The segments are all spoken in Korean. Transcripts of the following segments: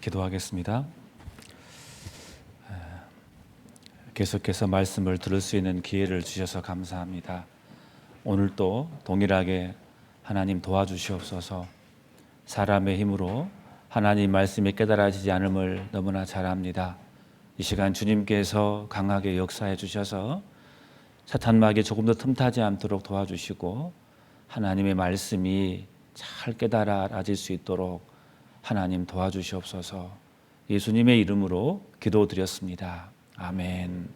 기도하겠습니다. 계속해서 말씀을 들을 수 있는 기회를 주셔서 감사합니다. 오늘도 동일하게 하나님 도와주시옵소서. 사람의 힘으로 하나님 말씀이 깨달아지지 않음을 너무나 잘 압니다. 이 시간 주님께서 강하게 역사해 주셔서 사탄마귀 조금 더 틈타지 않도록 도와주시고 하나님의 말씀이 잘 깨달아질 수 있도록 하나님 도와주시옵소서. 예수님의 이름으로 기도드렸습니다. 아멘.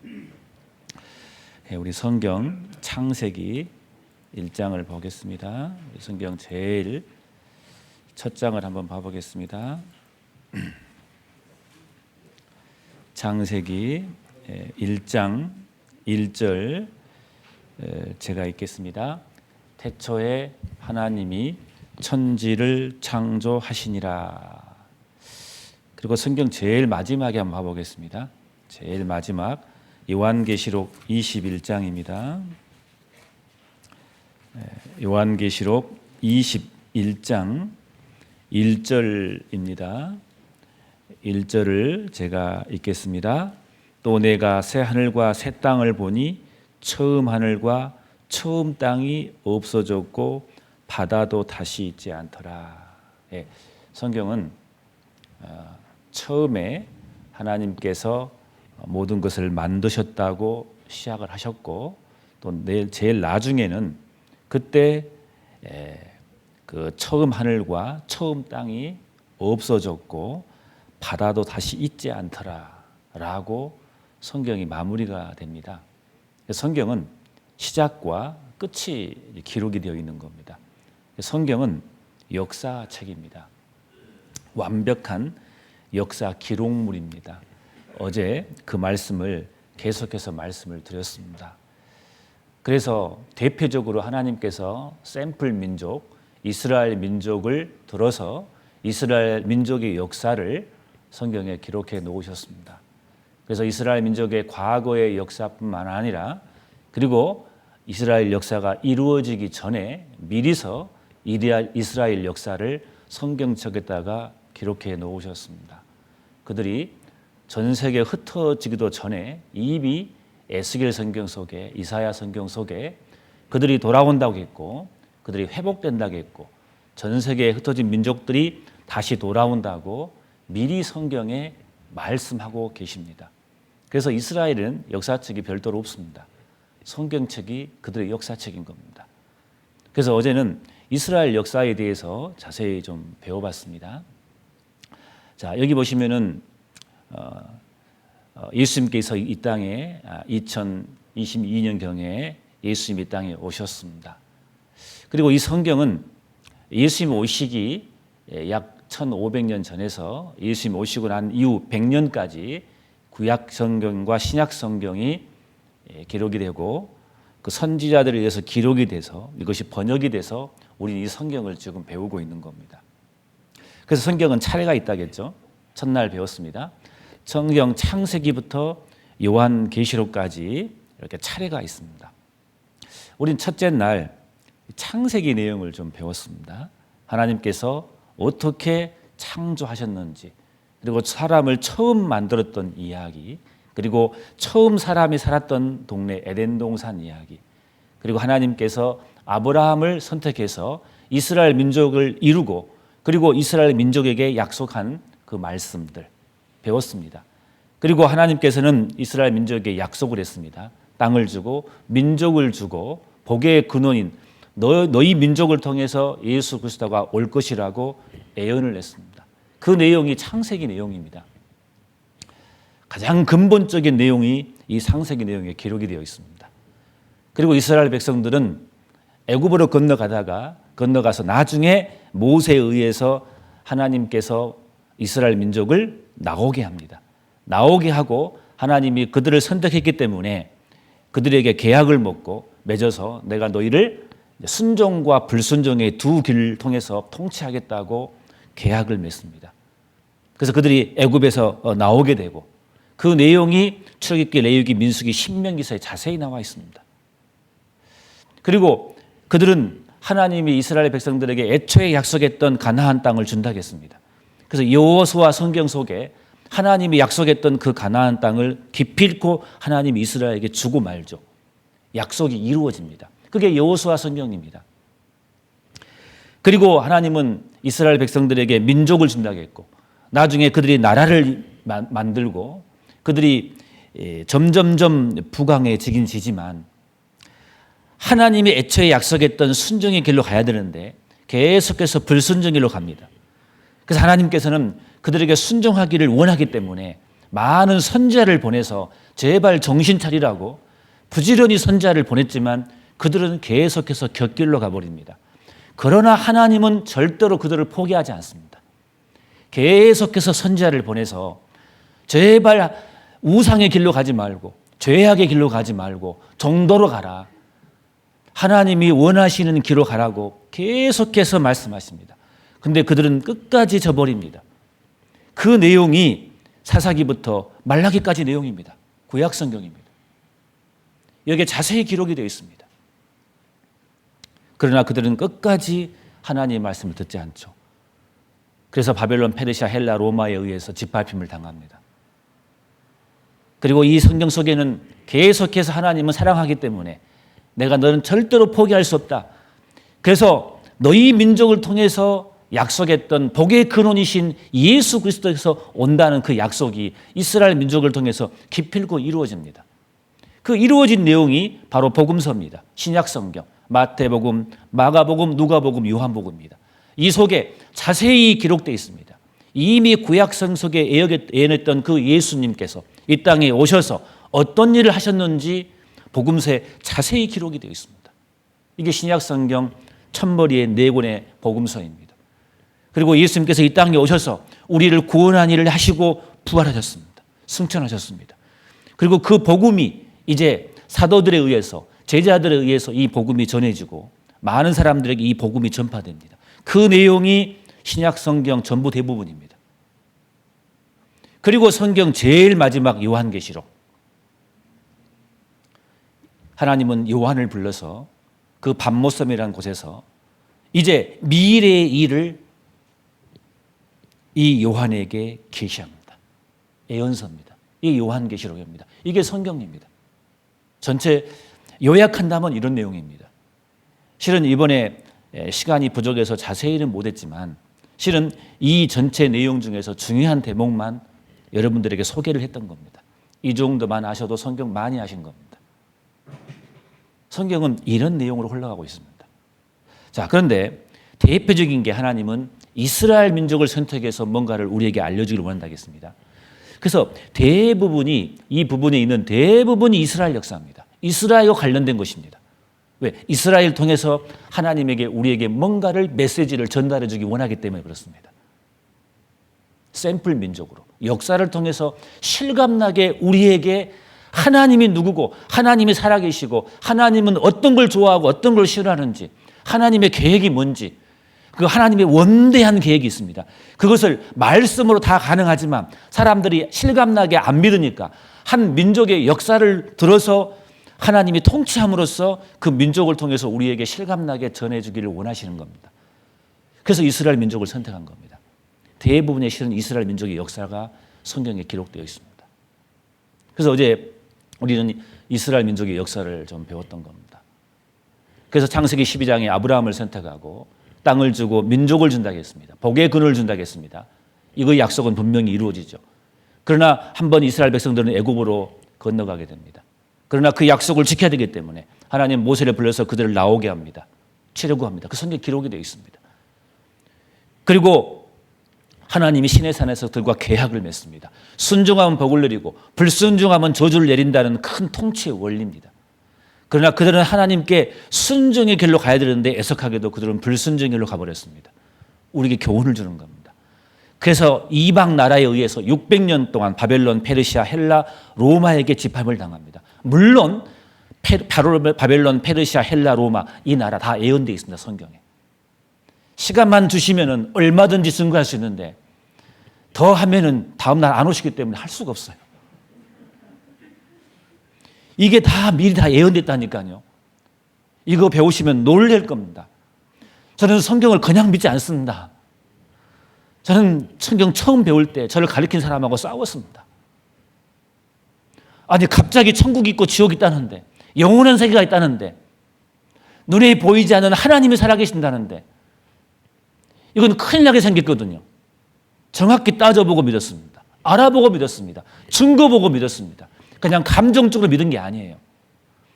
우리 성경 창세기 1장을 보겠습니다. 성경 제일 첫 장을 한번 봐보겠습니다. 창세기 1장 1절 제가 읽겠습니다. 태초에 하나님이 천지를 창조하시니라. 그리고 성경 제일 마지막에 한번 봐보겠습니다. 제일 마지막 요한계시록 21장입니다. 요한계시록 21장 1절입니다. 1절을 제가 읽겠습니다. 또 내가 새 하늘과 새 땅을 보니 처음 하늘과 처음 땅이 없어졌고 바다도 다시 있지 않더라. 성경은 처음에 하나님께서 모든 것을 만드셨다고 시작을 하셨고 또 제일 나중에는 그때 그 처음 하늘과 처음 땅이 없어졌고 바다도 다시 있지 않더라라고 성경이 마무리가 됩니다. 성경은 시작과 끝이 기록이 되어 있는 겁니다. 성경은 역사책입니다. 완벽한 역사 기록물입니다. 어제 그 말씀을 계속해서 말씀을 드렸습니다. 그래서 대표적으로 하나님께서 샘플 민족, 이스라엘 민족을 들어서 이스라엘 민족의 역사를 성경에 기록해 놓으셨습니다. 그래서 이스라엘 민족의 과거의 역사뿐만 아니라 그리고 이스라엘 역사가 이루어지기 전에 미리서 이스라엘 역사를 성경책에다가 기록해 놓으셨습니다. 그들이 전 세계에 흩어지기도 전에 이미 에스겔 성경 속에 이사야 성경 속에 그들이 돌아온다고 했고 그들이 회복된다고 했고 전 세계에 흩어진 민족들이 다시 돌아온다고 미리 성경에 말씀하고 계십니다. 그래서 이스라엘은 역사책이 별도로 없습니다. 성경책이 그들의 역사책인 겁니다. 그래서 어제는 이스라엘 역사에 대해서 자세히 좀 배워봤습니다. 자, 여기 보시면은 예수님께서 이 땅에 2022년경에 예수님이 이 땅에 오셨습니다. 그리고 이 성경은 예수님 오시기 약 1500년 전에서 예수님 오시고 난 이후 100년까지 구약 성경과 신약 성경이 기록이 되고 그 선지자들에 의해서 기록이 돼서 이것이 번역이 돼서 우리는 이 성경을 지금 배우고 있는 겁니다. 그래서 성경은 차례가 있다겠죠. 첫날 배웠습니다. 성경 창세기부터 요한계시록까지 이렇게 차례가 있습니다. 우린 첫째 날 창세기 내용을 좀 배웠습니다. 하나님께서 어떻게 창조하셨는지 그리고 사람을 처음 만들었던 이야기 그리고 처음 사람이 살았던 동네 에덴 동산 이야기 그리고 하나님께서 아브라함을 선택해서 이스라엘 민족을 이루고 그리고 이스라엘 민족에게 약속한 그 말씀들 배웠습니다. 그리고 하나님께서는 이스라엘 민족에게 약속을 했습니다. 땅을 주고 민족을 주고 복의 근원인 너희 민족을 통해서 예수 그리스도가 올 것이라고 예언을 했습니다. 그 내용이 창세기 내용입니다. 가장 근본적인 내용이 이 창세기 내용에 기록이 되어 있습니다. 그리고 이스라엘 백성들은 애굽으로 건너가서 나중에 모세에 의해서 하나님께서 이스라엘 민족을 나오게 합니다. 나오게 하고 하나님이 그들을 선택했기 때문에 그들에게 계약을 맺어서 내가 너희를 순종과 불순종의 두 길을 통해서 통치하겠다고 계약을 맺습니다. 그래서 그들이 애굽에서 나오게 되고 그 내용이 출애굽기, 레위기, 민수기, 신명기서에 자세히 나와 있습니다. 그리고 그들은 하나님이 이스라엘 백성들에게 애초에 약속했던 가나안 땅을 준다고 했습니다. 그래서 여호수아 성경 속에 하나님이 약속했던 그 가나안 땅을 기필코 하나님이 이스라엘에게 주고 말죠. 약속이 이루어집니다. 그게 여호수아 성경입니다. 그리고 하나님은 이스라엘 백성들에게 민족을 준다고 했고 나중에 그들이 나라를 만들고 그들이 점점점 부강해지긴 지지만 하나님이 애초에 약속했던 순종의 길로 가야 되는데 계속해서 불순종의 길로 갑니다. 그래서 하나님께서는 그들에게 순종하기를 원하기 때문에 많은 선지자를 보내서 제발 정신 차리라고 부지런히 선지자를 보냈지만 그들은 계속해서 곁길로 가버립니다. 그러나 하나님은 절대로 그들을 포기하지 않습니다. 계속해서 선지자를 보내서 제발 우상의 길로 가지 말고 죄악의 길로 가지 말고 정도로 가라. 하나님이 원하시는 길로 가라고 계속해서 말씀하십니다. 근데 그들은 끝까지 져버립니다. 그 내용이 사사기부터 말라기까지 내용입니다. 구약 성경입니다. 여기에 자세히 기록이 되어 있습니다. 그러나 그들은 끝까지 하나님의 말씀을 듣지 않죠. 그래서 바벨론, 페르시아, 헬라, 로마에 의해서 짓밟힘을 당합니다. 그리고 이 성경 속에는 계속해서 하나님은 사랑하기 때문에 내가 너는 절대로 포기할 수 없다. 그래서 너희 민족을 통해서 약속했던 복의 근원이신 예수 그리스도에서 온다는 그 약속이 이스라엘 민족을 통해서 기필코 이루어집니다. 그 이루어진 내용이 바로 복음서입니다. 신약 성경, 마태복음, 마가복음, 누가복음, 요한복음입니다. 이 속에 자세히 기록되어 있습니다. 이미 구약성 속에 예언했던 그 예수님께서 이 땅에 오셔서 어떤 일을 하셨는지 복음서에 자세히 기록이 되어 있습니다. 이게 신약 성경 첫머리의 네 권의 복음서입니다. 그리고 예수님께서 이 땅에 오셔서 우리를 구원한 일을 하시고 부활하셨습니다. 승천하셨습니다. 그리고 그 복음이 이제 사도들에 의해서 제자들에 의해서 이 복음이 전해지고 많은 사람들에게 이 복음이 전파됩니다. 그 내용이 신약 성경 전부 대부분입니다. 그리고 성경 제일 마지막 요한계시록. 하나님은 요한을 불러서 그 밤모섬이라는 곳에서 이제 미래의 일을 이 요한에게 계시합니다. 예언서입니다. 이게 요한계시록입니다. 이게 성경입니다. 전체 요약한다면 이런 내용입니다. 실은 이번에 시간이 부족해서 자세히는 못했지만 실은 이 전체 내용 중에서 중요한 대목만 여러분들에게 소개를 했던 겁니다. 이 정도만 아셔도 성경 많이 아신 겁니다. 성경은 이런 내용으로 흘러가고 있습니다. 자, 그런데 대표적인 게 하나님은 이스라엘 민족을 선택해서 뭔가를 우리에게 알려주기를 원한다겠습니다. 그래서 대부분이 이 부분에 있는 대부분이 이스라엘 역사입니다. 이스라엘과 관련된 것입니다. 왜? 이스라엘 통해서 하나님에게 우리에게 뭔가를 메시지를 전달해 주기 원하기 때문에 그렇습니다. 샘플 민족으로 역사를 통해서 실감나게 우리에게 하나님이 누구고 하나님이 살아계시고 하나님은 어떤 걸 좋아하고 어떤 걸 싫어하는지 하나님의 계획이 뭔지 그 하나님의 원대한 계획이 있습니다. 그것을 말씀으로 다 가능하지만 사람들이 실감나게 안 믿으니까 한 민족의 역사를 들어서 하나님이 통치함으로써 그 민족을 통해서 우리에게 실감나게 전해주기를 원하시는 겁니다. 그래서 이스라엘 민족을 선택한 겁니다. 대부분의 실은 이스라엘 민족의 역사가 성경에 기록되어 있습니다. 그래서 어제 우리는 이스라엘 민족의 역사를 좀 배웠던 겁니다. 그래서 창세기 12장에 아브라함을 선택하고 땅을 주고 민족을 준다고 했습니다. 복의 근원을 준다고 했습니다. 이거 약속은 분명히 이루어지죠. 그러나 한번 이스라엘 백성들은 애굽으로 건너가게 됩니다. 그러나 그 약속을 지켜야 되기 때문에 하나님 모세를 불러서 그들을 나오게 합니다. 치려고 그 성경에 기록이 되어 있습니다. 그리고 하나님이 시내산에서 그들과 계약을 맺습니다. 순종하면 복을 내리고 불순종하면 저주를 내린다는 큰 통치의 원리입니다. 그러나 그들은 하나님께 순종의 길로 가야 되는데 애석하게도 그들은 불순종의 길로 가버렸습니다. 우리에게 교훈을 주는 겁니다. 그래서 이방 나라에 의해서 600년 동안 바벨론, 페르시아, 헬라, 로마에게 집합을 당합니다. 물론 바벨론, 페르시아, 헬라, 로마 이 나라 다 예언되어 있습니다. 성경에. 시간만 주시면 얼마든지 증거할 수 있는데 더 하면은 다음 날 안 오시기 때문에 할 수가 없어요. 이게 다 미리 다 예언됐다니까요. 이거 배우시면 놀랄 겁니다. 저는 성경을 그냥 믿지 않습니다. 저는 성경 처음 배울 때 저를 가르친 사람하고 싸웠습니다. 아니 갑자기 천국이 있고 지옥이 있다는데, 영원한 세계가 있다는데, 눈에 보이지 않는 하나님이 살아계신다는데 이건 큰일 나게 생겼거든요. 정확히 따져보고 믿었습니다. 알아보고 믿었습니다. 증거 보고 믿었습니다. 그냥 감정적으로 믿은 게 아니에요.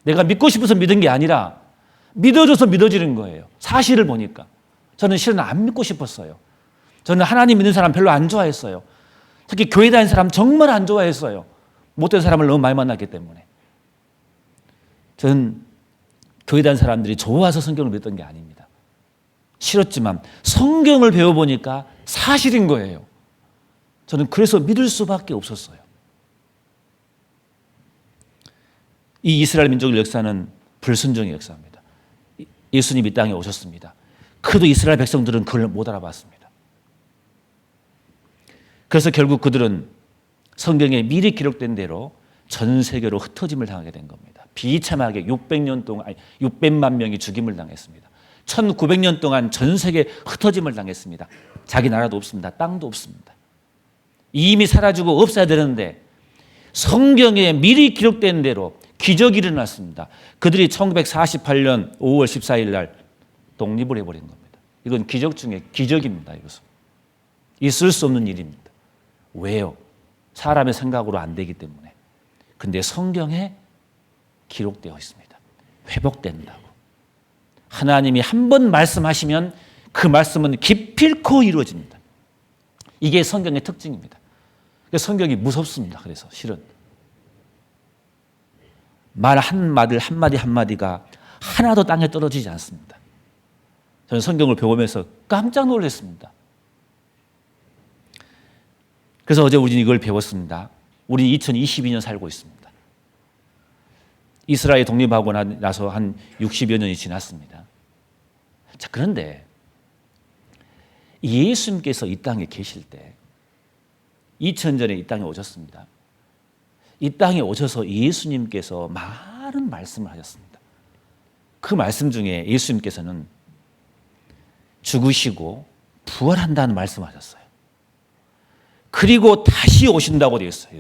내가 믿고 싶어서 믿은 게 아니라 믿어줘서 믿어지는 거예요. 사실을 보니까. 저는 실은 안 믿고 싶었어요. 저는 하나님 믿는 사람 별로 안 좋아했어요. 특히 교회 다니는 사람 정말 안 좋아했어요. 못된 사람을 너무 많이 만났기 때문에. 저는 교회 다니는 사람들이 좋아서 성경을 믿었던 게 아닙니다. 싫었지만 성경을 배워보니까 사실인 거예요. 저는 그래서 믿을 수밖에 없었어요. 이 이스라엘 민족의 역사는 불순종의 역사입니다. 예수님이 이 땅에 오셨습니다. 그래도 이스라엘 백성들은 그걸 못 알아봤습니다. 그래서 결국 그들은 성경에 미리 기록된 대로 전 세계로 흩어짐을 당하게 된 겁니다. 비참하게 600만 명이 죽임을 당했습니다. 1900년 동안 전 세계 흩어짐을 당했습니다. 자기 나라도 없습니다. 땅도 없습니다. 이미 사라지고 없어야 되는데 성경에 미리 기록된 대로 기적이 일어났습니다. 그들이 1948년 5월 14일 날 독립을 해버린 겁니다. 이건 기적 중에 기적입니다. 이것은 있을 수 없는 일입니다. 왜요? 사람의 생각으로 안 되기 때문에. 근데 성경에 기록되어 있습니다. 회복된다고. 하나님이 한 번 말씀하시면 그 말씀은 기필코 이루어집니다. 이게 성경의 특징입니다. 성경이 무섭습니다. 그래서 실은 말 한마디가 하나도 땅에 떨어지지 않습니다. 저는 성경을 배우면서 깜짝 놀랐습니다. 그래서 어제 우리는 이걸 배웠습니다. 우리 2022년 살고 있습니다. 이스라엘 독립하고 나서 한 60여 년이 지났습니다. 자, 그런데 예수님께서 이 땅에 계실 때 2000년에 이 땅에 오셨습니다. 이 땅에 오셔서 예수님께서 많은 말씀을 하셨습니다. 그 말씀 중에 예수님께서는 죽으시고 부활한다는 말씀을 하셨어요. 그리고 다시 오신다고 되어 있어요.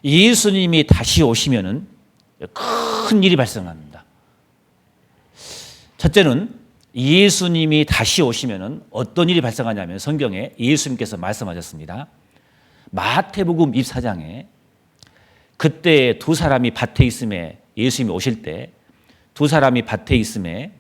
예수님이 다시 오시면은 큰 일이 발생합니다. 첫째는 예수님이 다시 오시면은 어떤 일이 발생하냐면 성경에 예수님께서 말씀하셨습니다. 마태복음 24장에 그때 두 사람이 밭에 있음에 예수님이 오실 때 두 사람이 밭에 있음에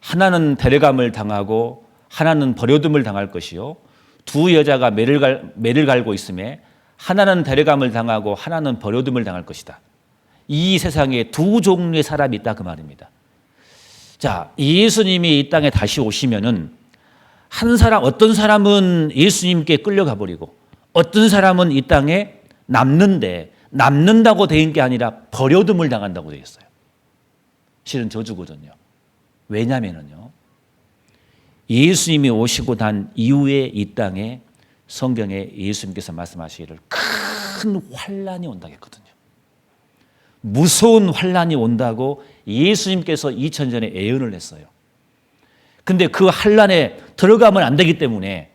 하나는 데려감을 당하고 하나는 버려둠을 당할 것이요 두 여자가 매를 갈고 있음에 하나는 데려감을 당하고 하나는 버려둠을 당할 것이다. 이 세상에 두 종류의 사람이 있다 그 말입니다. 자, 예수님이 이 땅에 다시 오시면은 어떤 사람은 예수님께 끌려가 버리고 어떤 사람은 이 땅에 남는다고 되어 있는 게 아니라 버려둠을 당한다고 되어 있어요. 실은 저주거든요. 왜냐면은요. 예수님이 오시고 난 이후에 이 땅에 성경에 예수님께서 말씀하시기를 큰 환란이 온다고 했거든요. 무서운 환란이 온다고 예수님께서 2000년에 예언을 했어요. 근데 그 환란에 들어가면 안 되기 때문에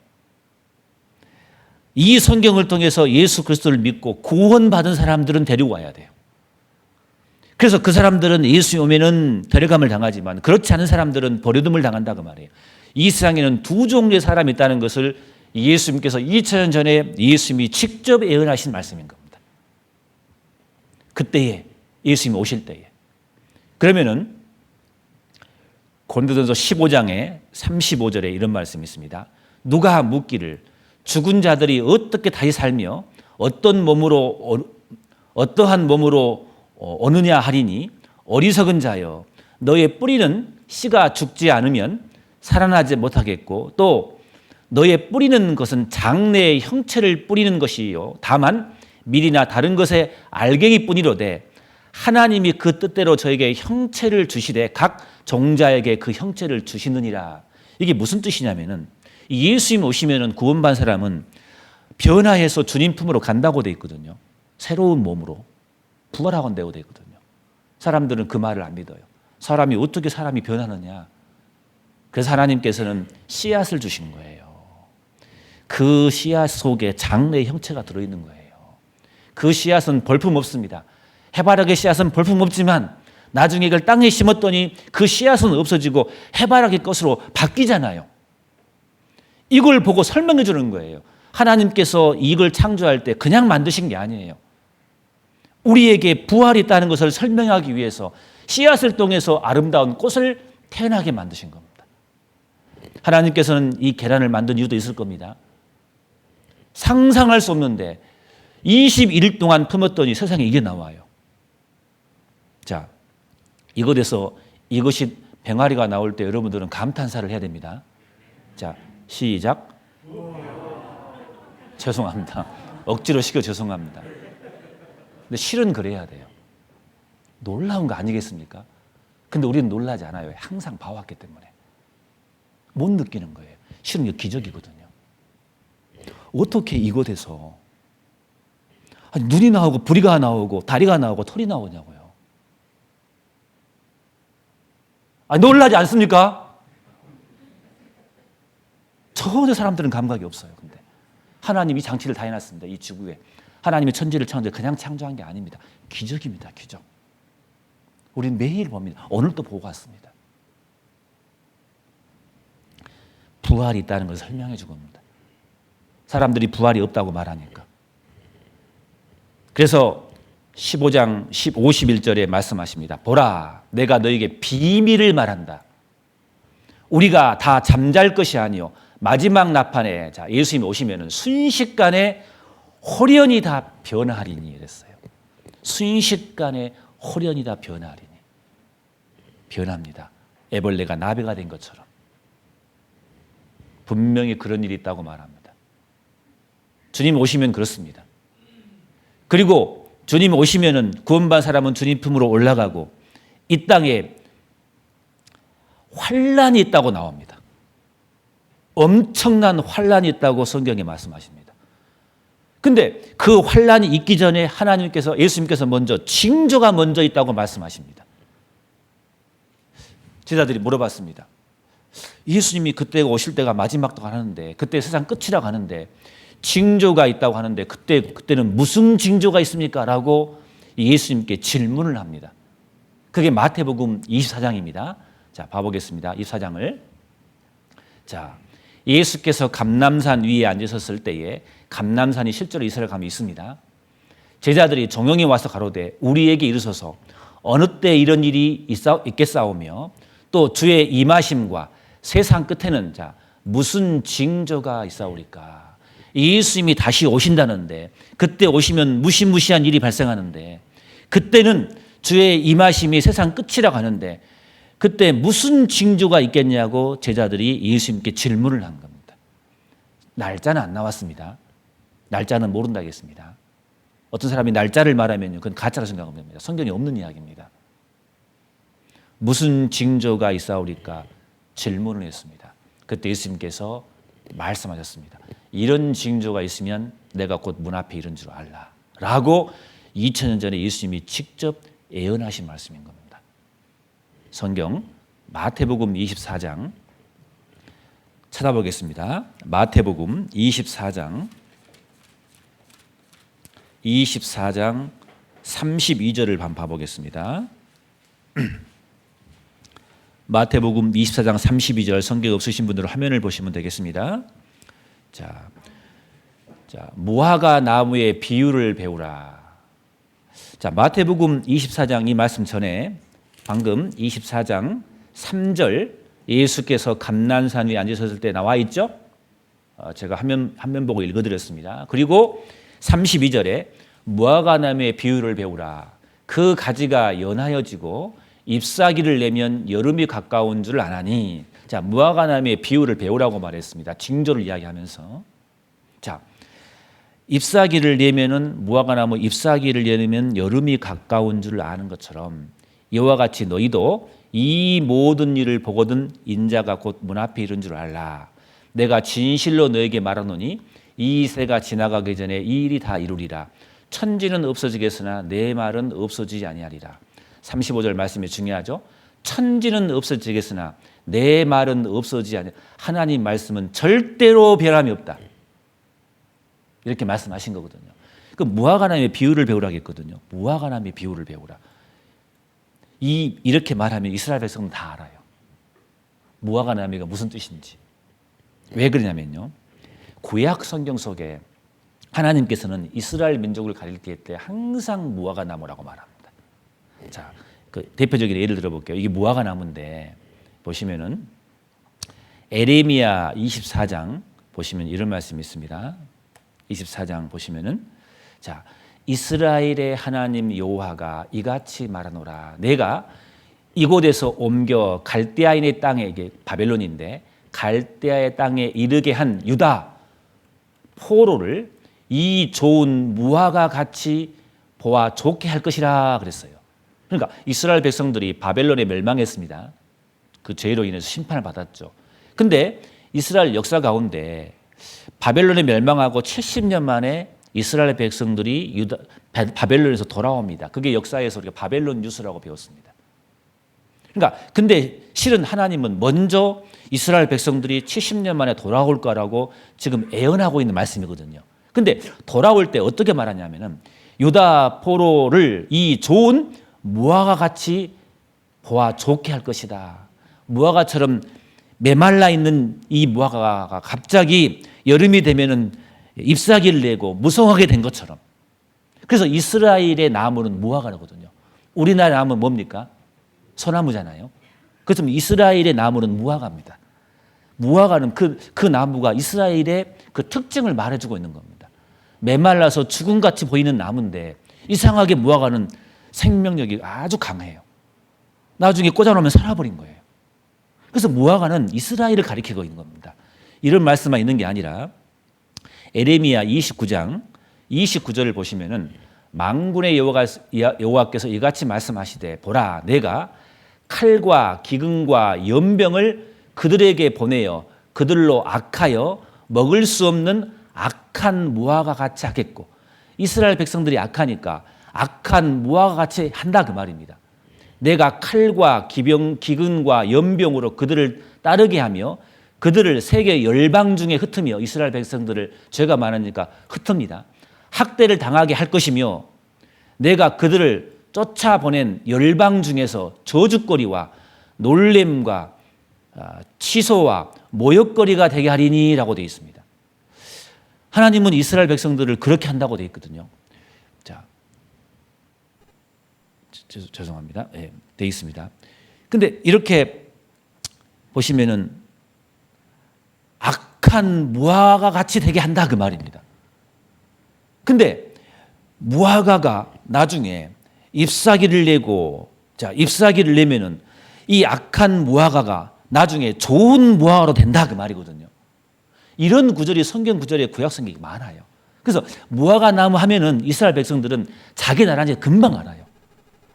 이 성경을 통해서 예수 그리스도를 믿고 구원받은 사람들은 데리고 와야 돼요. 그래서 그 사람들은 예수님 오면은 데려감을 당하지만 그렇지 않은 사람들은 버려둠을 당한다 그 말이에요. 이 세상에는 두 종류의 사람이 있다는 것을 예수님께서 2000년 전에 예수님이 직접 예언하신 말씀인 겁니다. 그때에 예수님이 오실 때에. 그러면은 고린도전서 15장에 35절에 이런 말씀이 있습니다. 누가 묻기를 죽은 자들이 어떻게 다시 살며 어떠한 몸으로 오느냐 하리니 어리석은 자여 너의 뿌리는 씨가 죽지 않으면 살아나지 못하겠고 또 너의 뿌리는 것은 장래의 형체를 뿌리는 것이요 다만 밀이나 다른 것의 알갱이뿐이로되 하나님이 그 뜻대로 저에게 형체를 주시되 각 종자에게 그 형체를 주시느니라. 이게 무슨 뜻이냐면은 예수님 오시면은 구원받은 사람은 변화해서 주님 품으로 간다고 돼 있거든요. 새로운 몸으로 부활하고 되어 있거든요. 사람들은 그 말을 안 믿어요. 사람이 어떻게 사람이 변하느냐. 그래서 하나님께서는 씨앗을 주신 거예요. 그 씨앗 속에 장래의 형체가 들어있는 거예요. 그 씨앗은 볼품 없습니다. 해바라기 씨앗은 볼품 없지만 나중에 이걸 땅에 심었더니 그 씨앗은 없어지고 해바라기 것으로 바뀌잖아요. 이걸 보고 설명해 주는 거예요. 하나님께서 이걸 창조할 때 그냥 만드신 게 아니에요. 우리에게 부활이 있다는 것을 설명하기 위해서 씨앗을 통해서 아름다운 꽃을 태어나게 만드신 겁니다. 하나님께서는 이 계란을 만든 이유도 있을 겁니다. 상상할 수 없는데 21일 동안 품었더니 세상에 이게 나와요. 자, 이것이 병아리가 나올 때 여러분들은 감탄사를 해야 됩니다. 자, 시작. 죄송합니다. 억지로 시켜 죄송합니다. 근데 실은 그래야 돼요. 놀라운 거 아니겠습니까? 근데 우리는 놀라지 않아요. 항상 봐왔기 때문에. 못 느끼는 거예요. 실은 이게 기적이거든요. 어떻게 이곳에서 눈이 나오고 부리가 나오고 다리가 나오고 털이 나오냐고요. 놀라지 않습니까? 전혀 사람들은 감각이 없어요. 근데 하나님이 장치를 다 해놨습니다. 이 지구에. 하나님이 천지를 창조해 그냥 창조한 게 아닙니다. 기적입니다. 기적. 우리는 매일 봅니다. 오늘도 보고 왔습니다. 부활이 있다는 것을 설명해 준 겁니다. 사람들이 부활이 없다고 말하니까. 그래서 15장 51절에 말씀하십니다. 보라, 내가 너에게 비밀을 말한다. 우리가 다 잠잘 것이 아니요 마지막 나판에 예수님이 오시면은 순식간에 홀연히 다 변화하리니 그랬어요. 순식간에 홀연히 다 변화하리니. 변합니다. 애벌레가 나비가 된 것처럼. 분명히 그런 일이 있다고 말합니다. 주님 오시면 그렇습니다. 그리고 주님 오시면은 구원받은 사람은 주님 품으로 올라가고 이 땅에 환란이 있다고 나옵니다. 엄청난 환란이 있다고 성경에 말씀하십니다. 근데 그 환란이 있기 전에 하나님께서 예수님께서 먼저 징조가 먼저 있다고 말씀하십니다. 제자들이 물어봤습니다. 예수님이 그때 오실 때가 마지막도 하는데 그때 세상 끝이라고 하는데 징조가 있다고 하는데 그때는 무슨 징조가 있습니까? 라고 예수님께 질문을 합니다. 그게 마태복음 24장입니다. 자, 봐보겠습니다. 24장을. 자, 예수께서 감람산 위에 앉으셨을 때에 감람산이 실제로 이스라엘 감이 있습니다. 제자들이 종용이 와서 가로되 우리에게 이르소서 어느 때 이런 일이 있겠사오며 또 주의 임하심과 세상 끝에는 자 무슨 징조가 있사오리까. 예수님이 다시 오신다는데 그때 오시면 무시무시한 일이 발생하는데 그때는 주의 임하심이 세상 끝이라고 하는데 그때 무슨 징조가 있겠냐고 제자들이 예수님께 질문을 한 겁니다. 날짜는 안 나왔습니다. 날짜는 모른다겠습니다. 어떤 사람이 날짜를 말하면 그건 가짜라 생각하면 됩니다. 성경에 없는 이야기입니다. 무슨 징조가 있사오리까 질문을 했습니다. 그때 예수님께서 말씀하셨습니다. 이런 징조가 있으면 내가 곧 문 앞에 이른 줄 알라 라고 2000년 전에 예수님이 직접 예언하신 말씀인 겁니다. 성경 마태복음 24장 찾아보겠습니다. 마태복음 24장 32절을 봐보겠습니다. 마태복음 24장 32절 성경 없으신 분들은 화면을 보시면 되겠습니다. 자, 무화과 나무의 비유를 배우라. 자, 마태복음 24장 이 말씀 전에 방금 24장 3절 예수께서 감난산 위에 앉으셨을 때 나와 있죠? 제가 한면 보고 읽어드렸습니다. 그리고 32절에 무화과 나무의 비유를 배우라. 그 가지가 연하여지고 잎사귀를 내면 여름이 가까운 줄 아나니. 자, 무화과 나무의 비유를 배우라고 말했습니다. 징조를 이야기하면서. 자, 잎사귀를 내면은 무화과 나무 잎사귀를 내면 여름이 가까운 줄 아는 것처럼 이와 같이 너희도 이 모든 일을 보거든 인자가 곧 문 앞에 이른 줄 알라. 내가 진실로 너에게 말하노니 이 세가 지나가기 전에 이 일이 다 이루리라. 천지는 없어지겠으나 내 말은 없어지지 아니하리라. 35절 말씀이 중요하죠. 천지는 없어지겠으나 내 말은 없어지지 않아. 하나님 말씀은 절대로 변함이 없다. 이렇게 말씀하신 거거든요. 그 무화과나무의 비유를 배우라고 했거든요. 무화과나무의 비유를 배우라. 이렇게 말하면 이스라엘 백성은 다 알아요. 무화과나무가 무슨 뜻인지. 왜 그러냐면요. 구약 성경 속에 하나님께서는 이스라엘 민족을 가릴 때 항상 무화과나무라고 말합니다. 자, 그 대표적인 예를 들어볼게요. 이게 무화과나무인데 보시면은 에레미야 24장 보시면 이런 말씀이 있습니다. 24장 보시면은 자, 이스라엘의 하나님 여호와가 이같이 말하노라. 내가 이곳에서 옮겨 갈대아인의 땅에, 이게 바벨론인데 갈대아의 땅에 이르게 한 유다 포로를 이 좋은 무화과 같이 보아 좋게 할 것이라 그랬어요. 그러니까 이스라엘 백성들이 바벨론에 멸망했습니다. 그 죄로 인해서 심판을 받았죠. 근데 이스라엘 역사 가운데 바벨론에 멸망하고 70년 만에 이스라엘 백성들이 바벨론에서 돌아옵니다. 그게 역사에서 우리가 바벨론 뉴스라고 배웠습니다. 그러니까 근데 실은 하나님은 먼저 이스라엘 백성들이 70년 만에 돌아올 거라고 지금 애언하고 있는 말씀이거든요. 근데 돌아올 때 어떻게 말하냐면은 유다 포로를 이 좋은 무화과 같이 보아 좋게 할 것이다. 무화과처럼 메말라 있는 이 무화과가 갑자기 여름이 되면은 잎사귀를 내고 무성하게 된 것처럼. 그래서 이스라엘의 나무는 무화과거든요. 우리나라 나무는 뭡니까? 소나무잖아요. 그래서 이스라엘의 나무는 무화과입니다. 무화과는 그 나무가 이스라엘의 그 특징을 말해주고 있는 겁니다. 메말라서 죽음같이 보이는 나무인데 이상하게 무화과는 생명력이 아주 강해요. 나중에 꽂아놓으면 살아버린 거예요. 그래서 무화과는 이스라엘을 가리키고 있는 겁니다. 이런 말씀만 있는 게 아니라 에레미야 29장 29절을 보시면은 만군의 여호와께서 이같이 말씀하시되 보라 내가 칼과 기근과 연병을 그들에게 보내어 그들로 악하여 먹을 수 없는 악한 무화과 같이 하겠고 이스라엘 백성들이 악하니까 악한 무화과 같이 한다 그 말입니다. 내가 칼과 기근과 연병으로 그들을 따르게 하며 그들을 세계 열방 중에 흩으며 이스라엘 백성들을 죄가 많으니까 흩습니다. 학대를 당하게 할 것이며 내가 그들을 쫓아보낸 열방 중에서 저주거리와 놀램과 취소와 모욕거리가 되게 하리니라고 되어 있습니다. 하나님은 이스라엘 백성들을 그렇게 한다고 되어 있거든요. 자, 죄송합니다. 네, 되어 있습니다. 근데 이렇게 보시면은 악한 무화과 같이 되게 한다 그 말입니다. 근데 무화과가 나중에 잎사귀를 내고 자, 잎사귀를 내면은 이 악한 무화과가 나중에 좋은 무화과로 된다 그 말이거든요. 이런 구절이 성경 구절에 구약 성경이 많아요. 그래서 무화과 나무 하면은 이스라엘 백성들은 자기 나라인지 금방 알아요.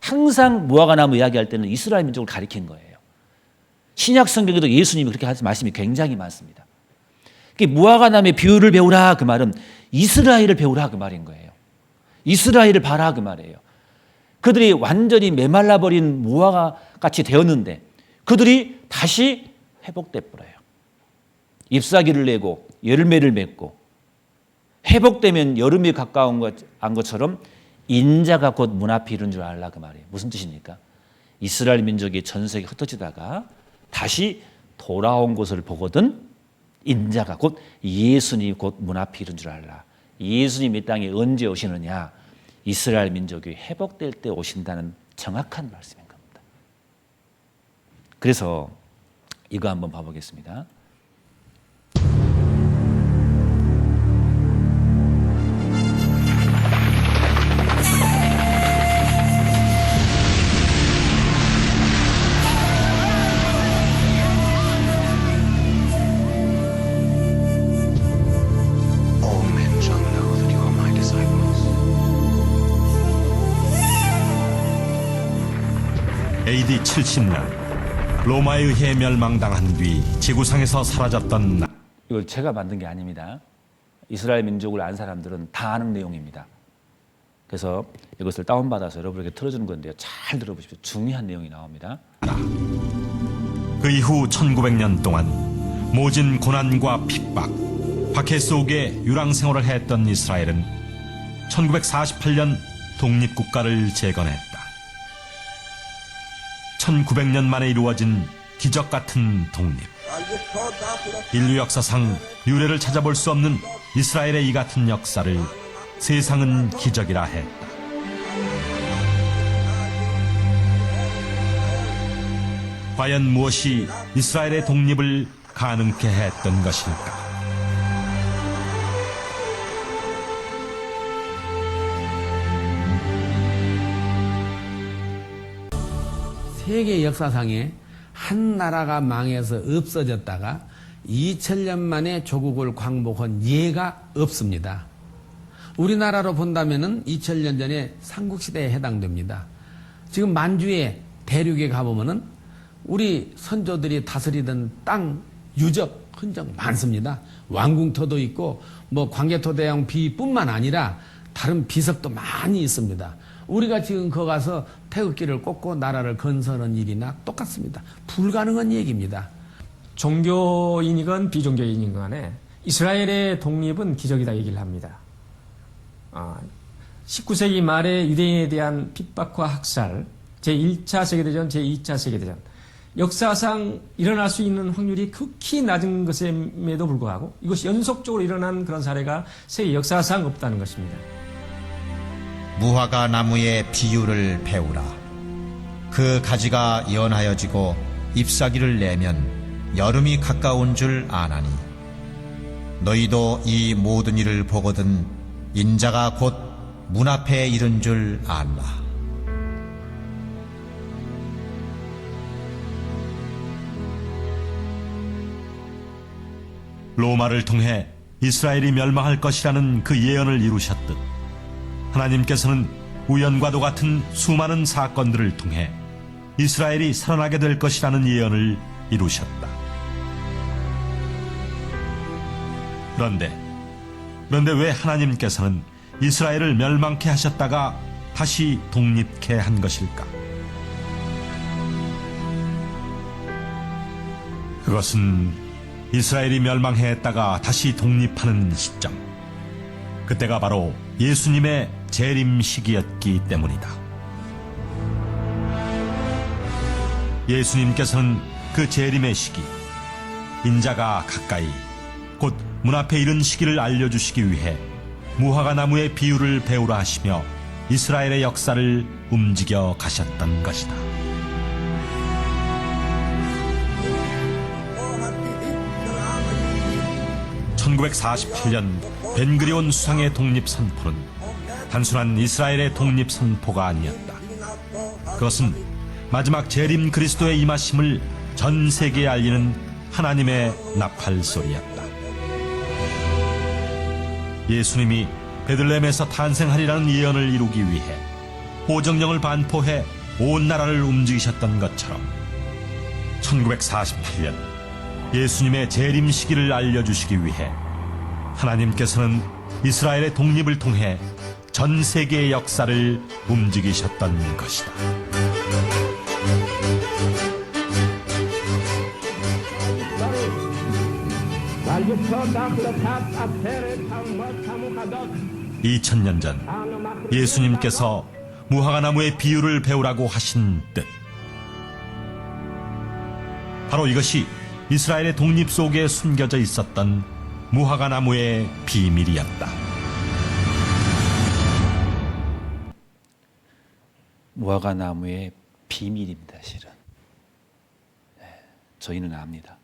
항상 무화과 나무 이야기할 때는 이스라엘 민족을 가리킨 거예요. 신약 성경에도 예수님이 그렇게 하신 말씀이 굉장히 많습니다. 무화과 나무의 비유를 배우라 그 말은 이스라엘을 배우라 그 말인 거예요. 이스라엘을 봐라 그 말이에요. 그들이 완전히 메말라버린 무화과 같이 되었는데 그들이 다시 회복돼 버려요. 잎사귀를 내고 열매를 맺고 회복되면 여름이 가까운 것처럼 인자가 곧 문 앞에 이른 줄 알라 그 말이에요. 무슨 뜻입니까? 이스라엘 민족이 전 세계에 흩어지다가 다시 돌아온 것을 보거든 인자가 곧 예수님이 곧 문 앞에 이른 줄 알라. 예수님 이 땅에 언제 오시느냐? 이스라엘 민족이 회복될 때 오신다는 정확한 말씀인 겁니다. 그래서 이거 한번 봐보겠습니다. AD 70년 로마에 의해 멸망당한 뒤 지구상에서 사라졌던 날. 이걸 제가 만든 게 아닙니다. 이스라엘 민족을 안 사람들은 다 아는 내용입니다. 그래서 이것을 다운받아서 여러분에게 틀어주는 건데요. 잘 들어보십시오. 중요한 내용이 나옵니다. 그 이후 1900년 동안 모진 고난과 핍박, 박해 속에 유랑 생활을 했던 이스라엘은 1948년 독립국가를 재건했다. 1900년 만에 이루어진 기적 같은 독립. 인류 역사상 유례를 찾아볼 수 없는 이스라엘의 이 같은 역사를 세상은 기적이라 했다. 과연 무엇이 이스라엘의 독립을 가능케 했던 것일까? 세계 역사상에 한 나라가 망해서 없어졌다가 2000년 만에 조국을 광복한 예가 없습니다. 우리나라로 본다면은 2000년 전에 삼국시대에 해당됩니다. 지금 만주의 대륙에 가보면은 우리 선조들이 다스리던 땅 유적 흔적 많습니다. 왕궁터도 있고 뭐 광개토대왕 비뿐만 아니라 다른 비석도 많이 있습니다. 우리가 지금 거기 가서 태극기를 꽂고 나라를 건설하는 일이나 똑같습니다. 불가능한 얘기입니다. 종교인이건 비종교인이건 간에 이스라엘의 독립은 기적이다 얘기를 합니다. 19세기 말에 유대인에 대한 핍박과 학살, 제1차 세계대전, 제2차 세계대전, 역사상 일어날 수 있는 확률이 극히 낮은 것임에도 불구하고 이것이 연속적으로 일어난 그런 사례가 세계 역사상 없다는 것입니다. 무화과 나무의 비유를 배우라. 그 가지가 연하여지고 잎사귀를 내면 여름이 가까운 줄 아나니 너희도 이 모든 일을 보거든 인자가 곧 문 앞에 이른 줄 알라. 로마를 통해 이스라엘이 멸망할 것이라는 그 예언을 이루셨듯 하나님께서는 우연과도 같은 수많은 사건들을 통해 이스라엘이 살아나게 될 것이라는 예언을 이루셨다. 그런데 왜 하나님께서는 이스라엘을 멸망케 하셨다가 다시 독립케 한 것일까? 그것은 이스라엘이 멸망했다가 다시 독립하는 시점, 그때가 바로 예수님의 재림 시기였기 때문이다. 예수님께서는 그 재림의 시기, 인자가 가까이 곧 문 앞에 이른 시기를 알려주시기 위해 무화과 나무의 비유를 배우라 하시며 이스라엘의 역사를 움직여 가셨던 것이다. (1948년) 벤그리온 수상의 독립선포는 단순한 이스라엘의 독립선포가 아니었다. 그것은 마지막 재림 그리스도의 임하심을 전 세계에 알리는 하나님의 나팔소리였다. 예수님이 베들레헴에서 탄생하리라는 예언을 이루기 위해 호정령을 반포해 온 나라를 움직이셨던 것처럼 1948년 예수님의 재림 시기를 알려주시기 위해 하나님께서는 이스라엘의 독립을 통해 전 세계의 역사를 움직이셨던 것이다. (2000년) 전 예수님께서 무화과 나무의 비유를 배우라고 하신 뜻, 바로 이것이 이스라엘의 독립 속에 숨겨져 있었던 무화과 나무의 비밀이었다. 무화과 나무의 비밀입니다. 실은 저희는 압니다.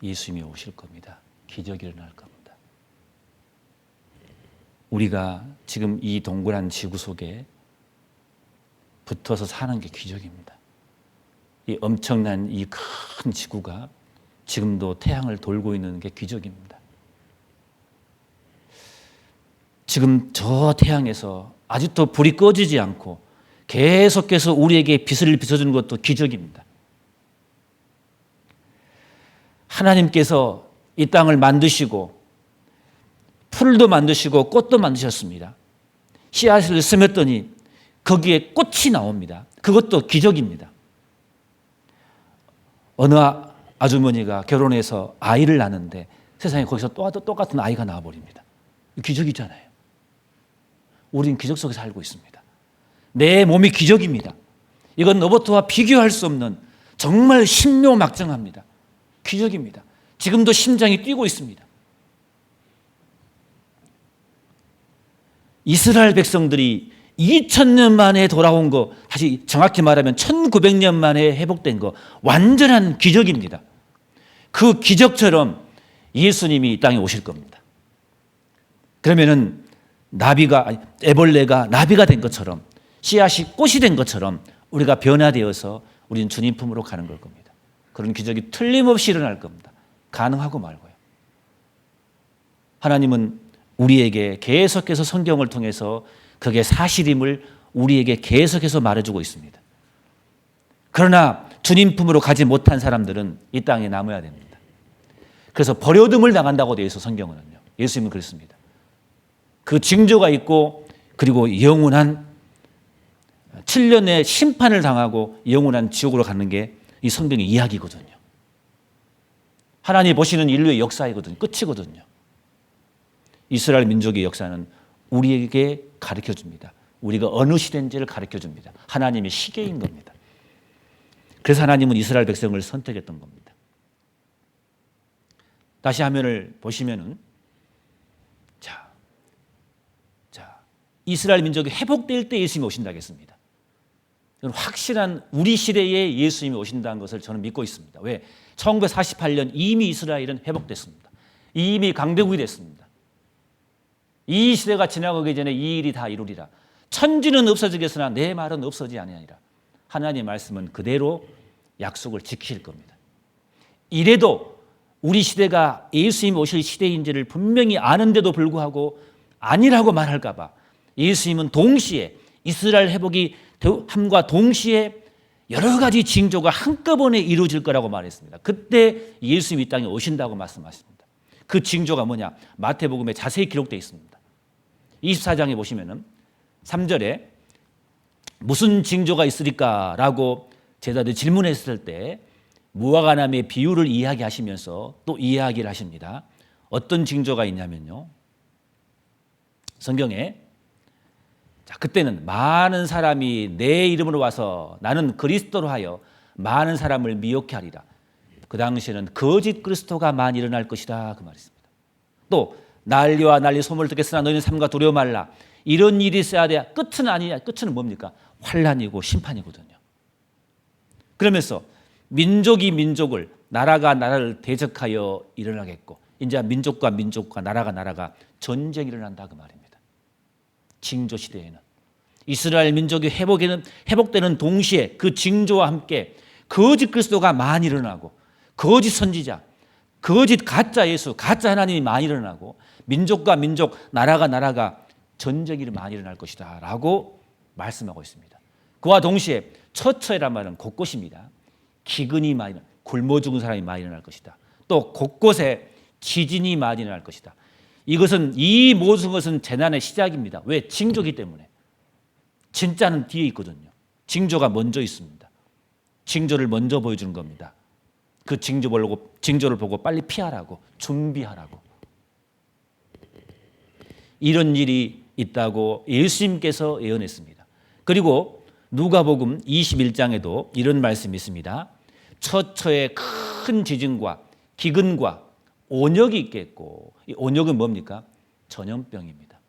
예수님이 오실 겁니다. 기적이 일어날 겁니다. 우리가 지금 이 동그란 지구 속에 붙어서 사는 게 기적입니다. 이 엄청난 이 큰 지구가 지금도 태양을 돌고 있는 게 기적입니다. 지금 저 태양에서 아직도 불이 꺼지지 않고 계속해서 우리에게 빛을 비춰주는 것도 기적입니다. 하나님께서 이 땅을 만드시고 풀도 만드시고 꽃도 만드셨습니다. 씨앗을 스몄더니 거기에 꽃이 나옵니다. 그것도 기적입니다. 어느 아주머니가 결혼해서 아이를 낳는데 세상에 거기서 또 똑같은 아이가 나와버립니다. 기적이잖아요. 우린 기적 속에 살고 있습니다. 내 몸이 기적입니다. 이건 로봇과 비교할 수 없는 정말 신묘막정합니다. 기적입니다. 지금도 심장이 뛰고 있습니다. 이스라엘 백성들이 2000년 만에 돌아온 거, 다시 정확히 말하면 1900년 만에 회복된 거, 완전한 기적입니다. 그 기적처럼 예수님이 이 땅에 오실 겁니다. 그러면은 애벌레가 나비가 된 것처럼, 씨앗이 꽃이 된 것처럼 우리가 변화되어서 우리는 주님 품으로 가는 걸 겁니다. 그런 기적이 틀림없이 일어날 겁니다. 가능하고 말고요. 하나님은 우리에게 계속해서 성경을 통해서 그게 사실임을 우리에게 계속해서 말해주고 있습니다. 그러나 주님 품으로 가지 못한 사람들은 이 땅에 남아야 됩니다. 그래서 버려둠을 당한다고 되어 있어 성경은요. 예수님은 그랬습니다. 그 징조가 있고 그리고 영원한 7년의 심판을 당하고 영원한 지옥으로 가는 게 이 성경의 이야기거든요. 하나님 보시는 인류의 역사이거든요. 끝이거든요. 이스라엘 민족의 역사는 우리에게 가르쳐줍니다. 우리가 어느 시대인지를 가르쳐줍니다. 하나님의 시계인 겁니다. 그래서 하나님은 이스라엘 백성을 선택했던 겁니다. 다시 화면을 보시면은 자, 이스라엘 민족이 회복될 때 예수님이 오신다고 했습니다. 확실한 우리 시대에 예수님이 오신다는 것을 저는 믿고 있습니다. 왜? 1948년 이미 이스라엘은 회복됐습니다. 이미 강대국이 됐습니다. 이 시대가 지나가기 전에 이 일이 다 이루리라. 천지는 없어지겠으나 내 말은 없어지지 아니하리라. 하나님의 말씀은 그대로 약속을 지킬 겁니다. 이래도 우리 시대가 예수님 오실 시대인지를 분명히 아는데도 불구하고 아니라고 말할까 봐 예수님은 동시에 이스라엘 회복이 함과 동시에 여러 가지 징조가 한꺼번에 이루어질 거라고 말했습니다. 그때 예수님이 이 땅에 오신다고 말씀하십니다. 그 징조가 뭐냐? 마태복음에 자세히 기록되어 있습니다. 24장에 보시면은 3절에 무슨 징조가 있으리까라고 제자들이 질문했을 때 무화과 나무의 비유를 이야기하시면서 또 이야기를 하십니다. 어떤 징조가 있냐면요. 성경에 그때는 많은 사람이 내 이름으로 와서 나는 그리스도로 하여 많은 사람을 미혹해 하리라. 그 당시에는 거짓 그리스도가 많이 일어날 것이다. 그 말이 있습니다. 또 난리와 난리 소문을 듣겠으나 너희는 삼가 두려워 말라. 이런 일이 있어야 돼. 끝은 아니냐. 끝은 뭡니까? 환난이고 심판이거든요. 그러면서 민족이 민족을, 나라가 나라를 대적하여 일어나겠고 이제 민족과 민족과 나라가 전쟁이 일어난다 그 말입니다. 징조 시대에는 이스라엘 민족이 회복되는 동시에 그 징조와 함께 거짓 그리스도가 많이 일어나고 거짓 선지자, 거짓 가짜 예수, 가짜 하나님이 많이 일어나고 민족과 민족, 나라가 전쟁이 많이 일어날 것이다 라고 말씀하고 있습니다. 그와 동시에 처처이란 말은 곳곳입니다. 기근이 많이 일어나, 굶어 죽은 사람이 많이 일어날 것이다. 또 곳곳에 지진이 많이 일어날 것이다. 이 모든 것은 재난의 시작입니다. 왜? 징조기 때문에. 진짜는 뒤에 있거든요. 징조가 먼저 있습니다. 징조를 먼저 보여주는 겁니다. 그 징조를 보고 빨리 피하라고, 준비하라고. 이런 일이 있다고 예수님께서 예언했습니다. 그리고 누가복음 21장에도 이런 말씀이 있습니다. 처처에 큰 지진과 기근과 온역이 있겠고, 이 온역은 뭡니까? 전염병입니다.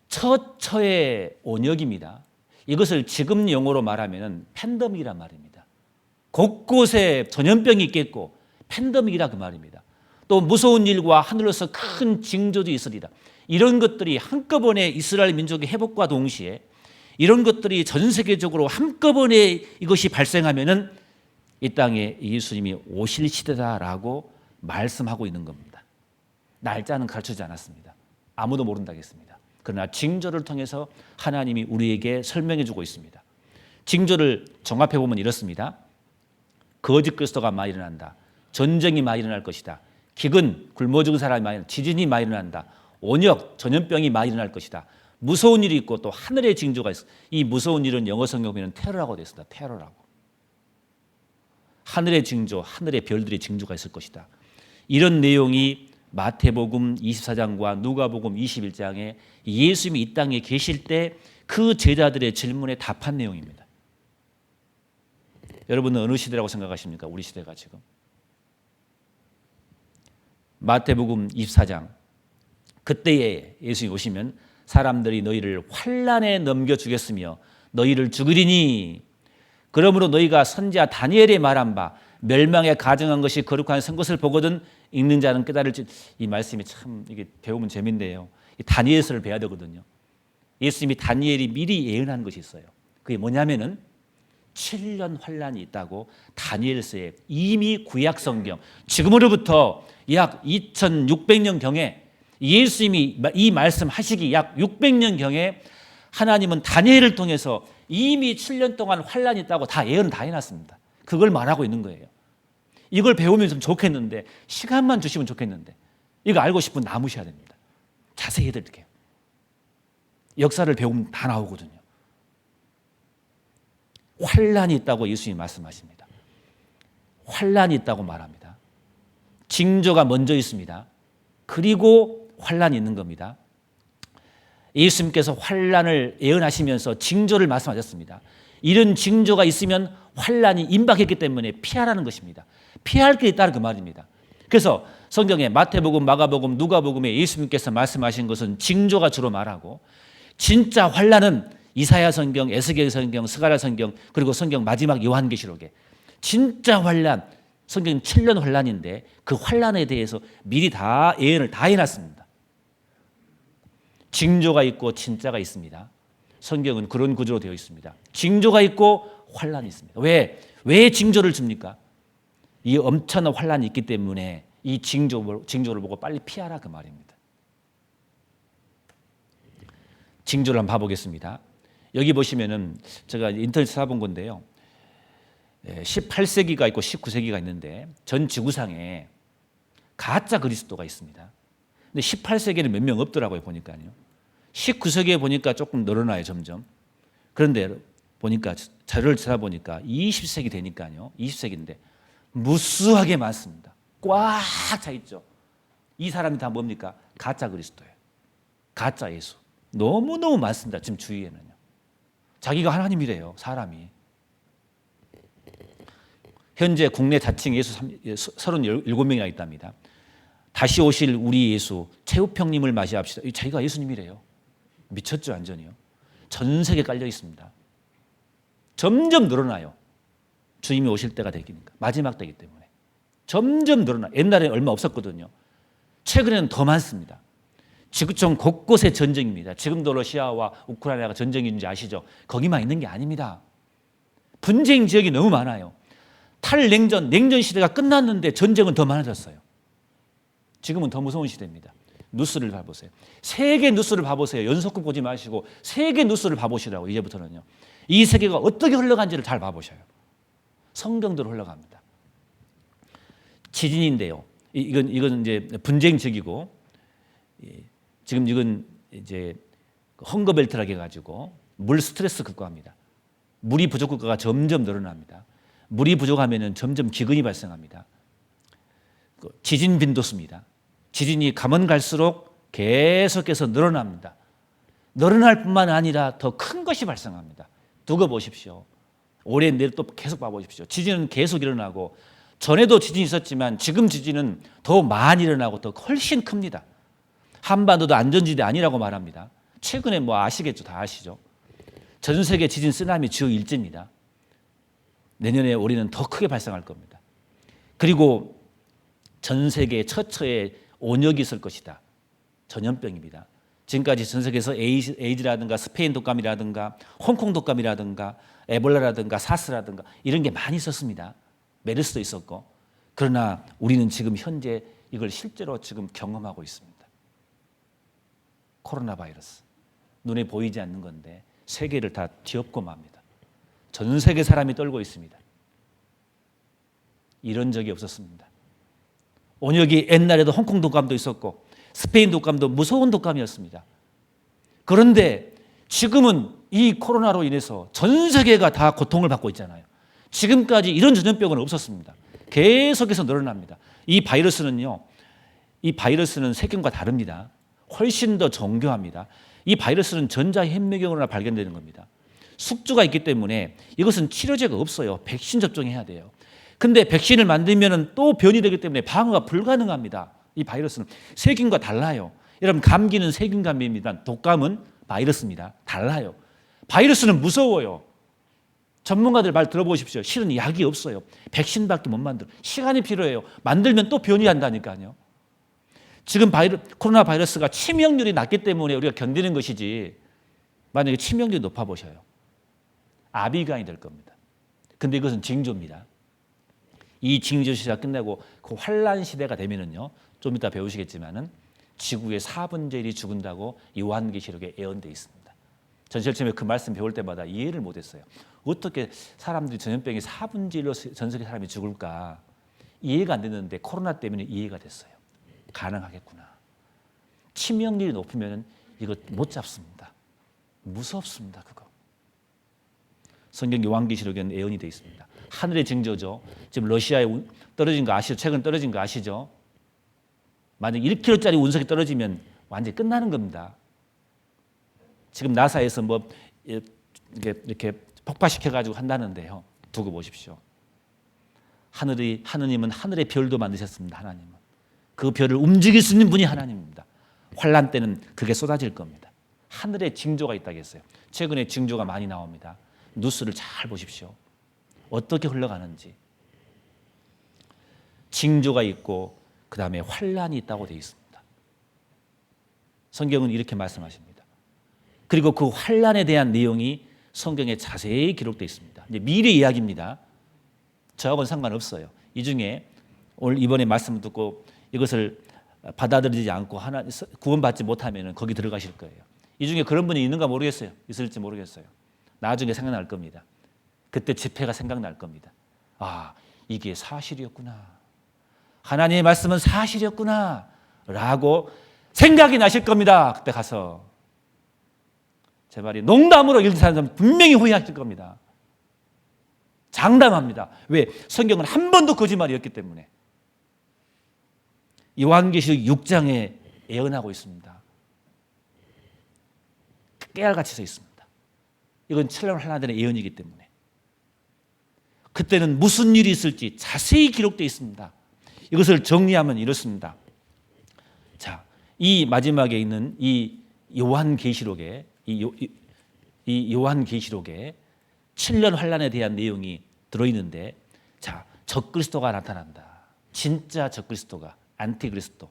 처처의 온역입니다. 이것을 지금 용어로 말하면 팬데믹이란 말입니다. 곳곳에 전염병이 있겠고 팬데믹이라 그 말입니다. 또 무서운 일과 하늘로서 큰 징조도 있으리라. 이런 것들이 한꺼번에 이스라엘 민족의 회복과 동시에 이런 것들이 전 세계적으로 한꺼번에 이것이 발생하면은 이 땅에 예수님이 오실 시대다라고 말씀하고 있는 겁니다. 날짜는 가르치지 않았습니다. 아무도 모른다고 했습니다. 그러나 징조를 통해서 하나님이 우리에게 설명해 주고 있습니다. 징조를 종합해 보면 이렇습니다. 거짓 그리스도가 많이 일어난다. 전쟁이 많이 일어날 것이다. 기근, 굶어 죽은 사람이 많이 일어난다. 지진이 많이 일어난다. 온역, 전염병이 많이 일어날 것이다. 무서운 일이 있고 또 하늘의 징조가 있어. 이 무서운 일은 영어 성경 보면 테러라고 되어 있습니다. 테러라고. 하늘의 징조, 하늘의 별들의 징조가 있을 것이다. 이런 내용이 마태복음 24장과 누가복음 21장에 예수님이 이 땅에 계실 때 그 제자들의 질문에 답한 내용입니다. 여러분은 어느 시대라고 생각하십니까? 우리 시대가 지금. 마태복음 24장. 그때에 예수님이 오시면 사람들이 너희를 환난에 넘겨주겠으며 너희를 죽이리니 그러므로 너희가 선지자 다니엘의 말한 바 멸망에 가증한 것이 거룩한 선 것을 보거든 읽는 자는 깨달을지. 이 말씀이 참 이게 배우면 재밌네요. 다니엘서를 배워야 되거든요. 예수님이 다니엘이 미리 예언한 것이 있어요. 그게 뭐냐면은 7년 환란이 있다고 다니엘서에 이미 구약 성경 지금으로부터 약 2600년경에 예수님이 이 말씀하시기 약 600년경에 하나님은 다니엘을 통해서 이미 7년 동안 환란이 있다고 다 예언을 다 해놨습니다. 그걸 말하고 있는 거예요. 이걸 배우면 좀 좋겠는데 시간만 주시면 좋겠는데 이거 알고 싶으면 남으셔야 됩니다. 자세히 해드릴게요. 역사를 배우면 다 나오거든요. 환란이 있다고 예수님이 말씀하십니다. 환란이 있다고 말합니다. 징조가 먼저 있습니다. 그리고 환란이 있는 겁니다. 예수님께서 환란을 예언하시면서 징조를 말씀하셨습니다. 이런 징조가 있으면 환란이 임박했기 때문에 피하라는 것입니다. 피할 게 있다는 그 말입니다. 그래서 성경에 마태복음, 마가복음, 누가복음에 예수님께서 말씀하신 것은 징조가 주로 말하고 진짜 환란은 이사야 성경, 에스겔 성경, 스가랴 성경 그리고 성경 마지막 요한계시록에 진짜 환란, 성경 7년 환란인데 그 환란에 대해서 미리 다 예언을 다 해놨습니다. 징조가 있고 진짜가 있습니다. 성경은 그런 구조로 되어 있습니다. 징조가 있고 환란이 있습니다. 왜 징조를 줍니까? 이 엄청난 환란이 있기 때문에 이 징조를 보고 빨리 피하라 그 말입니다. 징조를 한번 봐보겠습니다. 여기 보시면은 제가 인터넷 찾아본 건데요. 18세기가 있고 19세기가 있는데 전 지구상에 가짜 그리스도가 있습니다. 근데 18세기에는 몇 명 없더라고요, 보니까요. 19세기에 보니까 조금 늘어나요, 점점. 그런데 보니까 자료를 찾아보니까 20세기 되니까요. 20세기인데 무수하게 많습니다. 꽉 차 있죠. 이 사람이 다 뭡니까? 가짜 그리스도예요. 가짜 예수. 너무너무 많습니다. 지금 주위에는요. 자기가 하나님이래요, 사람이. 현재 국내 자칭 예수 37명이나 있답니다. 다시 오실 우리 예수 최우평님을 맞이합시다. 자기가 예수님이래요. 미쳤죠, 완전히요. 전 세계에 깔려 있습니다. 점점 늘어나요. 주님이 오실 때가 되기니까. 마지막 때이기 때문에. 점점 늘어나. 옛날에 얼마 없었거든요. 최근에는 더 많습니다. 지구촌 곳곳에 전쟁입니다. 지금도 러시아와 우크라이나가 전쟁인지 아시죠? 거기만 있는 게 아닙니다. 분쟁 지역이 너무 많아요. 탈냉전, 냉전 시대가 끝났는데 전쟁은 더 많아졌어요. 지금은 더 무서운 시대입니다. 뉴스를 봐보세요. 세계 뉴스를 봐보세요. 연속극 보지 마시고 세계 뉴스를 봐보시라고. 이제부터는요. 이 세계가 어떻게 흘러간지를 잘 봐보셔요. 성경대로 흘러갑니다. 지진인데요. 이건 이제 분쟁 지역이고 지금 이건 이제 헝거벨트라고 해가지고 물 스트레스 국가입니다. 물이 부족 국가가 점점 늘어납니다. 물이 부족하면 점점 기근이 발생합니다. 지진 빈도수입니다. 지진이 가면 갈수록 계속해서 늘어납니다. 늘어날 뿐만 아니라 더 큰 것이 발생합니다. 두고 보십시오. 올해 내일 또 계속 봐보십시오. 지진은 계속 일어나고 전에도 지진이 있었지만 지금 지진은 더 많이 일어나고 더 훨씬 큽니다. 한반도도 안전지대 아니라고 말합니다. 최근에 뭐 아시겠죠? 다 아시죠? 전 세계 지진 쓰나미 주 일제입니다. 내년에 올해는 더 크게 발생할 겁니다. 그리고 전 세계 처처에 온역이 있을 것이다. 전염병입니다. 지금까지 전 세계에서 에이즈라든가 스페인 독감이라든가 홍콩 독감이라든가 에볼라라든가 사스라든가 이런 게 많이 있었습니다. 메르스도 있었고. 그러나 우리는 지금 현재 이걸 실제로 지금 경험하고 있습니다. 코로나 바이러스. 눈에 보이지 않는 건데 세계를 다 뒤엎고 맙니다. 전 세계 사람이 떨고 있습니다. 이런 적이 없었습니다. 온역이 옛날에도 홍콩 독감도 있었고 스페인 독감도 무서운 독감이었습니다. 그런데 지금은 이 코로나로 인해서 전 세계가 다 고통을 받고 있잖아요. 지금까지 이런 전염병은 없었습니다. 계속해서 늘어납니다. 이 바이러스는 세균과 다릅니다. 훨씬 더 정교합니다. 이 바이러스는 전자현미경으로 발견되는 겁니다. 숙주가 있기 때문에 이것은 치료제가 없어요. 백신 접종해야 돼요. 근데 백신을 만들면 또 변이 되기 때문에 방어가 불가능합니다. 이 바이러스는 세균과 달라요. 여러분, 감기는 세균감입니다. 독감은 바이러스입니다. 달라요. 바이러스는 무서워요. 전문가들 말 들어보십시오. 실은 약이 없어요. 백신밖에 못 만들어. 시간이 필요해요. 만들면 또 변이한다니까요. 지금 코로나 바이러스가 치명률이 낮기 때문에 우리가 견디는 것이지, 만약에 치명률이 높아 보셔요. 아비가이 될 겁니다. 근데 이것은 징조입니다. 이 징조 시대가 끝나고 그 환란 시대가 되면은요, 좀 이따 배우시겠지만은 지구의 4분의 1이 죽은다고 요한계시록에 예언되어 있습니다. 전 제일 처음에 그 말씀 배울 때마다 이해를 못했어요. 어떻게 사람들이 전염병이 4분의 1로 전 세계 사람이 죽을까 이해가 안 됐는데 코로나 때문에 이해가 됐어요. 가능하겠구나. 치명률이 높으면 이거 못 잡습니다. 무섭습니다. 그거. 성경 요한계시록에는 예언이 되어 있습니다. 하늘의 징조죠. 지금 러시아에 떨어진 거 아시죠? 최근 떨어진 거 아시죠? 만약 1kg짜리 운석이 떨어지면 완전히 끝나는 겁니다. 지금 나사에서 이렇게 폭파시켜가지고 한다는데요. 두고 보십시오. 하느님은 하늘의 별도 만드셨습니다. 하나님은. 그 별을 움직일 수 있는 분이 하나님입니다. 환란 때는 그게 쏟아질 겁니다. 하늘에 징조가 있다고 했어요. 최근에 징조가 많이 나옵니다. 뉴스를 잘 보십시오. 어떻게 흘러가는지. 징조가 있고 그 다음에 환란이 있다고 되어 있습니다. 성경은 이렇게 말씀하십니다. 그리고 그 환란에 대한 내용이 성경에 자세히 기록되어 있습니다. 이제 미래 이야기입니다. 저하고는 상관없어요. 이 중에 오늘 이번에 말씀을 듣고 이것을 받아들이지 않고 구원받지 못하면 거기 들어가실 거예요. 이 중에 그런 분이 있는가 모르겠어요. 있을지 모르겠어요. 나중에 생각날 겁니다. 그때 집회가 생각날 겁니다. 아, 이게 사실이었구나. 하나님의 말씀은 사실이었구나 라고 생각이 나실 겁니다. 그때 가서. 제 말이 농담으로 읽는 사람은 분명히 후회하실 겁니다. 장담합니다. 왜? 성경은 한 번도 거짓말이었기 때문에. 요한계시록 6장에 예언하고 있습니다. 깨알같이 써 있습니다. 이건 천년 환란의 예언이기 때문에. 그때는 무슨 일이 있을지 자세히 기록되어 있습니다. 이것을 정리하면 이렇습니다. 자, 이 마지막에 있는 이 요한계시록에 이 요한계시록에 7년 환란에 대한 내용이 들어있는데, 자, 적그리스도가 나타난다. 진짜 적그리스도가, 안티그리스도,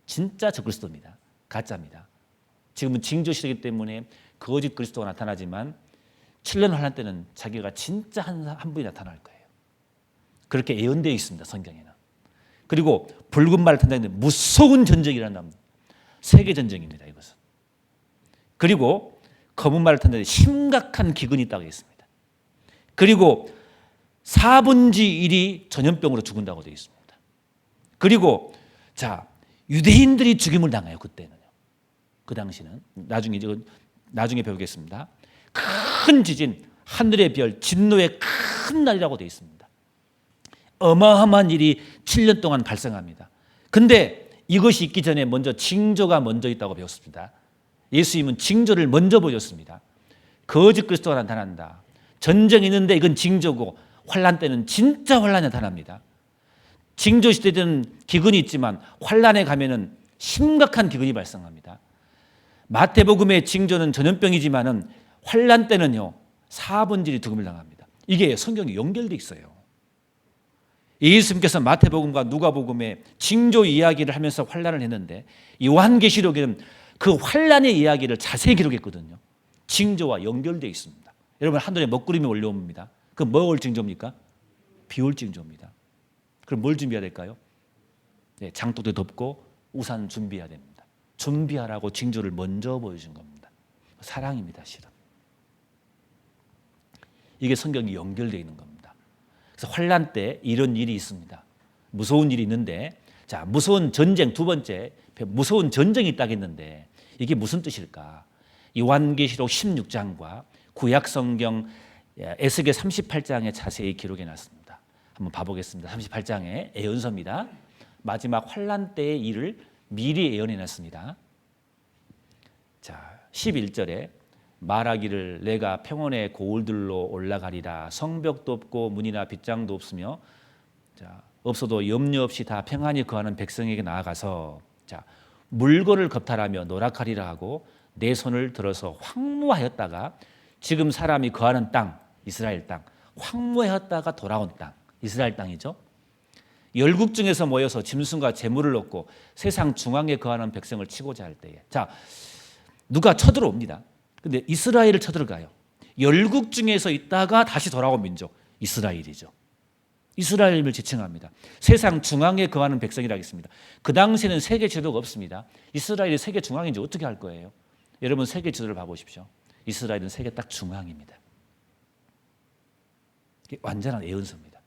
진짜 적그리스도입니다. 가짜입니다. 지금은 징조 시대이기 때문에 거짓 그리스도가 나타나지만 7년 환란 때는 자기가 진짜 한 분이 나타날 거예요. 그렇게 예언되어 있습니다. 성경에는. 그리고 붉은 말을 탄다는데 무서운 전쟁이라는 겁니다. 세계 전쟁입니다. 이것은. 그리고 검은 말을 탄다는데 심각한 기근이 있다고 했습니다. 그리고 4분의 1이 전염병으로 죽는다고 되어 있습니다. 그리고 자, 유대인들이 죽임을 당해요. 그때는요. 그 당시는. 나중에 배우겠습니다. 큰 지진, 하늘의 별, 진노의 큰 날이라고 되어 있습니다. 어마어마한 일이 7년 동안 발생합니다. 근데 이것이 있기 전에 먼저 징조가 먼저 있다고 배웠습니다. 예수님은 징조를 먼저 보여줬습니다. 거짓 그리스도가 나타난다. 전쟁이 있는데 이건 징조고 환란 때는 진짜 환란이 나타납니다. 징조 시대 때는 기근이 있지만 환란에 가면은 심각한 기근이 발생합니다. 마태복음의 징조는 전염병이지만은 환란 때는요 4분의 1이 죽음을 당합니다. 이게 성경이 연결되어 있어요. 예수님께서 마태복음과 누가복음의 징조 이야기를 하면서 환란을 했는데 요한계시록에는 그 환란의 이야기를 자세히 기록했거든요. 징조와 연결되어 있습니다. 여러분 하늘에 먹구름이 올라옵니다. 그럼 뭐 올 징조입니까? 비 올 징조입니다. 그럼 뭘 준비해야 될까요? 네, 장독대 덮고 우산 준비해야 됩니다. 준비하라고 징조를 먼저 보여준 겁니다. 사랑입니다, 실은. 이게 성경이 연결되어 있는 겁니다. 그래서 환란 때 이런 일이 있습니다. 무서운 일이 있는데, 자, 무서운 전쟁 두 번째, 무서운 전쟁이 있다겠는데 이게 무슨 뜻일까? 요한계시록 16장과 구약성경 에스겔 38장에 자세히 기록해 놨습니다. 한번 봐보겠습니다. 38장의 예언서입니다. 마지막 환란 때의 일을 미리 예언해 놨습니다. 자, 11절에 말하기를 내가 평원의 고울들로 올라가리라. 성벽도 없고 문이나 빗장도 없으며 자, 없어도 염려 없이 다 평안히 거하는 백성에게 나아가서 자, 물건을 겁탈하며 노락하리라 하고 내 손을 들어서 황무하였다가 지금 사람이 거하는 땅, 이스라엘 땅, 황무하였다가 돌아온 땅, 이스라엘 땅이죠. 열국 중에서 모여서 짐승과 재물을 얻고 세상 중앙에 거하는 백성을 치고자 할 때에 자, 누가 쳐들어옵니다. 근데 이스라엘을 쳐들어가요. 열국 중에서 있다가 다시 돌아온 민족, 이스라엘이죠. 이스라엘을 지칭합니다. 세상 중앙에 거하는 백성이라고 했습니다. 그 당시에는 세계 지도가 없습니다. 이스라엘이 세계 중앙인지 어떻게 할 거예요? 여러분 세계 지도를 봐보십시오. 이스라엘은 세계 딱 중앙입니다. 완전한 예언서입니다.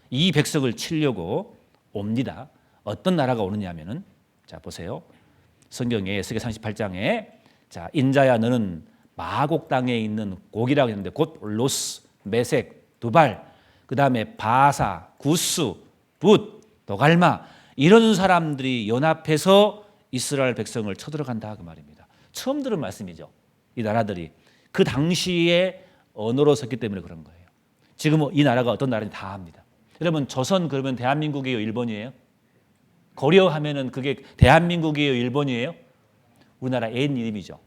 이 백성을 치려고 옵니다. 어떤 나라가 오느냐 하면은 자 보세요. 성경에 에스겔 38장에 자 인자야 너는 마곡 땅에 있는 곡이라고 했는데 곧 로스, 메색, 두발, 그 다음에 바사, 구스, 붓, 도갈마 이런 사람들이 연합해서 이스라엘 백성을 쳐들어간다 그 말입니다. 처음 들은 말씀이죠. 이 나라들이 그 당시에 언어로 썼기 때문에 그런 거예요. 지금 이 나라가 어떤 나라인지 다 압니다. 여러분 조선 그러면 대한민국이에요, 일본이에요? 고려하면은 그게 대한민국이에요, 일본이에요? 우리나라 옛 이름이죠.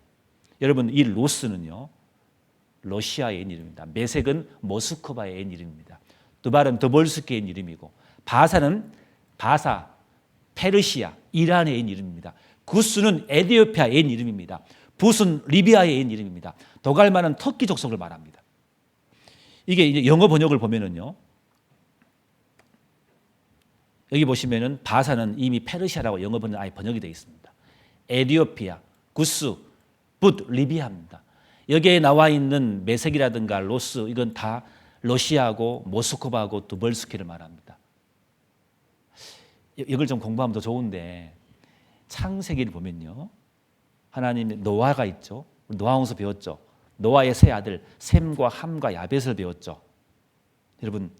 여러분 이 로스는요 러시아의 옛 이름입니다. 메색은 모스크바의 옛 이름입니다. 두발은 드볼스키의 옛 이름이고 바사는 바사, 페르시아, 이란의 옛 이름입니다. 구스는 에티오피아의 옛 이름입니다. 붓은 리비아의 옛 이름입니다. 도갈마는 터키 족속을 말합니다. 이게 이제 영어 번역을 보면은요 여기 보시면은 바사는 이미 페르시아라고 영어 번역 아예 번역이 되어 있습니다. 에티오피아, 구스, 붓, 리비아입니다. 여기에 나와 있는 메색이라든가 로스 이건 다 러시아하고 모스크바하고 두벌스키를 말합니다. 이걸 좀 공부하면 더 좋은데 창세기를 보면요 하나님의 노아가 있죠. 노아홍수 배웠죠. 노아의 세 아들 셈과 함과 야벳을 배웠죠. 여러분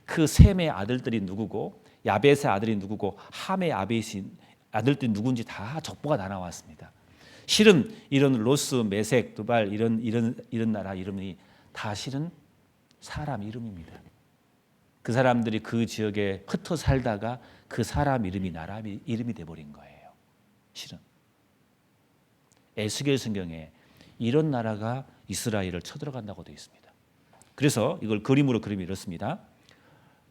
그 셈의 아들들이 누구고 야벳의 아들이 누구고 함의 아들들이 누군지 다 족보가 다 나왔습니다. 실은 이런 로스, 메색, 두발 이런 나라 이름이 다 실은 사람 이름입니다. 그 사람들이 그 지역에 흩어 살다가 그 사람 이름이 나라 이름이 돼버린 거예요. 실은 에스겔 성경에 이런 나라가 이스라엘을 쳐들어간다고 되어 있습니다. 그래서 이걸 그림으로 그리면 이렇습니다.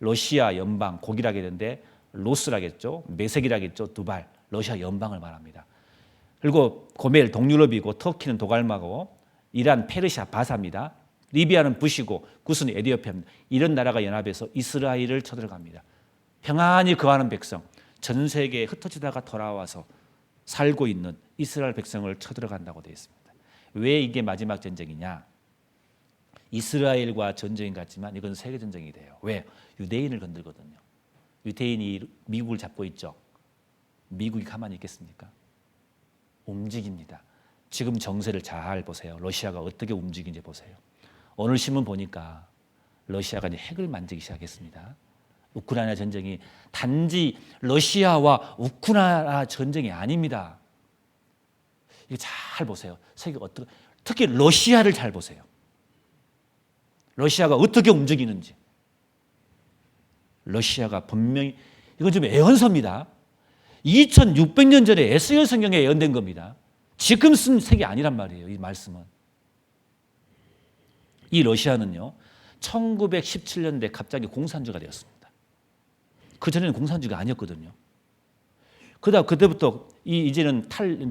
러시아 연방 곡이라고 했는데 로스라겠죠, 메색이라겠죠, 두발 러시아 연방을 말합니다. 그리고 고멜 동유럽이고 터키는 도갈마고 이란 페르시아 바사입니다. 리비아는 붓이고 구스는 에티오피아입니다. 이런 나라가 연합해서 이스라엘을 쳐들어갑니다. 평안히 거하는 백성, 전 세계에 흩어지다가 돌아와서 살고 있는 이스라엘 백성을 쳐들어간다고 되어 있습니다. 왜 이게 마지막 전쟁이냐? 이스라엘과 전쟁이 같지만 이건 세계 전쟁이 돼요. 왜? 유대인을 건들거든요. 유대인이 미국을 잡고 있죠. 미국이 가만히 있겠습니까? 움직입니다. 지금 정세를 잘 보세요. 러시아가 어떻게 움직이는지 보세요. 오늘 신문 보니까 러시아가 이제 핵을 만들기 시작했습니다. 우크라이나 전쟁이 단지 러시아와 우크라이나 전쟁이 아닙니다. 이거 잘 보세요. 세계 어떻게, 특히 러시아를 잘 보세요. 러시아가 어떻게 움직이는지. 러시아가 분명히 이건 좀 예언서입니다. 2600년 전에 에스겔 성경에 예언된 겁니다. 지금 쓴 책이 아니란 말이에요. 이 말씀은. 이 러시아는요 1917년대 갑자기 공산주가 되었습니다. 그전에는 공산주가 아니었거든요. 그때부터 이제는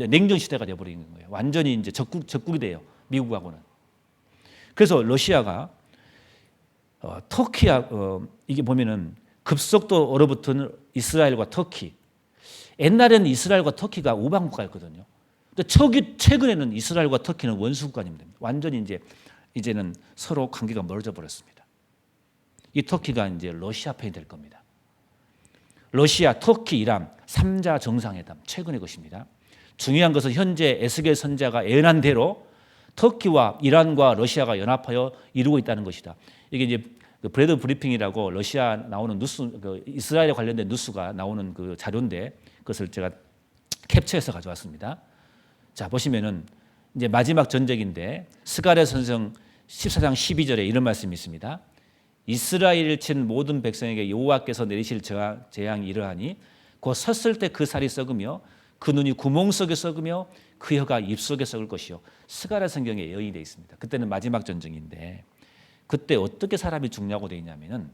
냉전 시대가 되어버린 거예요. 완전히 이제 적국이 돼요. 미국하고는. 그래서 러시아가 터키야 이게 보면은 급속도 얼어붙은 이스라엘과 터키. 옛날에는 이스라엘과 터키가 우방국가였거든요. 근데 최근에는 이스라엘과 터키는 원수국가입니다. 완전히 이제는 서로 관계가 멀어져 버렸습니다. 이 터키가 이제 러시아 편이 될 겁니다. 러시아, 터키, 이란 3자 정상회담 최근의 것입니다. 중요한 것은 현재 에스겔 선지자가 예언한 대로 터키와 이란과 러시아가 연합하여 이루고 있다는 것이다. 이게 이제 그 브래드 브리핑이라고 러시아 나오는 뉴스, 그 이스라엘에 관련된 뉴스가 나오는 그 자료인데 그것을 제가 캡처해서 가져왔습니다. 자, 보시면은 이제 마지막 전쟁인데 스가랴 선생 14장 12절에 이런 말씀이 있습니다. 이스라엘을 친 모든 백성에게 여호와께서 내리실 재앙이 이러하니 곧 섰을 때 그 살이 썩으며 그 눈이 구멍 속에 썩으며 그 혀가 입 속에 썩을 것이요. 스가랴 성경에 예언이 되어 있습니다. 그때는 마지막 전쟁인데 그때 어떻게 사람이 죽냐고 되어 있냐면은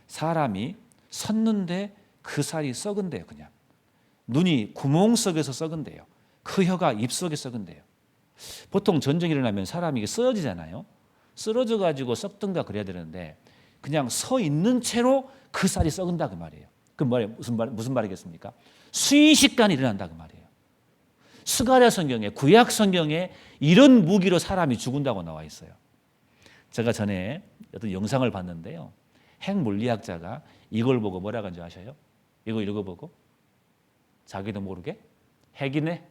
사람이 섰는데 그 살이 썩은대요. 그냥 눈이 구멍 속에서 썩은대요. 그 혀가 입 속에 썩은대요. 보통 전쟁이 일어나면 사람이 쓰러지잖아요. 쓰러져 가지고 썩든가 그래야 되는데 그냥 서 있는 채로 그 살이 썩은다 그 말이에요. 그 말이 무슨 말이겠습니까? 순식간에 일어난다 그 말이에요. 스가랴 성경에, 구약 성경에 이런 무기로 사람이 죽은다고 나와 있어요. 제가 전에 어떤 영상을 봤는데요. 핵물리학자가 이걸 보고 뭐라고 한지 아셔요? 이거 읽어보고 자기도 모르게 핵이네?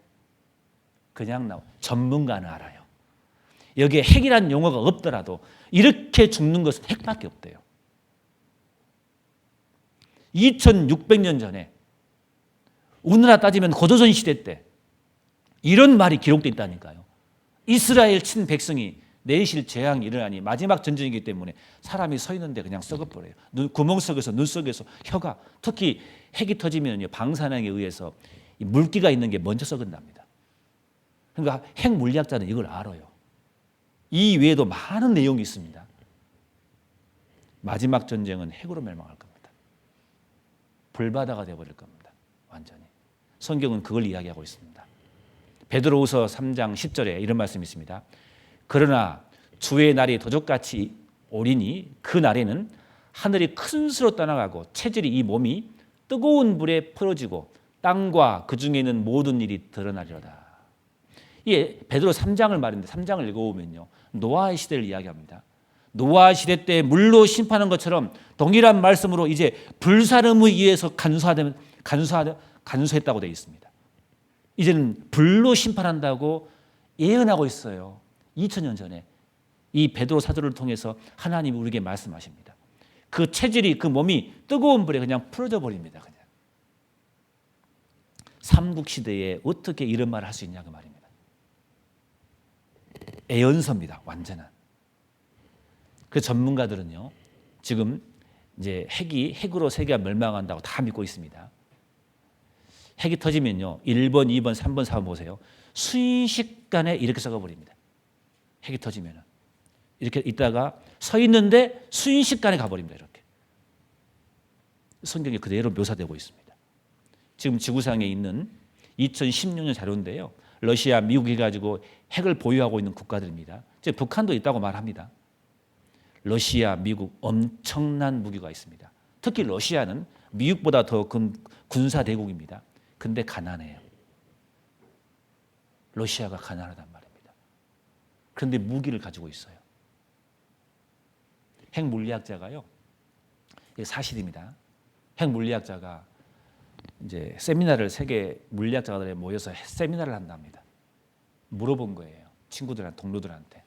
그냥 나와. 전문가는 알아요. 여기에 핵이란 용어가 없더라도 이렇게 죽는 것은 핵밖에 없대요. 2600년 전에 우리나라 따지면 고조선 시대 때 이런 말이 기록되어 있다니까요. 이스라엘 친 백성이 내실 재앙이 일어나니 마지막 전쟁이기 때문에 사람이 서 있는데 그냥 썩어버려요. 구멍 속에서 눈 속에서 혀가 특히 핵이 터지면 방사능에 의해서 물기가 있는 게 먼저 썩은답니다. 그러니까 핵 물리학자는 이걸 알아요. 이 외에도 많은 내용이 있습니다. 마지막 전쟁은 핵으로 멸망할 겁니다. 불바다가 되어버릴 겁니다. 완전히. 성경은 그걸 이야기하고 있습니다. 베드로후서 3장 10절에 이런 말씀이 있습니다. 그러나 주의 날이 도적같이 오리니 그 날에는 하늘이 큰 수로 떠나가고 체질이 이 몸이 뜨거운 불에 풀어지고 땅과 그 중에 있는 모든 일이 드러나리로다. 이게 베드로 3장을 말인데 3장을 읽어보면요. 노아의 시대를 이야기합니다. 노아 시대 때 물로 심판한 것처럼 동일한 말씀으로 이제 불사름에 의해서 간수했다고 되어 있습니다. 이제는 불로 심판한다고 예언하고 있어요. 2000년 전에 이 베드로 사도를 통해서 하나님이 우리에게 말씀하십니다. 그 체질이 그 몸이 뜨거운 불에 그냥 풀어져 버립니다. 그냥. 삼국시대에 어떻게 이런 말을 할 수 있냐 그 말입니다. 애연서입니다. 완전한. 그 전문가들은요. 지금 이제 핵으로 세계가 멸망한다고 다 믿고 있습니다. 핵이 터지면요. 1번, 2번, 3번, 4번 보세요. 순식간에 이렇게 썩어버립니다. 핵이 터지면은. 이렇게 있다가 서 있는데 순식간에 가버립니다. 이렇게. 성경에 그대로 묘사되고 있습니다. 지금 지구상에 있는 2016년 자료인데요. 러시아, 미국이 가지고 핵을 보유하고 있는 국가들입니다. 즉 북한도 있다고 말합니다. 러시아, 미국 엄청난 무기가 있습니다. 특히 러시아는 미국보다 더 큰 군사 대국입니다. 근데 가난해요. 러시아가 가난하단 말입니다. 그런데 무기를 가지고 있어요. 핵 물리학자가요. 이게 사실입니다. 핵 물리학자가 이제 세미나를 세계 물리학자들에 모여서 세미나를 한답니다. 물어본 거예요. 친구들한테, 동료들한테.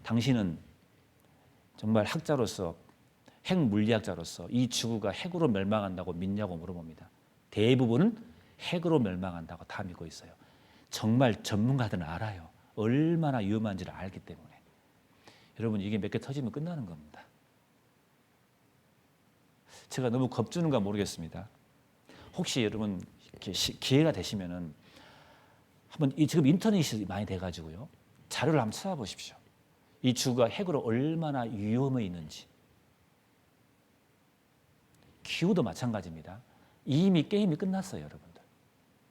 당신은 정말 학자로서 핵 물리학자로서 이 지구가 핵으로 멸망한다고 믿냐고 물어봅니다. 대부분은 핵으로 멸망한다고 다 믿고 있어요. 정말 전문가들은 알아요. 얼마나 위험한지를 알기 때문에. 여러분 이게 몇 개 터지면 끝나는 겁니다. 제가 너무 겁주는가 모르겠습니다. 혹시 여러분 기회가 되시면은 한번 지금 인터넷이 많이 돼가지고요. 자료를 한번 찾아보십시오. 이 지구가 핵으로 얼마나 위험해 있는지. 기후도 마찬가지입니다. 이미 게임이 끝났어요, 여러분들.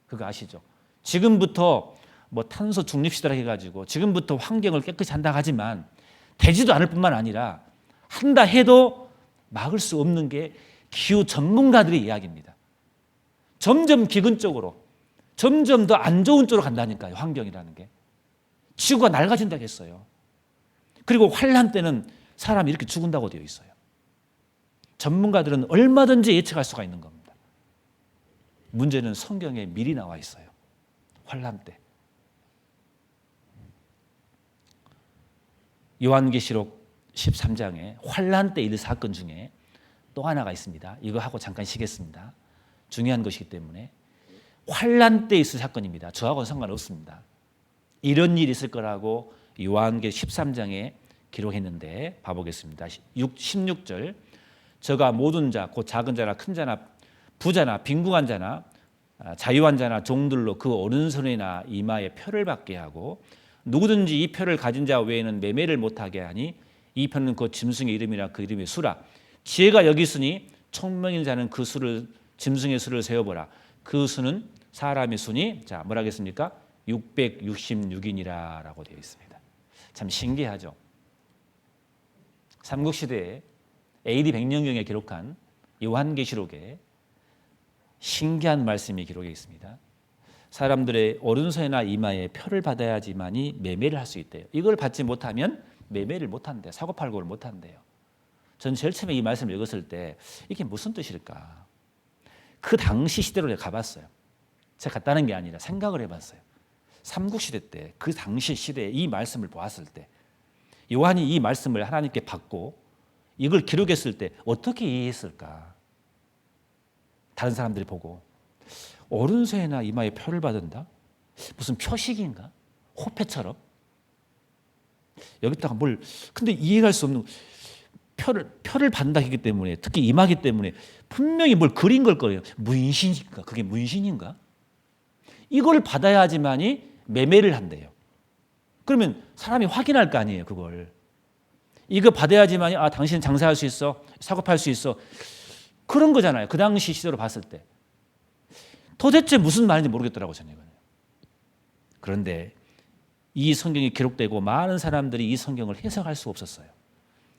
그거 아시죠? 지금부터 뭐 탄소 중립 시대라 해가지고 지금부터 환경을 깨끗이 한다 하지만 되지도 않을 뿐만 아니라 한다 해도 막을 수 없는 게 기후 전문가들의 이야기입니다. 점점 기근 쪽으로, 점점 더 안 좋은 쪽으로 간다니까요. 환경이라는 게. 지구가 낡아진다고 했어요. 그리고 환란 때는 사람이 이렇게 죽는다고 되어 있어요. 전문가들은 얼마든지 예측할 수가 있는 겁니다. 문제는 성경에 미리 나와 있어요. 환란 때. 요한계시록 13장에 환란 때 있는 사건 중에 또 하나가 있습니다. 이거 하고 잠깐 쉬겠습니다. 중요한 것이기 때문에. 환란 때 있을 사건입니다. 저하고는 상관없습니다. 이런 일이 있을 거라고 요한계시록 13장에 기록했는데 봐보겠습니다. 16절 저가 모든 자, 곧 작은 자나 큰 자나 부자나 빈궁한 자나 자유한 자나 종들로 그 오른손이나 이마에 표를 받게 하고 누구든지 이 표를 가진 자 외에는 매매를 못하게 하니 이 표는 그 짐승의 이름이나 그 이름의 수라. 지혜가 여기 있으니 총명인 자는 그 수를 짐승의 수를 세어보라. 그 수는 사람의 수니 자 뭐라 하겠습니까? 666이니라라고 되어 있습니다. 참 신기하죠. 삼국시대에 AD 100년경에 기록한 요한계시록에 신기한 말씀이 기록해 있습니다. 사람들의 오른손이나 이마에 표를 받아야지만이 매매를 할 수 있대요. 이걸 받지 못하면 매매를 못한대요. 사고팔고를 못한대요. 전 제일 처음에 이 말씀을 읽었을 때 이게 무슨 뜻일까? 그 당시 시대로 내가 가봤어요. 제가 갔다는 게 아니라 생각을 해봤어요. 삼국시대 때 그 당시 시대에 이 말씀을 보았을 때 요한이 이 말씀을 하나님께 받고 이걸 기록했을 때 어떻게 이해했을까? 다른 사람들이 보고 오른손이나 이마에 표를 받은다? 무슨 표식인가? 호패처럼? 여기다가 뭘 근데 이해할 수 없는 표를 받는다기 때문에 특히 이마기 때문에 분명히 뭘 그린 걸 거예요. 문신인가? 그게 문신인가? 이걸 받아야지만이 매매를 한대요. 그러면 사람이 확인할 거 아니에요, 그걸. 이거 받아야지만이 아, 당신 장사할 수 있어. 사고 팔 수 있어. 그런 거잖아요. 그 당시 시대로 봤을 때. 도대체 무슨 말인지 모르겠더라고요, 저는 이거는. 그런데 이 성경이 기록되고 많은 사람들이 이 성경을 해석할 수 없었어요.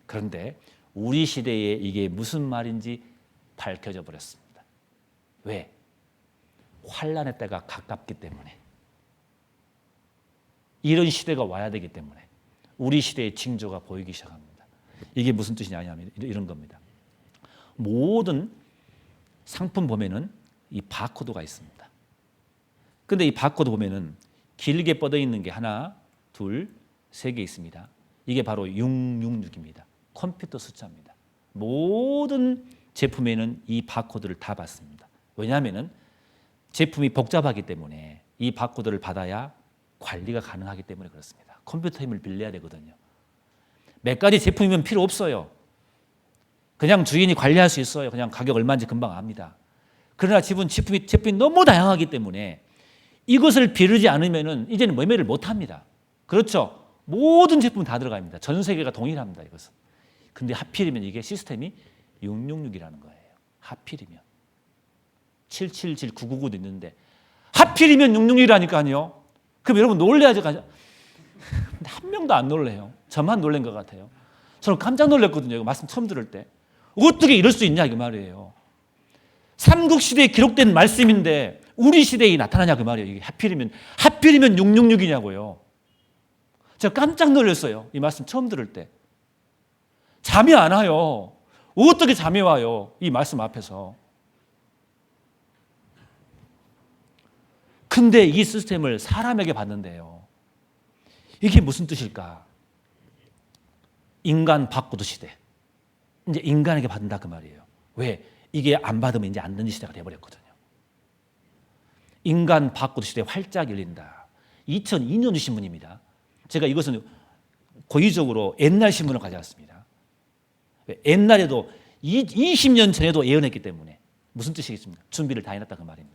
그런데 우리 시대에 이게 무슨 말인지 밝혀져 버렸습니다. 왜? 환란의 때가 가깝기 때문에. 이런 시대가 와야 되기 때문에 우리 시대의 징조가 보이기 시작합니다. 이게 무슨 뜻이냐면 이런 겁니다. 모든 상품 보면은 이 바코드가 있습니다. 근데 이 바코드 보면은 길게 뻗어 있는 게 하나, 둘, 세 개 있습니다. 이게 바로 666입니다. 컴퓨터 숫자입니다. 모든 제품에는 이 바코드를 다 받습니다. 왜냐하면은 제품이 복잡하기 때문에 이 바코드를 받아야 관리가 가능하기 때문에 그렇습니다. 컴퓨터 힘을 빌려야 되거든요. 몇 가지 제품이면 필요 없어요. 그냥 주인이 관리할 수 있어요. 그냥 가격 얼마인지 금방 압니다. 그러나 제품이 너무 다양하기 때문에 이것을 비르지 않으면은 이제는 매매를 못 합니다. 그렇죠? 모든 제품 다 들어갑니다. 전 세계가 동일합니다, 이것은. 근데 하필이면 이게 시스템이 666이라는 거예요. 하필이면. 777, 999도 있는데 하필이면 666이라니까요. 그럼 여러분 놀래야죠. 한 명도 안 놀래요. 저만 놀란 것 같아요. 저는 깜짝 놀랐거든요. 이거 말씀 처음 들을 때. 어떻게 이럴 수 있냐 그 말이에요. 삼국시대에 기록된 말씀인데 우리 시대에 나타나냐 그 말이에요. 이게 하필이면 666이냐고요. 제가 깜짝 놀랐어요. 이 말씀 처음 들을 때. 잠이 안 와요. 어떻게 잠이 와요? 이 말씀 앞에서. 근데 이 시스템을 사람에게 받는데요. 이게 무슨 뜻일까? 인간 바코드 시대. 이제 인간에게 받는다 그 말이에요. 왜? 이게 안 받으면 이제 안 되는 시대가 되어버렸거든요. 인간 바코드 시대 활짝 열린다. 2002년 신문입니다. 제가 이것은 고의적으로 옛날 신문을 가져왔습니다. 옛날에도 20년 전에도 예언했기 때문에 무슨 뜻이겠습니까? 준비를 다 해놨다 그 말입니다.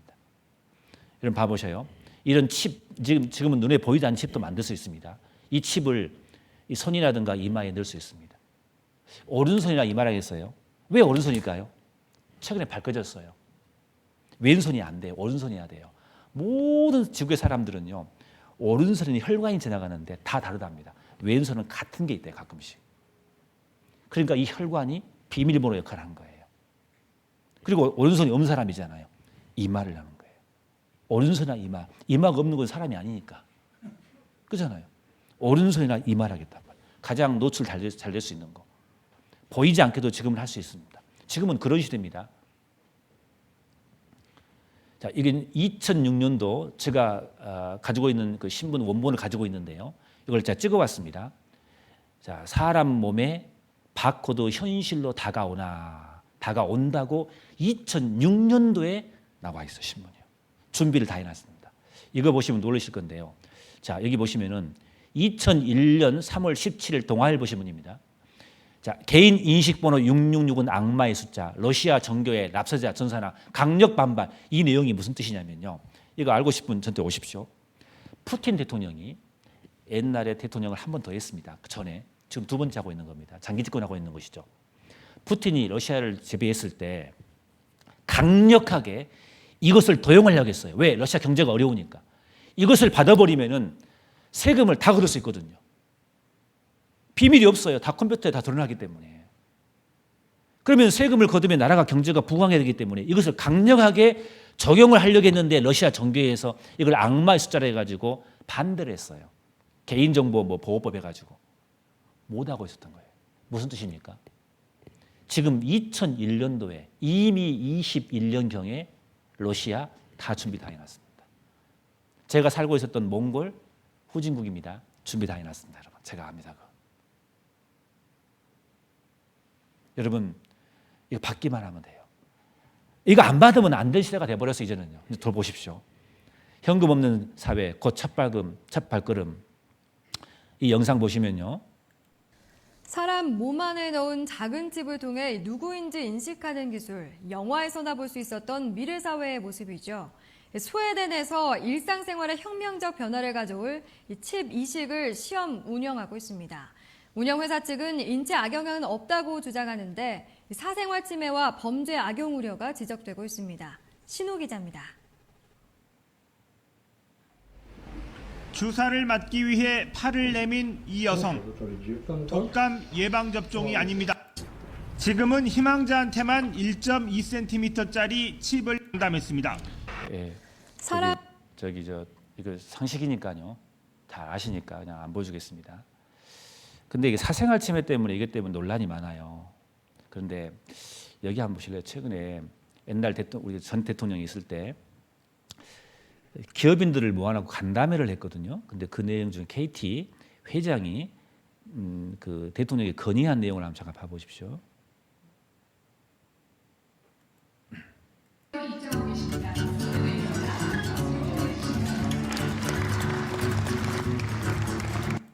여러분 봐보셔요. 이런 칩, 지금은 눈에 보이지 않는 칩도 만들 수 있습니다. 이 칩을 이 손이라든가 이마에 넣을 수 있습니다. 오른손이나 이마라 했어요. 왜 오른손일까요? 최근에 밝혀졌어요. 왼손이 안 돼요. 오른손이 해야 돼요. 모든 지구의 사람들은요. 오른손이 혈관이 지나가는데 다 다르답니다. 왼손은 같은 게 있대요. 가끔씩. 그러니까 이 혈관이 비밀번호 역할을 하는 거예요. 그리고 오른손이 없는 사람이잖아요. 이마를 하는 거예요. 오른손이나 이마가 없는 건 사람이 아니니까. 그렇잖아요. 오른손이나 이마를 하겠다. 가장 노출 잘 될 수 있는 거. 보이지 않게도 지금은 할 수 있습니다. 지금은 그런 시대입니다. 자, 이게 2006년도 제가 가지고 있는 그 신문 원본을 가지고 있는데요. 이걸 제가 찍어봤습니다. 자, 사람 몸에 바코드 현실로 다가온다고 2006년도에 나와 있어 신문이요. 준비를 다 해놨습니다. 이거 보시면 놀라실 건데요. 자, 여기 보시면은 2001년 3월 17일 동아일보 신문입니다. 자, 개인 인식번호 666은 악마의 숫자, 러시아 정교의 납세자 전사나 강력 반발. 이 내용이 무슨 뜻이냐면요. 이거 알고 싶은 분 저한테 오십시오. 푸틴 대통령이 옛날에 대통령을 한 번 더 했습니다. 그 전에 지금 두 번째 하고 있는 겁니다. 장기 집권하고 있는 것이죠. 푸틴이 러시아를 제비했을 때 강력하게 이것을 도용하려고 했어요. 왜? 러시아 경제가 어려우니까. 이것을 받아버리면은 세금을 다 걷을 수 있거든요. 비밀이 없어요. 다 컴퓨터에 다 드러나기 때문에. 그러면 세금을 거두면 나라가 경제가 부강해야 되기 때문에 이것을 강력하게 적용을 하려고 했는데 러시아 정교회에서 이걸 악마의 숫자로 해가지고 반대를 했어요. 개인정보 보호법 해가지고. 못하고 있었던 거예요. 무슨 뜻입니까? 지금 2001년도에 이미 21년경에 러시아 다 준비 다 해놨습니다. 제가 살고 있었던 몽골 후진국입니다. 준비 다 해놨습니다. 여러분. 제가 압니다. 그거. 여러분 이거 받기만 하면 돼요. 이거 안 받으면 안 될 시대가 돼버렸어요. 이제는요. 더 보십시오. 현금 없는 사회 곧 첫발걸음. 이 영상 보시면요. 사람 몸 안에 넣은 작은 칩을 통해 누구인지 인식하는 기술, 영화에서나 볼 수 있었던 미래 사회의 모습이죠. 스웨덴에서 일상생활에 혁명적 변화를 가져올 칩 이식을 시험 운영하고 있습니다. 운영회사 측은 인체 악영향은 없다고 주장하는데 사생활 침해와 범죄 악용 우려가 지적되고 있습니다. 신호 기자입니다. 주사를 맞기 위해 팔을 내민 이 여성. 독감 예방접종이 아닙니다. 지금은 희망자한테만 1.2cm짜리 칩을 장담했습니다. 예. 사람 이거 상식이니까요. 잘 아시니까 그냥 안 보여주겠습니다. 근데 이게 사생활 침해 때문에 이것 때문에 논란이 많아요. 그런데 여기 한번 보실래요? 최근에 옛날 우리 전 대통령이 있을 때 기업인들을 모아놓고 간담회를 했거든요. 근데 그 내용 중에 KT 회장이 그 대통령이 건의한 내용을 한번 잠깐 봐보십시오.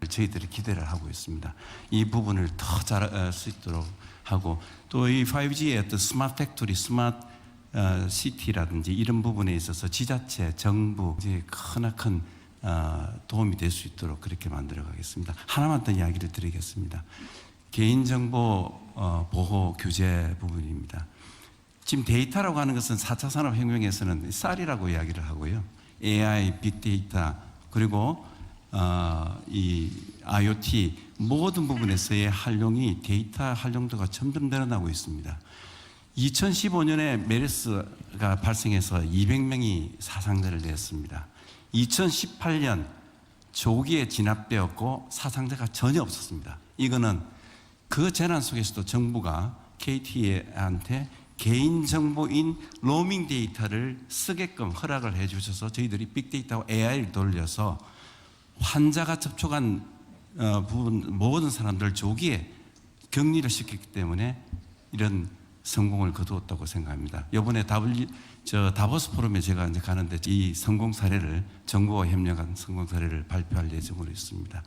저희들이 기대를 하고 있습니다. 이 부분을 더 잘할 수 있도록 하고 또 이 5G의 어떤 스마트 팩토리, 스마트 시티라든지 이런 부분에 있어서 지자체, 정부 이제 크나큰 도움이 될 수 있도록 그렇게 만들어 가겠습니다. 하나만 더 이야기를 드리겠습니다. 개인정보 보호 규제 부분입니다. 지금 데이터라고 하는 것은 4차 산업혁명에서는 쌀이라고 이야기를 하고요. AI, 빅데이터 그리고 이 IoT 모든 부분에서의 활용이 데이터 활용도가 점점 늘어나고 있습니다. 2015년에 메르스가 발생해서 200명이 사상자를 냈습니다. 2018년 조기에 진압되었고 사상자가 전혀 없었습니다. 이거는 그 재난 속에서도 정부가 KT한테 개인정보인 로밍 데이터를 쓰게끔 허락을 해주셔서 저희들이 빅데이터와 AI를 돌려서 환자가 접촉한 부분 모든 사람들을 조기에 격리를 시켰기 때문에 이런 성공을 거두었다고 생각합니다. 이번에 다보스 포럼에 제가 이제 가는데 이 성공 사례를 정부와 협력한 성공 사례를 발표할 예정으로 있습니다.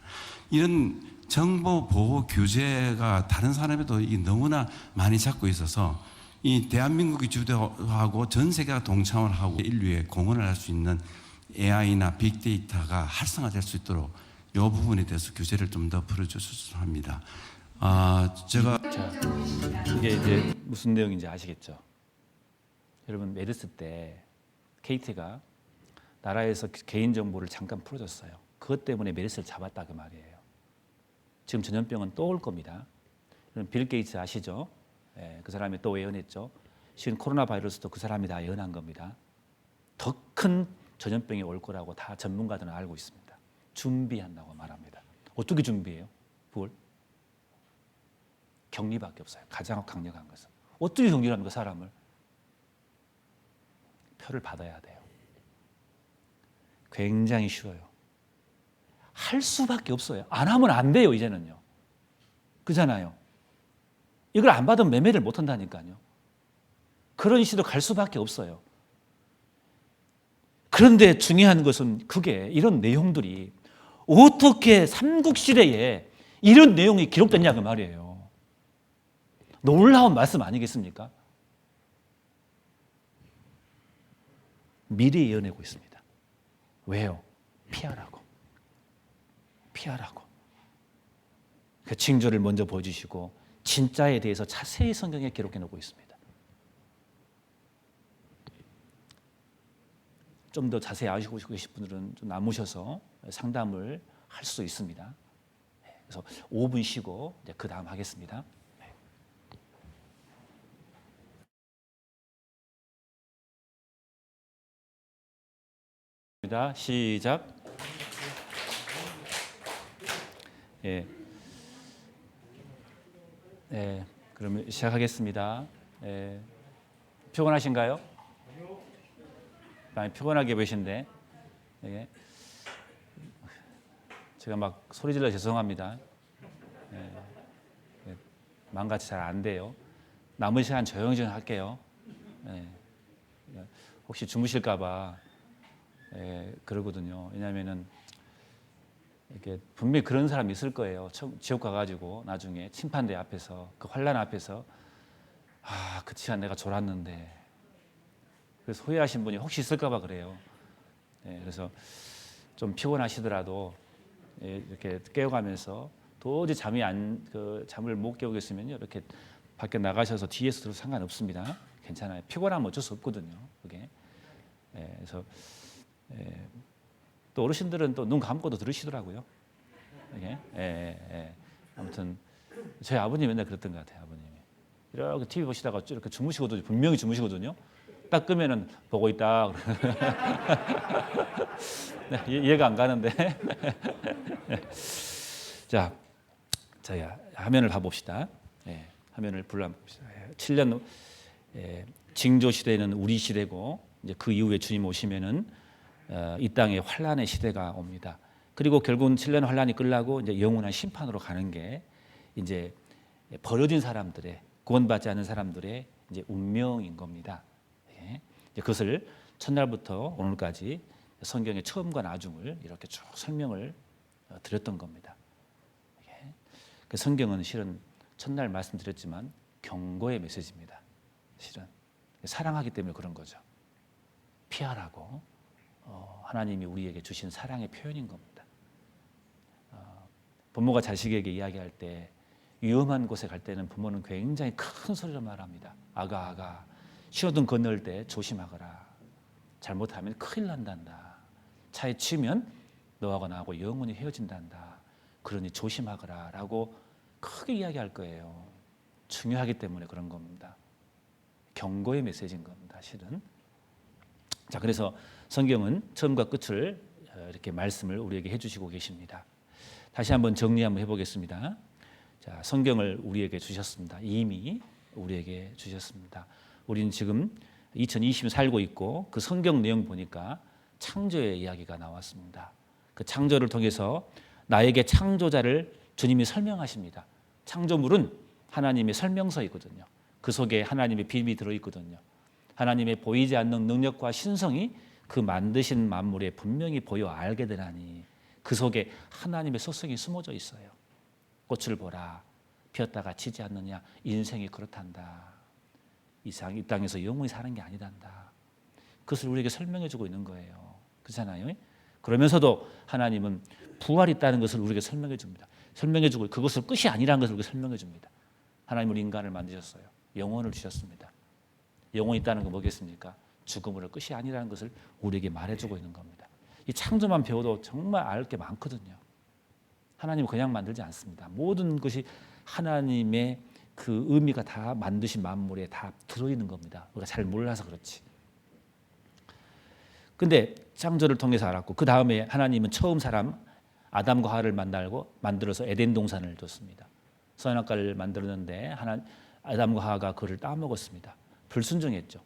이런 정보 보호 규제가 다른 산업에도 너무나 많이 잡고 있어서 이 대한민국이 주도하고 전 세계가 동참을 하고 인류에 공헌을 할 수 있는 AI나 빅데이터가 활성화될 수 있도록 이 부분에 대해서 규제를 좀 더 풀어주셨으면 합니다. 제가 이게 이제 무슨 내용인지 아시겠죠? 여러분 메르스 때 KT가 나라에서 개인 정보를 잠깐 풀어줬어요. 그것 때문에 메르스를 잡았다 그 말이에요. 지금 전염병은 또 올 겁니다. 빌 게이츠 아시죠? 예, 그 사람이 또 예언했죠. 지금 코로나 바이러스도 그 사람이 다 예언한 겁니다. 더 큰 전염병이 올 거라고 다 전문가들은 알고 있습니다. 준비한다고 말합니다. 어떻게 준비해요? 그걸? 격리밖에 없어요. 가장 강력한 것은. 어떻게 격리를 합니까, 사람을? 표를 받아야 돼요. 굉장히 쉬워요. 할 수밖에 없어요. 안 하면 안 돼요, 이제는요. 그잖아요. 이걸 안 받으면 매매를 못 한다니까요. 그런 시대로 갈 수밖에 없어요. 그런데 중요한 것은 그게 이런 내용들이 어떻게 삼국시대에 이런 내용이 기록됐냐 그 말이에요. 놀라운 말씀 아니겠습니까? 미리 예언하고 있습니다. 왜요? 피하라고. 피하라고. 그 징조를 먼저 보여주시고 진짜에 대해서 자세히 성경에 기록해 놓고 있습니다. 좀 더 자세히 아시고 계신 분들은 좀 남으셔서 상담을 할 수 있습니다. 그래서 5분 쉬고 이제 그 다음 하겠습니다. 시작. 예. 네, 그러면 시작하겠습니다. 예. 피곤하신가요? 많이 피곤하게 보이신데, 예. 제가 막 소리 질러 죄송합니다. 예. 예. 마음같이 잘 안 돼요. 남은 시간 조용히 좀 할게요. 예. 혹시 주무실까봐 그러거든요. 왜냐하면은 이렇게 분명히 그런 사람이 있을 거예요. 지옥 가가지고 나중에 심판대 앞에서 그 환란 앞에서 그 시간 내가 졸았는데 그래서 후회하신 분이 혹시 있을까봐 그래요. 그래서 좀 피곤하시더라도 이렇게 깨워가면서 도저히 잠을 못 깨우겠으면요 이렇게 밖에 나가셔서 뒤에서 들어도 상관없습니다. 괜찮아요. 피곤하면 어쩔 수 없거든요. 그게. 그래서 또 어르신들은 또 눈 감고도 들으시더라고요. 아무튼 저희 아버님이 맨날 그랬던 것 같아요. 아버님이 이렇게 TV 보시다가 이렇게 주무시거든요. 분명히 주무시거든요. 딱 끄면은 보고 있다. 네, 이해가 안 가는데. 자, 저희 화면을 봐봅시다. 화면을 불러봅시다. 7년 징조 시대는 우리 시대고 이제 그 이후에 주님 오시면은 이 땅에 환란의 시대가 옵니다. 그리고 결국은 7년 환란이 끝나고 이제 영원한 심판으로 가는 게 이제 버려진 사람들의 구원받지 않은 사람들의 이제 운명인 겁니다. 이제 그것을 첫날부터 오늘까지 성경의 처음과 나중을 이렇게 쭉 설명을 드렸던 겁니다. 그 성경은 실은 첫날 말씀드렸지만 경고의 메시지입니다. 실은 사랑하기 때문에 그런 거죠. 피하라고 하나님이 우리에게 주신 사랑의 표현인 겁니다. 부모가 자식에게 이야기할 때 위험한 곳에 갈 때는 부모는 굉장히 큰 소리로 말합니다. 아가 신호등 건널 때 조심하거라. 잘못하면 큰일 난단다. 차에 치면 너하고 나하고 영원히 헤어진단다. 그러니 조심하거라 라고 크게 이야기할 거예요. 중요하기 때문에 그런 겁니다. 경고의 메시지인 겁니다. 실은. 자, 그래서 성경은 처음과 끝을 이렇게 말씀을 우리에게 해주시고 계십니다. 다시 한번 정리 한번 해보겠습니다. 자, 성경을 우리에게 주셨습니다. 이미 우리에게 주셨습니다. 우리는 지금 2020년 살고 있고 그 성경 내용 보니까 창조의 이야기가 나왔습니다. 그 창조를 통해서 나에게 창조자를 주님이 설명하십니다. 창조물은 하나님의 설명서이거든요. 그 속에 하나님의 비밀이 들어있거든요. 하나님의 보이지 않는 능력과 신성이 그 만드신 만물에 분명히 보여 알게 되나니 그 속에 하나님의 속성이 숨어져 있어요. 꽃을 보라. 피었다가 지지 않느냐. 인생이 그렇단다. 이 땅에서 영원히 사는 게 아니단다. 그것을 우리에게 설명해 주고 있는 거예요. 그렇잖아요. 그러면서도 하나님은 부활이 있다는 것을 우리에게 설명해 줍니다. 설명해 주고 그것을 끝이 아니라는 것을 우리에게 설명해 줍니다. 하나님은 인간을 만드셨어요. 영혼을 주셨습니다. 영혼이 있다는 건 뭐겠습니까? 죽음으로 끝이 아니라는 것을 우리에게 말해주고 있는 겁니다. 이 창조만 배워도 정말 알 게 많거든요. 하나님은 그냥 만들지 않습니다. 모든 것이 하나님의 그 의미가 다 만드신 만물에 다 들어있는 겁니다. 우리가 잘 몰라서 그렇지. 근데 창조를 통해서 알았고 그 다음에 하나님은 처음 사람 아담과 하와를 만들어서 에덴 동산을 뒀습니다. 선악과를 만들었는데 아담과 하와가 그를 따먹었습니다. 불순종했죠.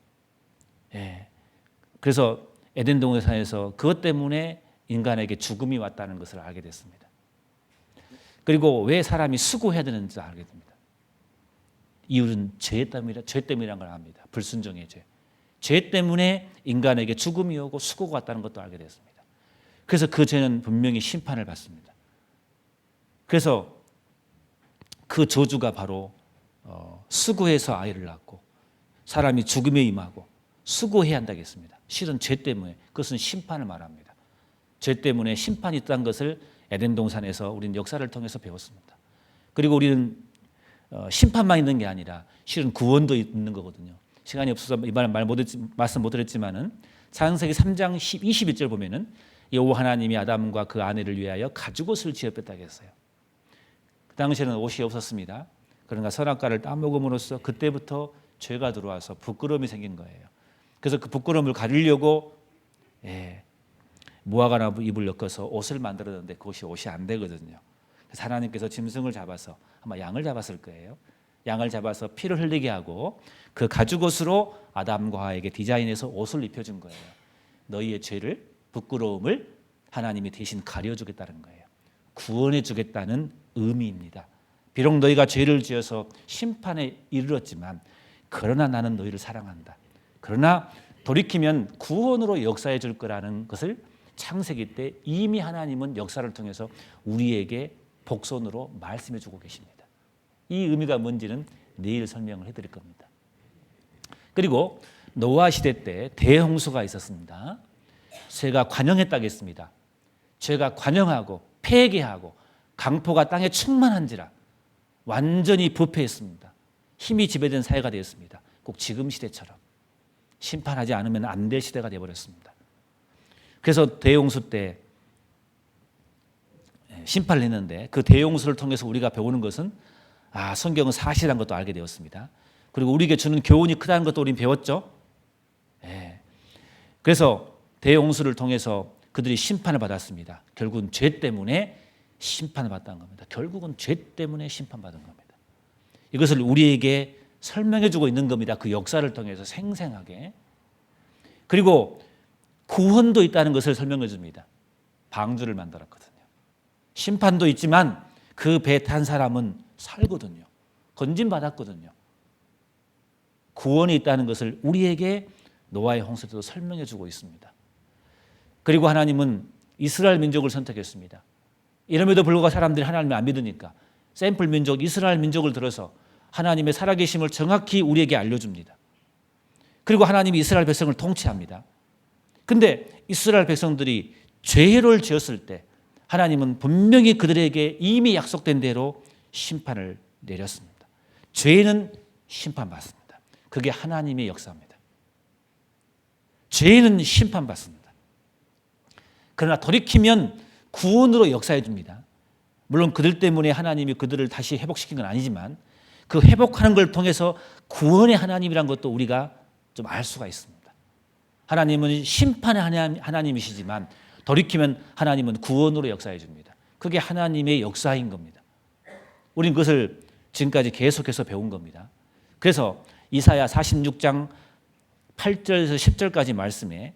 그래서 에덴 동산에서 그것 때문에 인간에게 죽음이 왔다는 것을 알게 됐습니다. 그리고 왜 사람이 수고해야 되는지 알게 됩니다. 이유는 죄 때문이라는 걸 압니다. 불순종의 죄. 죄 때문에 인간에게 죽음이 오고 수고가 왔다는 것도 알게 되었습니다. 그래서 그 죄는 분명히 심판을 받습니다. 그래서 그 저주가 바로 수고해서 아이를 낳고 사람이 죽음에 임하고 수고해야 한다고 했습니다. 실은 죄 때문에 그것은 심판을 말합니다. 죄 때문에 심판이 있다는 것을 에덴 동산에서 우리는 역사를 통해서 배웠습니다. 그리고 우리는 심판만 있는 게 아니라 실은 구원도 있는 거거든요. 시간이 없어서 이번 말씀 못 드렸지만은 창세기 3장 21절 보면은 여호와 하나님이 아담과 그 아내를 위하여 가죽옷을 지어뺐다고 했어요. 그 당시에는 옷이 없었습니다. 그러니까 선악과를 따먹음으로써 그때부터 죄가 들어와서 부끄러움이 생긴 거예요. 그래서 그 부끄러움을 가리려고 무화과 잎을 엮어서 옷을 만들었는데 그것이 옷이 안 되거든요. 그래서 하나님께서 짐승을 잡아서 아마 양을 잡았을 거예요. 양을 잡아서 피를 흘리게 하고 그 가죽옷으로 아담과 하와에게 디자인해서 옷을 입혀준 거예요. 너희의 죄를, 부끄러움을 하나님이 대신 가려주겠다는 거예요. 구원해 주겠다는 의미입니다. 비록 너희가 죄를 지어서 심판에 이르렀지만 그러나 나는 너희를 사랑한다. 그러나 돌이키면 구원으로 역사해 줄 거라는 것을 창세기 때 이미 하나님은 역사를 통해서 우리에게 복선으로 말씀해 주고 계십니다. 이 의미가 뭔지는 내일 설명을 해드릴 겁니다. 그리고 노아 시대 때 대홍수가 있었습니다. 죄가 관영했다고 했습니다. 죄가 관영하고 폐괴하고 강포가 땅에 충만한지라 완전히 부패했습니다. 힘이 지배된 사회가 되었습니다. 꼭 지금 시대처럼 심판하지 않으면 안 될 시대가 되어버렸습니다. 그래서 대홍수 때 심판을 했는데 그 대홍수를 통해서 우리가 배우는 것은 성경은 사실이라는 것도 알게 되었습니다. 그리고 우리에게 주는 교훈이 크다는 것도 우리는 배웠죠. 그래서 대홍수를 통해서 그들이 심판을 받았습니다. 결국은 죄 때문에 심판을 받았다는 겁니다. 결국은 죄 때문에 심판받은 겁니다. 이것을 우리에게 설명해 주고 있는 겁니다. 그 역사를 통해서 생생하게. 그리고 구원도 있다는 것을 설명해 줍니다. 방주를 만들었거든요. 심판도 있지만 그 배 탄 사람은 살거든요. 건진받았거든요. 구원이 있다는 것을 우리에게 노아의 홍수 때도 설명해 주고 있습니다. 그리고 하나님은 이스라엘 민족을 선택했습니다. 이름에도 불구하고 사람들이 하나님을 안 믿으니까 샘플 민족 이스라엘 민족을 들어서 하나님의 살아계심을 정확히 우리에게 알려줍니다. 그리고 하나님이 이스라엘 백성을 통치합니다. 근데 이스라엘 백성들이 죄를 지었을 때 하나님은 분명히 그들에게 이미 약속된 대로 심판을 내렸습니다. 죄는 심판받습니다. 그게 하나님의 역사입니다. 죄는 심판받습니다. 그러나 돌이키면 구원으로 역사해 줍니다. 물론 그들 때문에 하나님이 그들을 다시 회복시킨 건 아니지만 그 회복하는 걸 통해서 구원의 하나님이란 것도 우리가 좀 알 수가 있습니다. 하나님은 심판의 하나님이시지만 돌이키면 하나님은 구원으로 역사해 줍니다. 그게 하나님의 역사인 겁니다. 우린 그것을 지금까지 계속해서 배운 겁니다. 그래서 이사야 46장 8절에서 10절까지 말씀에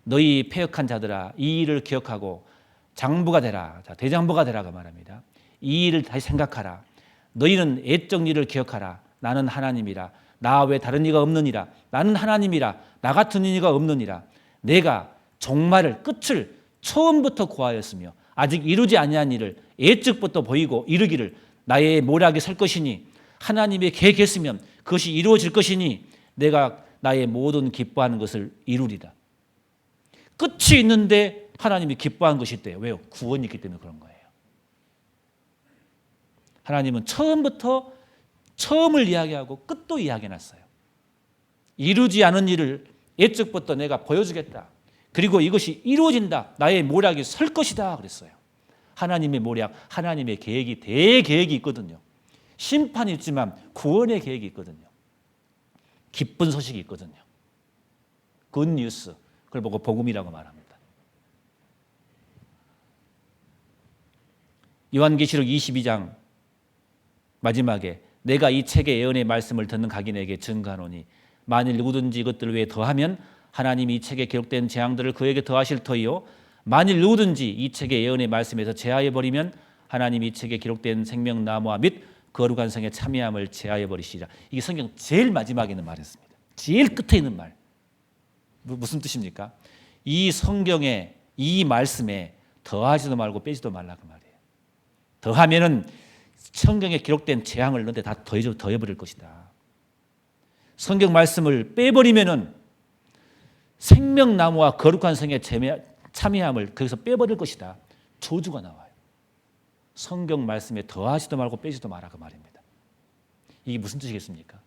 너희 패역한 자들아 이 일을 기억하고 장부가 되라. 대장부가 되라고 말합니다. 이 일을 다시 생각하라. 너희는 애적 일을 기억하라. 나는 하나님이라. 나 외 다른 이가 없느니라. 나는 하나님이라. 나 같은 이가 없느니라. 내가 종말을 끝을 처음부터 고하였으며 아직 이루지 아니한 일을 애적부터 보이고 이르기를 나의 모략이 설 것이니 하나님의 계획했으면 그것이 이루어질 것이니 내가 나의 모든 기뻐하는 것을 이루리다. 끝이 있는데 하나님이 기뻐한 것이 있대요. 왜요? 구원이 있기 때문에 그런 거예요. 하나님은 처음부터 처음을 이야기하고 끝도 이야기해놨어요. 이루지 않은 일을 예적부터 내가 보여주겠다. 그리고 이것이 이루어진다. 나의 모략이 설 것이다. 그랬어요. 하나님의 모략, 하나님의 계획이 대계획이 있거든요. 심판이 있지만 구원의 계획이 있거든요. 기쁜 소식이 있거든요. 굿뉴스. 그걸 보고 복음이라고 말합니다. 요한계시록 22장 마지막에 내가 이 책의 예언의 말씀을 듣는 각인에게 증거하노니 만일 누구든지 이것들을 위해 더하면 하나님이 이 책에 기록된 재앙들을 그에게 더하실 터이요 만일 누구든지 이 책의 예언의 말씀에서 제하해 버리면 하나님이 이 책에 기록된 생명나무와 및 거룩한 성에 참여함을 제하여 버리시리라. 이게 성경 제일 마지막에 있는 말이었습니다. 제일 끝에 있는 말. 무슨 뜻입니까? 이 성경에 이 말씀에 더하지도 말고 빼지도 말라 그 말이에요. 더하면은 성경에 기록된 재앙을 너한테 다 더해버릴 것이다. 성경 말씀을 빼버리면은 생명나무와 거룩한 성에 참여함을 거기서 빼버릴 것이다. 저주가 나와요. 성경 말씀에 더하지도 말고 빼지도 마라 그 말입니다. 이게 무슨 뜻이겠습니까?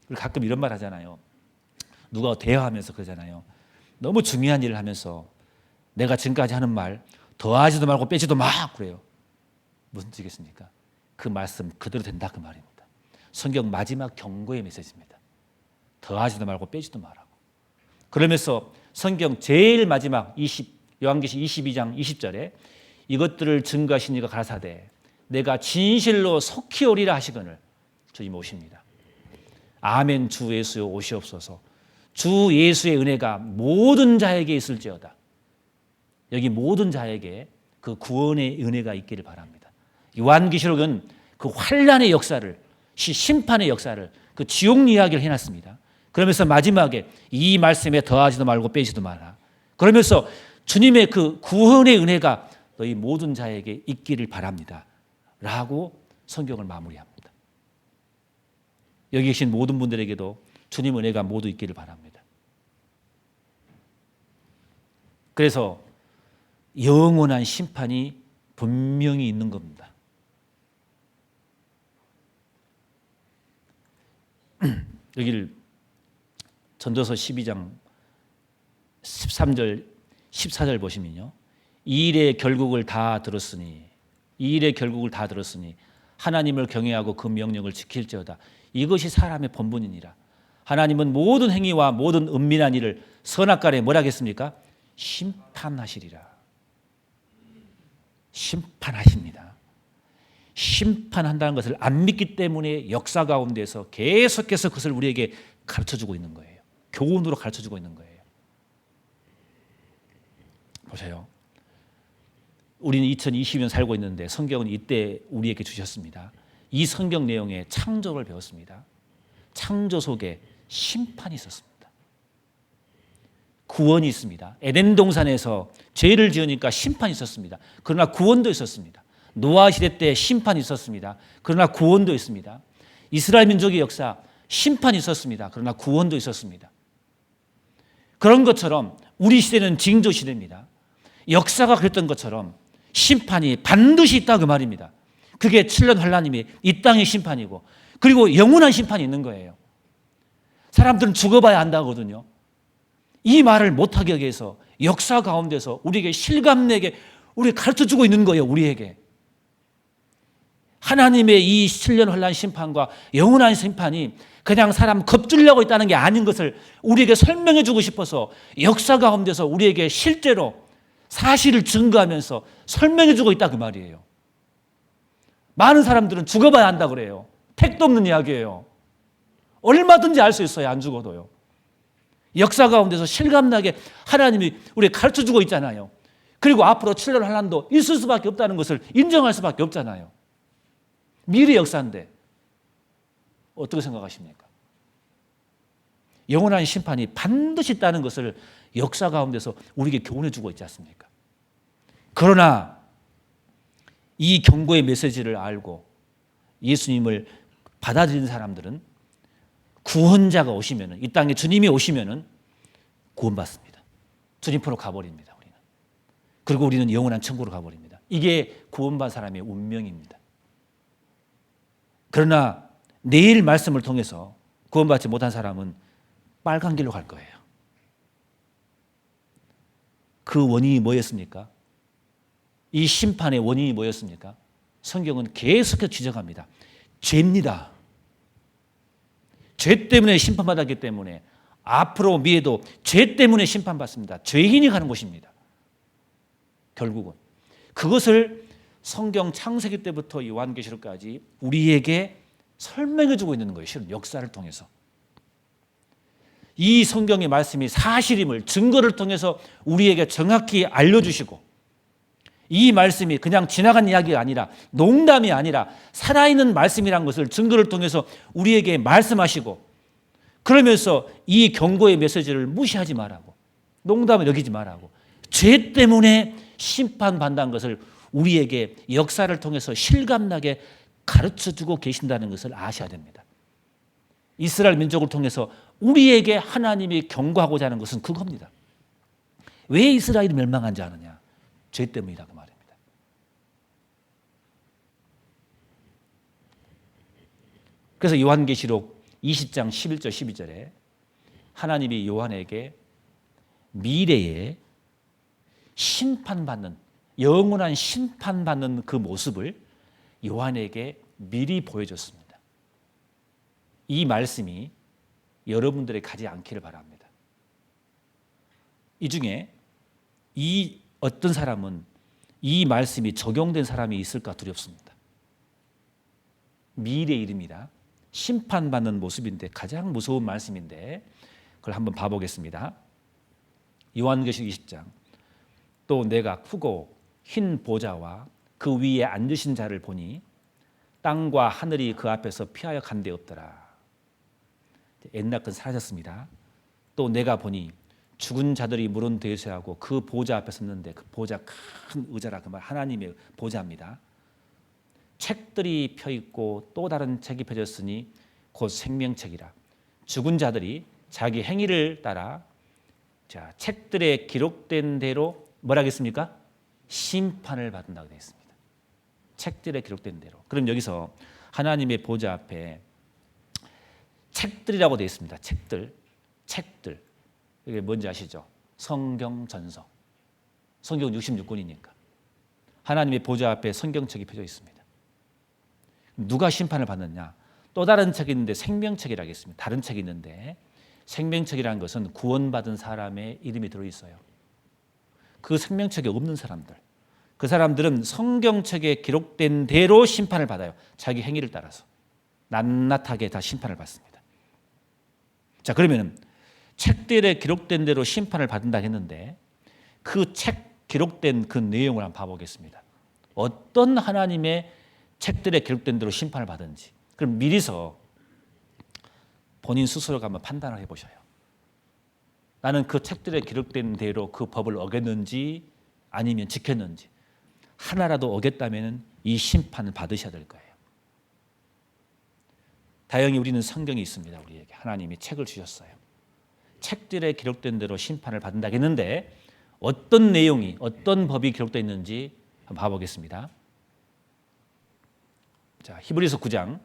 우리 가끔 이런 말 하잖아요. 누가 대화하면서 그러잖아요. 너무 중요한 일을 하면서 내가 지금까지 하는 말 더하지도 말고 빼지도 마 그래요. 무슨 뜻이겠습니까? 그 말씀 그대로 된다 그 말입니다. 성경 마지막 경고의 메시지입니다. 더하지도 말고 빼지도 말라고. 그러면서 성경 제일 마지막 요한계시 22장 20절에 이것들을 증거하시니가 가라사대 내가 진실로 속히 오리라 하시거늘 주님 오십니다. 아멘 주 예수여 오시옵소서. 주 예수의 은혜가 모든 자에게 있을지어다. 여기 모든 자에게 그 구원의 은혜가 있기를 바랍니다. 요한계시록은 그 환란의 역사를 심판의 역사를 그 지옥 이야기를 해놨습니다. 그러면서 마지막에 이 말씀에 더하지도 말고 빼지도 마라. 그러면서 주님의 그 구원의 은혜가 너희 모든 자에게 있기를 바랍니다. 라고 성경을 마무리합니다. 여기 계신 모든 분들에게도 주님 은혜가 모두 있기를 바랍니다. 그래서 영원한 심판이 분명히 있는 겁니다. 여기를 전도서 12장 13절 14절 보시면요. 이 일의 결국을 다 들었으니 하나님을 경외하고 그 명령을 지킬지어다. 이것이 사람의 본분이니라. 하나님은 모든 행위와 모든 은밀한 일을 선악간에 뭐라 하겠습니까? 심판하시리라. 심판하십니다. 심판한다는 것을 안 믿기 때문에 역사 가운데서 계속해서 그것을 우리에게 가르쳐주고 있는 거예요. 교훈으로 가르쳐주고 있는 거예요. 보세요. 우리는 2020년 살고 있는데 성경은 이때 우리에게 주셨습니다. 이 성경 내용에 창조를 배웠습니다. 창조 속에 심판이 있었습니다. 구원이 있습니다. 에덴 동산에서 죄를 지으니까 심판이 있었습니다. 그러나 구원도 있었습니다. 노아 시대 때 심판이 있었습니다. 그러나 구원도 있습니다. 이스라엘 민족의 역사 심판이 있었습니다. 그러나 구원도 있었습니다. 그런 것처럼 우리 시대는 징조 시대입니다. 역사가 그랬던 것처럼 심판이 반드시 있다 그 말입니다. 그게 7년 환란임이 이 땅의 심판이고 그리고 영원한 심판이 있는 거예요. 사람들은 죽어봐야 안다거든요. 이 말을 못하게 하기 위해서 역사 가운데서 우리에게 실감내게 우리 가르쳐주고 있는 거예요. 우리에게. 하나님의 이 7년 환란 심판과 영원한 심판이 그냥 사람 겁주려고 있다는 게 아닌 것을 우리에게 설명해 주고 싶어서 역사 가운데서 우리에게 실제로 사실을 증거하면서 설명해 주고 있다 그 말이에요. 많은 사람들은 죽어봐야 한다 그래요. 택도 없는 이야기예요. 얼마든지 알 수 있어요. 안 죽어도요. 역사 가운데서 실감나게 하나님이 우리에게 가르쳐주고 있잖아요. 그리고 앞으로 7년 환란도 있을 수밖에 없다는 것을 인정할 수밖에 없잖아요. 미래 역사인데 어떻게 생각하십니까? 영원한 심판이 반드시 있다는 것을 역사 가운데서 우리에게 교훈해 주고 있지 않습니까? 그러나 이 경고의 메시지를 알고 예수님을 받아들인 사람들은 구원자가 오시면은 이 땅에 주님이 오시면은 구원받습니다. 주님 편으로 가버립니다. 우리는. 그리고 우리는 영원한 천국으로 가버립니다. 이게 구원받은 사람의 운명입니다. 그러나 내일 말씀을 통해서 구원받지 못한 사람은 빨간 길로 갈 거예요. 그 원인이 뭐였습니까? 이 심판의 원인이 뭐였습니까? 성경은 계속해서 지적합니다. 죄입니다. 죄 때문에 심판받았기 때문에 앞으로 미래도 죄 때문에 심판받습니다. 죄인이 가는 곳입니다. 결국은 그것을 성경 창세기 때부터 요한계시록까지 우리에게 설명해 주고 있는 거예요. 실은 역사를 통해서. 이 성경의 말씀이 사실임을 증거를 통해서 우리에게 정확히 알려주시고 이 말씀이 그냥 지나간 이야기가 아니라 농담이 아니라 살아있는 말씀이란 것을 증거를 통해서 우리에게 말씀하시고 그러면서 이 경고의 메시지를 무시하지 말라고 농담을 여기지 말라고 죄 때문에 심판받는다는 것을 우리에게 역사를 통해서 실감나게 가르쳐주고 계신다는 것을 아셔야 됩니다. 이스라엘 민족을 통해서 우리에게 하나님이 경고하고자 하는 것은 그겁니다. 왜 이스라엘이 멸망한지 아느냐? 죄 때문이다 그 말입니다. 그래서 요한계시록 20장 11절 12절에 하나님이 요한에게 미래에 심판받는 영원한 심판받는 그 모습을 요한에게 미리 보여줬습니다. 이 말씀이 여러분들에 가지 않기를 바랍니다. 이 중에 이 어떤 사람은 이 말씀이 적용된 사람이 있을까 두렵습니다. 미래 일입니다. 심판받는 모습인데 가장 무서운 말씀인데 그걸 한번 봐보겠습니다. 요한계시록 20장 또 내가 크고 흰 보좌와 그 위에 앉으신 자를 보니 땅과 하늘이 그 앞에서 피하여 간 데 없더라. 옛날 건 사라졌습니다. 또 내가 보니 죽은 자들이 물은 대수하고 그 보좌 앞에 섰는데 그 보좌 큰 의자라 그 말 하나님의 보좌입니다. 책들이 펴 있고 또 다른 책이 펴졌으니 곧 생명책이라. 죽은 자들이 자기 행위를 따라 자 책들에 기록된 대로 뭐라겠습니까? 심판을 받는다고 되어 있습니다. 책들에 기록된 대로. 그럼 여기서 하나님의 보좌 앞에 책들이라고 되어 있습니다. 책들. 이게 뭔지 아시죠? 성경 전서. 성경 66권이니까. 하나님의 보좌 앞에 성경책이 펴져 있습니다. 누가 심판을 받느냐? 또 다른 책이 있는데 생명책이라고 했습니다. 다른 책이 있는데 생명책이라는 것은 구원받은 사람의 이름이 들어있어요. 그 생명책에 없는 사람들. 그 사람들은 성경책에 기록된 대로 심판을 받아요. 자기 행위를 따라서. 낱낱하게 다 심판을 받습니다. 자, 그러면 책들에 기록된 대로 심판을 받는다 했는데 그 책 기록된 그 내용을 한번 봐보겠습니다. 어떤 하나님의 책들에 기록된 대로 심판을 받은지. 그럼 미리서 본인 스스로가 한번 판단을 해보셔요. 나는 그 책들에 기록된 대로 그 법을 어겼는지 아니면 지켰는지 하나라도 어겼다면 이 심판을 받으셔야 될 거예요. 다행히 우리는 성경이 있습니다. 우리에게 하나님이 책을 주셨어요. 책들에 기록된 대로 심판을 받는다 했는데 어떤 내용이 어떤 법이 기록되어 있는지 한번 봐보겠습니다. 자, 히브리서 9장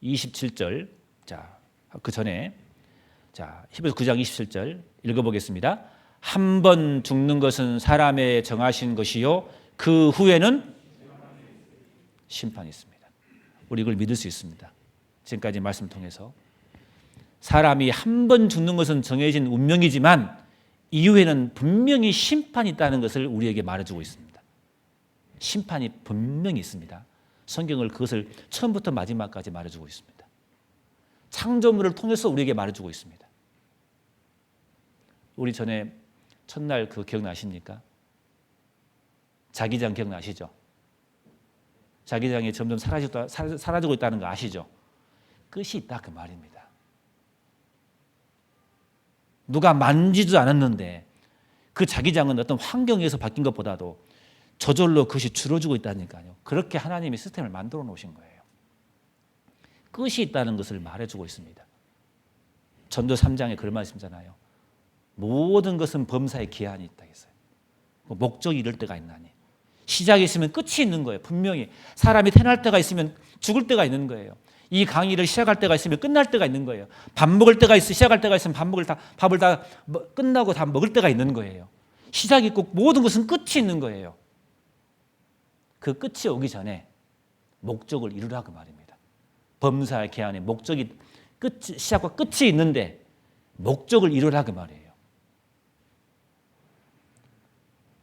27절. 자, 그 전에 자, 히브리서 9장 27절 읽어보겠습니다. 한 번 죽는 것은 사람의 정하신 것이요 그 후에는 심판이 있습니다. 우리 이걸 믿을 수 있습니다. 지금까지 말씀 통해서 사람이 한 번 죽는 것은 정해진 운명이지만 이후에는 분명히 심판이 있다는 것을 우리에게 말해주고 있습니다. 심판이 분명히 있습니다. 성경을 그것을 처음부터 마지막까지 말해주고 있습니다. 창조물을 통해서 우리에게 말해주고 있습니다. 우리 전에 첫날 그 기억나십니까? 자기장 기억나시죠? 자기장이 점점 사라지고 있다는 거 아시죠? 끝이 있다 그 말입니다. 누가 만지지도 않았는데 그 자기장은 어떤 환경에서 바뀐 것보다도 저절로 그것이 줄어들고 있다니까요. 그렇게 하나님이 시스템을 만들어 놓으신 거예요. 끝이 있다는 것을 말해주고 있습니다. 전도 3장에 그런 말씀이잖아요. 모든 것은 범사에 기한이 있다 했어요. 목적이 이럴 때가 있나니. 시작이 있으면 끝이 있는 거예요. 분명히 사람이 태어날 때가 있으면 죽을 때가 있는 거예요. 이 강의를 시작할 때가 있으면 끝날 때가 있는 거예요. 밥 먹을 때가 있으면 시작할 때가 있으면 밥을 다 끝나고 다 먹을 때가 있는 거예요. 시작이 있고 모든 것은 끝이 있는 거예요. 그 끝이 오기 전에 목적을 이루라 그 말입니다. 범사의 기한에 목적이 시작과 끝이 있는데 목적을 이루라 그 말이에요.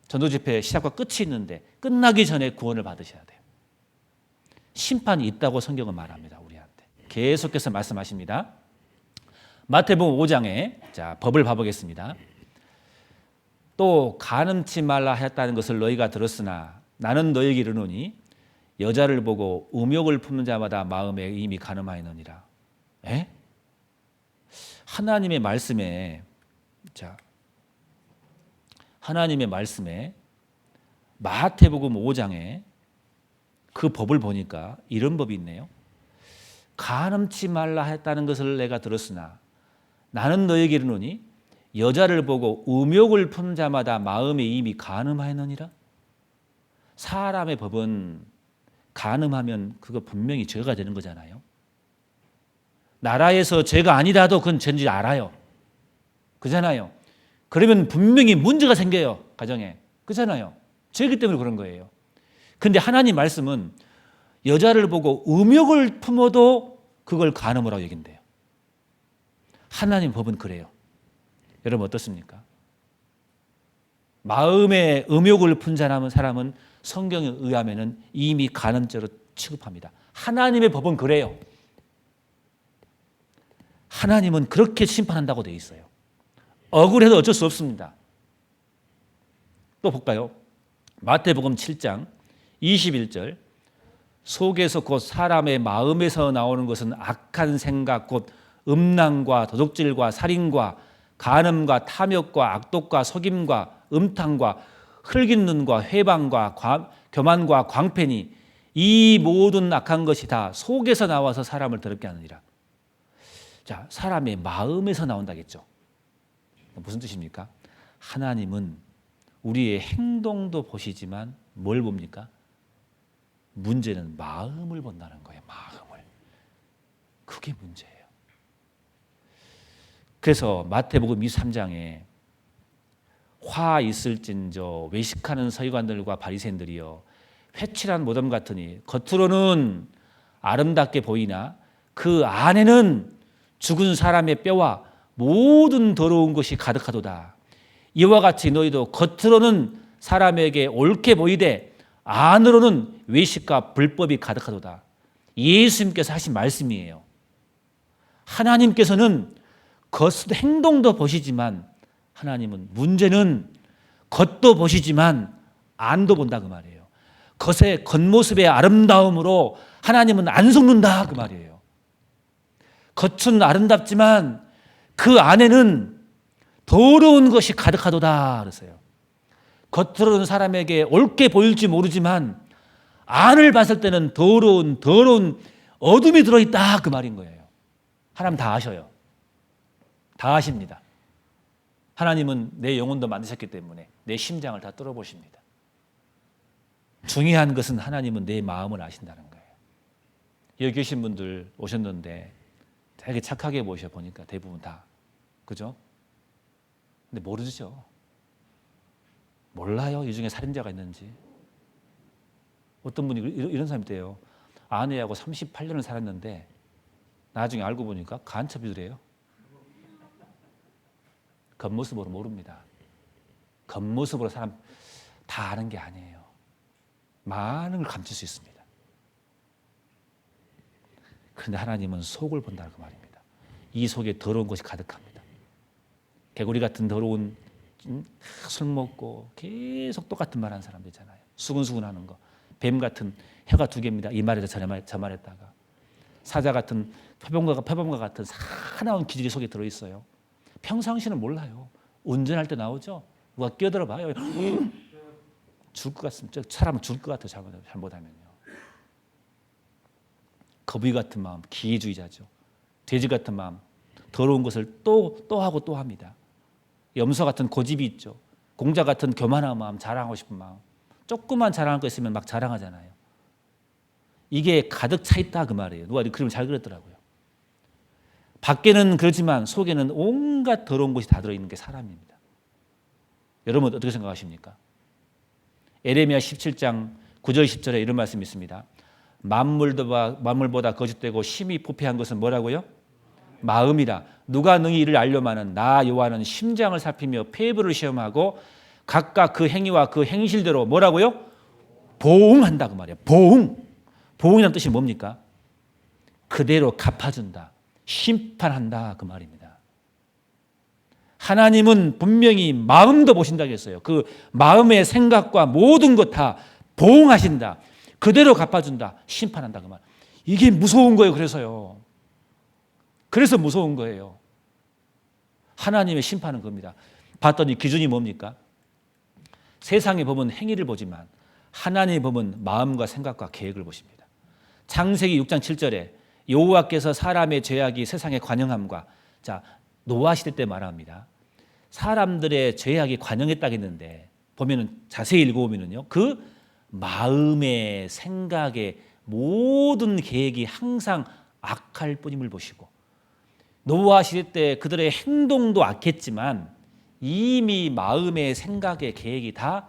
전도 집회 시작과 끝이 있는데 끝나기 전에 구원을 받으셔야 돼요. 심판이 있다고 성경은 말합니다. 우리한테. 계속해서 말씀하십니다. 마태복음 5장에 자, 법을 봐보겠습니다. 또 간음치 말라 하였다는 것을 너희가 들었으나 나는 너희에게 이르노니 여자를 보고 음욕을 품는 자마다 마음에 이미 간음하였느니라. 에? 하나님의 말씀에 마태복음 5장에 그 법을 보니까 이런 법이 있네요. 간음치 말라 했다는 것을 내가 들었으나 나는 너에게 이르노니 여자를 보고 음욕을 품 자마다 마음에 이미 간음하였느니라. 사람의 법은 간음하면 그거 분명히 죄가 되는 거잖아요. 나라에서 죄가 아니라도 그건 죄인지 알아요. 그잖아요. 그러면 분명히 문제가 생겨요. 가정에. 그잖아요. 죄이기 때문에 그런 거예요. 근데 하나님 말씀은 여자를 보고 음욕을 품어도 그걸 간음이라고 얘긴대요. 하나님 법은 그래요. 여러분 어떻습니까? 마음에 음욕을 푼 사람은 성경에 의하면 이미 간음죄로 취급합니다. 하나님의 법은 그래요. 하나님은 그렇게 심판한다고 되어 있어요. 억울해도 어쩔 수 없습니다. 또 볼까요? 마태복음 7장 21절 속에서 곧 사람의 마음에서 나오는 것은 악한 생각 곧 음란과 도둑질과 살인과 간음과 탐욕과 악독과 속임과 음탕과 흙인 눈과 회방과 교만과 광패니 이 모든 악한 것이 다 속에서 나와서 사람을 더럽게 하느니라. 자, 사람의 마음에서 나온다겠죠. 무슨 뜻입니까? 하나님은 우리의 행동도 보시지만 뭘 봅니까? 문제는 마음을 본다는 거예요. 마음을. 그게 문제예요. 그래서 마태복음 23장에 화 있을진저 외식하는 서기관들과 바리새인들이여 회칠한 모덤 같으니 겉으로는 아름답게 보이나 그 안에는 죽은 사람의 뼈와 모든 더러운 것이 가득하도다. 이와 같이 너희도 겉으로는 사람에게 옳게 보이되 안으로는 외식과 불법이 가득하도다. 예수님께서 하신 말씀이에요. 하나님께서는 겉 행동도 보시지만 하나님은 문제는 겉도 보시지만 안도 본다 그 말이에요. 겉의 겉모습의 아름다움으로 하나님은 안 속는다 그 말이에요. 겉은 아름답지만 그 안에는 더러운 것이 가득하도다 그랬어요. 겉으로는 사람에게 옳게 보일지 모르지만 안을 봤을 때는 더러운 어둠이 들어있다 그 말인 거예요. 하나님 다 아셔요. 다 아십니다. 하나님은 내 영혼도 만드셨기 때문에 내 심장을 다 뚫어보십니다. 중요한 것은 하나님은 내 마음을 아신다는 거예요. 여기 계신 분들 오셨는데 되게 착하게 모셔보니까 대부분 다 그죠? 근데 모르죠. 몰라요. 이 중에 살인자가 있는지. 어떤 분이 이런 사람이 있대요. 아내하고 38년을 살았는데 나중에 알고 보니까 간첩이더래요. 겉모습으로 모릅니다. 겉모습으로 사람 다 아는 게 아니에요. 많은 걸 감출 수 있습니다. 그런데 하나님은 속을 본다는 그 말입니다. 이 속에 더러운 것이 가득합니다. 개구리 같은 더러운 술 먹고 계속 똑같은 말 하는 사람들 있잖아요. 수근수근 하는 거. 뱀 같은 혀가 두 개입니다. 이 말에서 저 말했다가. 사자 같은 표범과 같은 사나운 기질이 속에 들어있어요. 평상시는 몰라요. 운전할 때 나오죠. 누가 끼어들어 봐요. 죽을 것 같습니다. 사람은 죽을 것 같아요. 잘못하면요. 거북이 같은 마음, 기회주의자죠. 돼지 같은 마음, 더러운 것을 또 하고 또 합니다. 염소 같은 고집이 있죠. 공자 같은 교만한 마음, 자랑하고 싶은 마음. 조그만 자랑할 거 있으면 막 자랑하잖아요. 이게 가득 차 있다 그 말이에요. 누가 그림을 잘 그렸더라고요. 밖에는 그렇지만 속에는 온갖 더러운 것이 다 들어있는 게 사람입니다. 여러분 어떻게 생각하십니까? 에레미야 17장 9절 10절에 이런 말씀이 있습니다. 만물보다 거짓되고 심히 부패한 것은 뭐라고요? 마음이라. 누가 능히 이를 알려마는 나 여호와는 심장을 살피며 폐부를 시험하고 각각 그 행위와 그 행실대로 뭐라고요? 보응한다 그 말이에요. 보응이라는 뜻이 뭡니까? 그대로 갚아준다. 심판한다 그 말입니다. 하나님은 분명히 마음도 보신다고 했어요. 그 마음의 생각과 모든 것 다 보응하신다. 그대로 갚아준다. 심판한다. 그 말. 이게 무서운 거예요. 그래서요. 그래서 무서운 거예요. 하나님의 심판은 겁니다. 봤더니 기준이 뭡니까? 세상의 법은 행위를 보지만 하나님의 법은 마음과 생각과 계획을 보십니다. 창세기 6장 7절에 여호와께서 사람의 죄악이 세상에 관영함과, 자, 노아 시대 때 말합니다. 사람들의 죄악이 관영했다겠는데 보면은 자세히 읽어보면은요, 그 마음의 생각의 모든 계획이 항상 악할 뿐임을 보시고, 노아 시대 때 그들의 행동도 악했지만 이미 마음의 생각의 계획이 다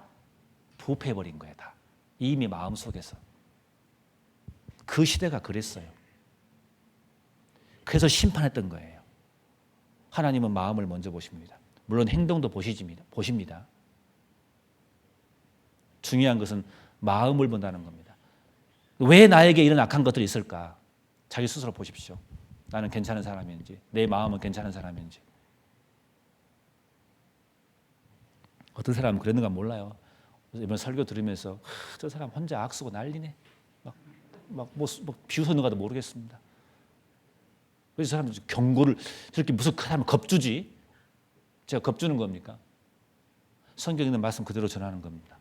부패해버린 거예요. 다 이미 마음 속에서. 그 시대가 그랬어요. 그래서 심판했던 거예요. 하나님은 마음을 먼저 보십니다. 물론 행동도 보십니다. 중요한 것은 마음을 본다는 겁니다. 왜 나에게 이런 악한 것들이 있을까? 자기 스스로 보십시오. 나는 괜찮은 사람인지, 내 마음은 괜찮은 사람인지. 어떤 사람은 그랬는가 몰라요. 이번 설교 들으면서 저 사람 혼자 악쓰고 난리네. 뭐 비웃었는가도 모르겠습니다. 그래서 사람들이 경고를 저렇게 무슨 그 사람 겁주지? 제가 겁주는 겁니까? 성경에 있는 말씀 그대로 전하는 겁니다.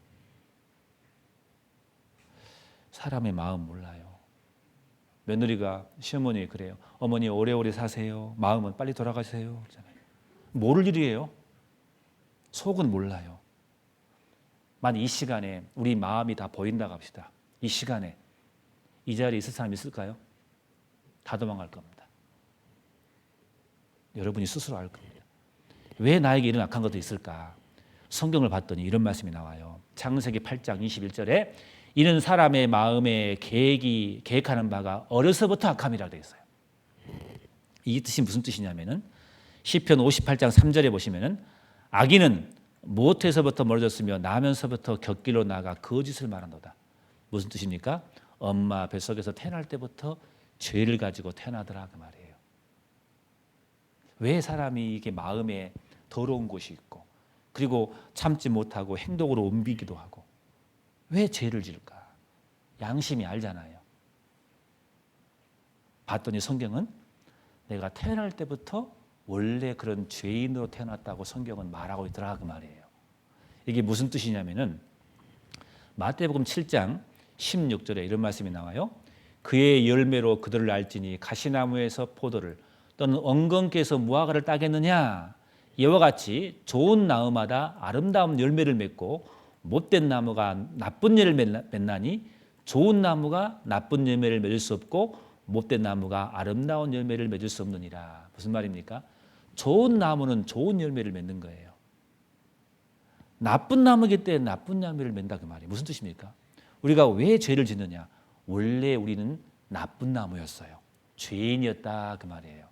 사람의 마음 몰라요. 며느리가 시어머니 그래요. 어머니 오래오래 사세요. 마음은 빨리 돌아가세요. 모를 일이에요. 속은 몰라요. 만약 이 시간에 우리 마음이 다 보인다고 합시다. 이 시간에 이 자리에 있을 사람 있을까요? 다 도망갈 겁니다. 여러분이 스스로 알 겁니다. 왜 나에게 이런 악한 것도 있을까? 성경을 봤더니 이런 말씀이 나와요. 창세기 8장 21절에 이는 사람의 마음에 계획하는 바가 어려서부터 악함이라고 되어 있어요. 이 뜻이 무슨 뜻이냐면은 시편 58장 3절에 보시면은 악인은 무엇에서부터 멀어졌으며 나면서부터 곁길로 나가 거짓을 말한도다. 무슨 뜻입니까? 엄마 뱃속에서 태어날 때부터 죄를 가지고 태어나더라 그 말이에요. 왜 사람이 이게 마음에 더러운 곳이 있고 그리고 참지 못하고 행동으로 옮기기도 하고 왜 죄를 지을까? 양심이 알잖아요. 봤더니 성경은 내가 태어날 때부터 원래 그런 죄인으로 태어났다고 성경은 말하고 있더라 그 말이에요. 이게 무슨 뜻이냐면은 마태복음 7장 16절에 이런 말씀이 나와요. 그의 열매로 그들을 알지니 가시나무에서 포도를 또는 엉겅퀴에서 무화과를 따겠느냐. 이와 같이 좋은 나무마다 아름다운 열매를 맺고 못된 나무가 나쁜 열매를 맺나니 좋은 나무가 나쁜 열매를 맺을 수 없고 못된 나무가 아름다운 열매를 맺을 수 없느니라. 무슨 말입니까? 좋은 나무는 좋은 열매를 맺는 거예요. 나쁜 나무이기 때문에 나쁜 열매를 맺는다 그 말이에요. 무슨 뜻입니까? 우리가 왜 죄를 짓느냐? 원래 우리는 나쁜 나무였어요. 죄인이었다 그 말이에요.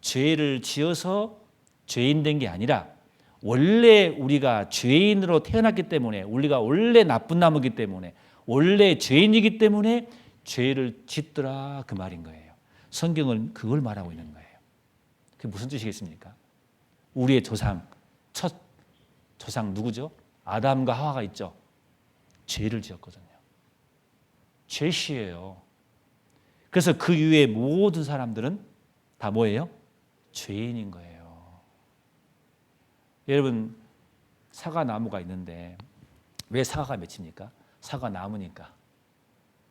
죄를 지어서 죄인 된 게 아니라 원래 우리가 죄인으로 태어났기 때문에 우리가 원래 나쁜 나무이기 때문에 원래 죄인이기 때문에 죄를 짓더라 그 말인 거예요. 성경은 그걸 말하고 있는 거예요. 그게 무슨 뜻이겠습니까? 우리의 조상, 첫 조상 누구죠? 아담과 하와가 있죠. 죄를 지었거든요. 죄시예요. 그래서 그 이후에 모든 사람들은 다 뭐예요? 죄인인 거예요. 여러분 사과나무가 있는데 왜 사과가 맺힙니까? 사과나무니까.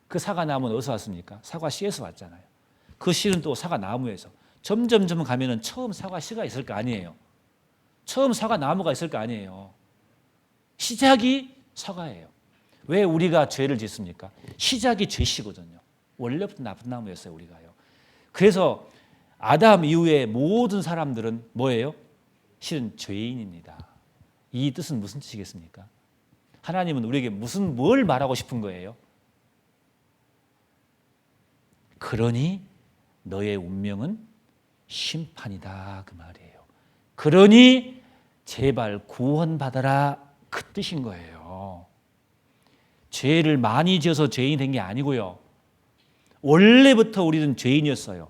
그 사과나무는 어디서 왔습니까? 사과씨에서 왔잖아요. 그 씨는 또 사과나무에서 점점 가면은 처음 사과씨가 있을 거 아니에요. 처음 사과나무가 있을 거 아니에요. 시작이 사과예요. 왜 우리가 죄를 짓습니까? 시작이 죄씨거든요. 원래부터 나쁜 나무였어요 우리가요. 그래서 아담 이후에 모든 사람들은 뭐예요? 실은 죄인입니다. 이 뜻은 무슨 뜻이겠습니까? 하나님은 우리에게 뭘 말하고 싶은 거예요? 그러니 너의 운명은 심판이다 그 말이에요. 그러니 제발 구원받아라 그 뜻인 거예요. 죄를 많이 지어서 죄인이 된 게 아니고요. 원래부터 우리는 죄인이었어요.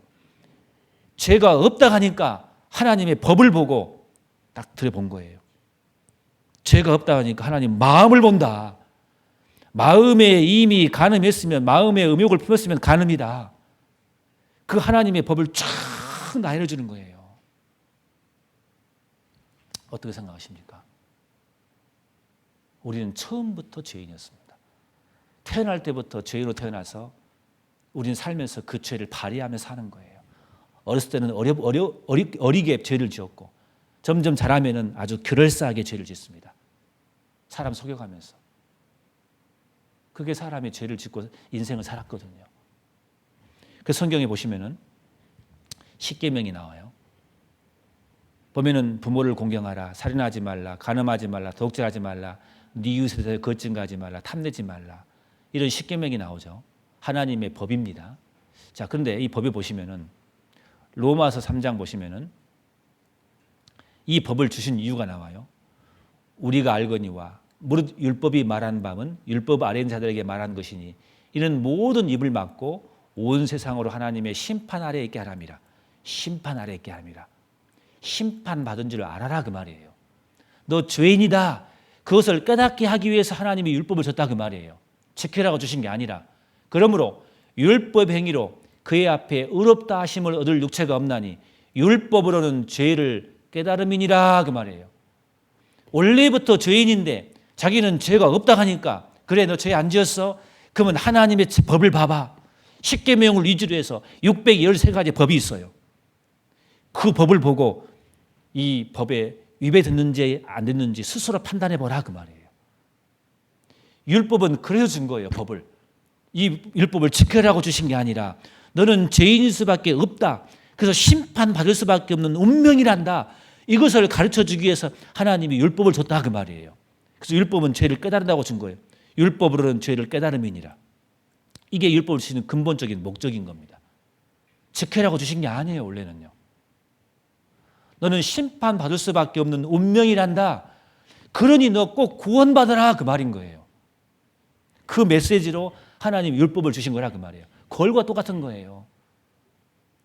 죄가 없다 하니까 하나님의 법을 보고 딱 들여본 거예요. 죄가 없다 하니까 하나님 마음을 본다. 마음에 이미 간음했으면, 마음의 음욕을 품었으면 간음이다. 그 하나님의 법을 쫙 나열해주는 거예요. 어떻게 생각하십니까? 우리는 처음부터 죄인이었습니다. 태어날 때부터 죄인으로 태어나서 우리는 살면서 그 죄를 발휘하며 사는 거예요. 어렸을 때는 어리게 죄를 지었고 점점 자라면은 아주 그럴싸하게 죄를 짓습니다. 사람 속여가면서. 그게 사람이 죄를 짓고 인생을 살았거든요. 그 성경에 보시면은 십계명이 나와요. 보면은 부모를 공경하라, 살인하지 말라, 간음하지 말라, 도둑질하지 말라, 네 이웃에 대해 거짓말하지 말라, 탐내지 말라. 이런 십계명이 나오죠. 하나님의 법입니다. 자, 그런데 이 법에 보시면은 로마서 3장 보시면은 이 법을 주신 이유가 나와요. 우리가 알거니와 무릇 율법이 말한 바는 율법 아래 있는 자들에게 말한 것이니 이는 모든 입을 막고 온 세상으로 하나님의 심판 아래에 있게 하람이라. 심판 아래에 있게 하람이라. 심판받은 줄 알아라 그 말이에요. 너 죄인이다. 그것을 깨닫게 하기 위해서 하나님이 율법을 줬다 그 말이에요. 지키라고 주신 게 아니라. 그러므로 율법 행위로 그의 앞에 의롭다 하심을 얻을 육체가 없나니 율법으로는 죄를 깨달음이니라 그 말이에요. 원래부터 죄인인데 자기는 죄가 없다 하니까 그래 너 죄 안 지었어? 그러면 하나님의 법을 봐봐. 십계명을 위주로 해서 613가지 법이 있어요. 그 법을 보고 이 법에 위배됐는지 안 됐는지 스스로 판단해 보라 그 말이에요. 율법은 그래서 준 거예요. 법을. 이 율법을 지켜라고 주신 게 아니라 너는 죄인일 수밖에 없다. 그래서 심판받을 수밖에 없는 운명이란다. 이것을 가르쳐주기 위해서 하나님이 율법을 줬다 그 말이에요. 그래서 율법은 죄를 깨달은다고 준 거예요. 율법으로는 죄를 깨달음이니라. 이게 율법을 주시는 근본적인 목적인 겁니다. 지켜라고 주신 게 아니에요. 원래는요. 너는 심판받을 수밖에 없는 운명이란다. 그러니 너 꼭 구원받아라 그 말인 거예요. 그 메시지로 하나님 율법을 주신 거라 그 말이에요. 거울과 똑같은 거예요.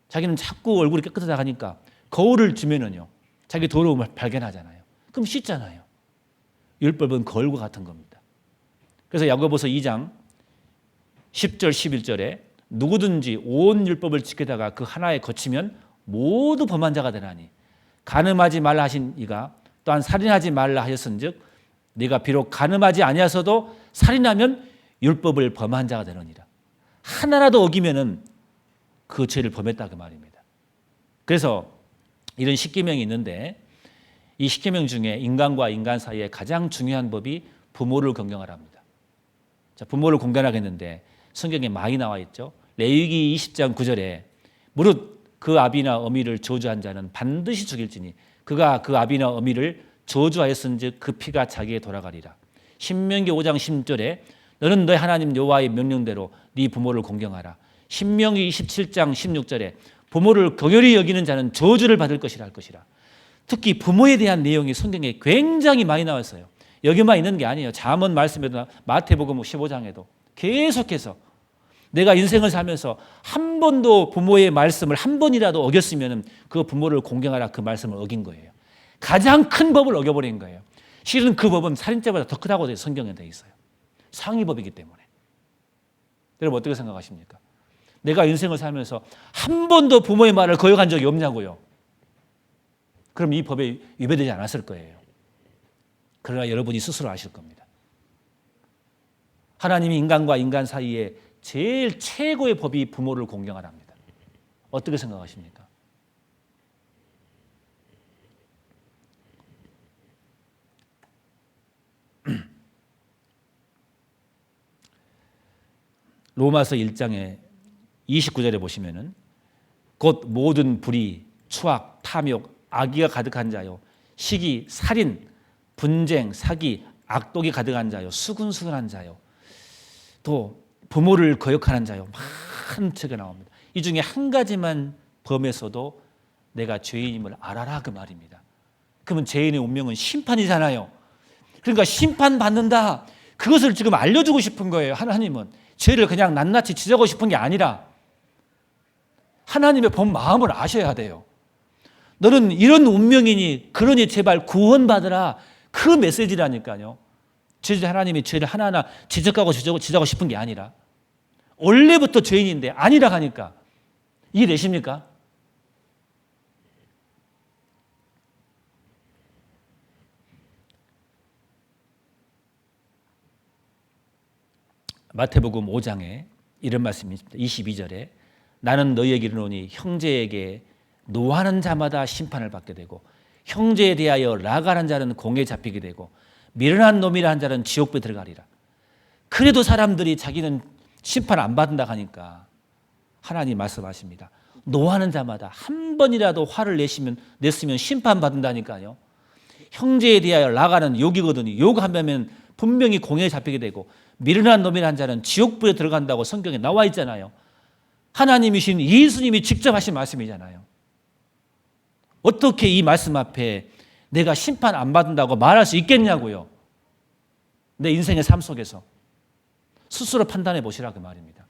자기는 자꾸 얼굴이 깨끗하다 하니까 거울을 주면은요. 자기 더러움을 발견하잖아요. 그럼 씻잖아요. 율법은 거울과 같은 겁니다. 그래서 야고보서 2장 10절 11절에 누구든지 온 율법을 지키다가 그 하나에 거치면 모두 범한 자가 되나니 간음하지 말라 하신 이가 또한 살인하지 말라 하였은즉 네가 비록 간음하지 아니하서도 살인하면 율법을 범한 자가 되느니라. 하나라도 어기면은 그 죄를 범했다 그 말입니다. 그래서 이런 십계명이 있는데 이 십계명 중에 인간과 인간 사이에 가장 중요한 법이 부모를 공경하랍니다. 자, 부모를 공경하겠는데 성경에 많이 나와 있죠. 레위기 20장 9절에 무릇 그 아비나 어미를 저주한 자는 반드시 죽일지니 그가 그 아비나 어미를 저주하였은즉 그 피가 자기에 돌아가리라. 신명기 5장 10절에 너는 너희 하나님 여호와의 명령대로 네 부모를 공경하라. 신명기 27장 16절에 부모를 긍휼히 여기는 자는 저주를 받을 것이라 할 것이라. 특히 부모에 대한 내용이 성경에 굉장히 많이 나왔어요. 여기만 있는 게 아니에요. 잠언 말씀에도 마태복음 15장에도 계속해서 내가 인생을 살면서 한 번도 부모의 말씀을 한 번이라도 어겼으면 그 부모를 공경하라 그 말씀을 어긴 거예요. 가장 큰 법을 어겨버린 거예요. 실은 그 법은 살인죄보다 더 크다고 성경에 되어 있어요. 상위법이기 때문에. 여러분 어떻게 생각하십니까? 내가 인생을 살면서 한 번도 부모의 말을 거역한 적이 없냐고요. 그럼 이 법에 위배되지 않았을 거예요. 그러나 여러분이 스스로 아실 겁니다. 하나님이 인간과 인간 사이에 제일 최고의 법이 부모를 공경하랍니다. 어떻게 생각하십니까? 로마서 1장에 29절에 보시면은 곧 모든 불의, 추악, 탐욕, 악의가 가득한 자요, 시기, 살인, 분쟁, 사기, 악독이 가득한 자요, 수근수근한 자요, 또 부모를 거역하는 자요, 많은 책이 나옵니다. 이 중에 한 가지만 범했어도 내가 죄인임을 알아라 그 말입니다. 그러면 죄인의 운명은 심판이잖아요. 그러니까 심판받는다. 그것을 지금 알려주고 싶은 거예요. 하나님은 죄를 그냥 낱낱이 지적하고 싶은 게 아니라 하나님의 본 마음을 아셔야 돼요. 너는 이런 운명이니 그러니 제발 구원받으라. 그 메시지라니까요. 하나님이 죄를 하나하나 지적하고 지적하고 싶은 게 아니라 원래부터 죄인인데 아니라 하니까 이해되십니까? 마태복음 5장에 이런 말씀이 있습니다. 22절에 나는 너희에게 이르노니 형제에게 노하는 자마다 심판을 받게 되고 형제에 대하여 라가는 자는 공에 잡히게 되고 미련한 놈이라 한 자는 지옥에 들어가리라. 그래도 사람들이 자기는 심판 안 받는다 하니까 하나님 말씀하십니다. 노하는 자마다 한 번이라도 화를 냈으면 심판 받는다니까요. 형제에 대하여 라가는 욕이거든요. 욕하면 분명히 공에 잡히게 되고 미련한 놈이라는 자는 지옥불에 들어간다고 성경에 나와 있잖아요. 하나님이신 예수님이 직접 하신 말씀이잖아요. 어떻게 이 말씀 앞에 내가 심판 안 받는다고 말할 수 있겠냐고요. 내 인생의 삶 속에서 스스로 판단해 보시라 그 말입니다.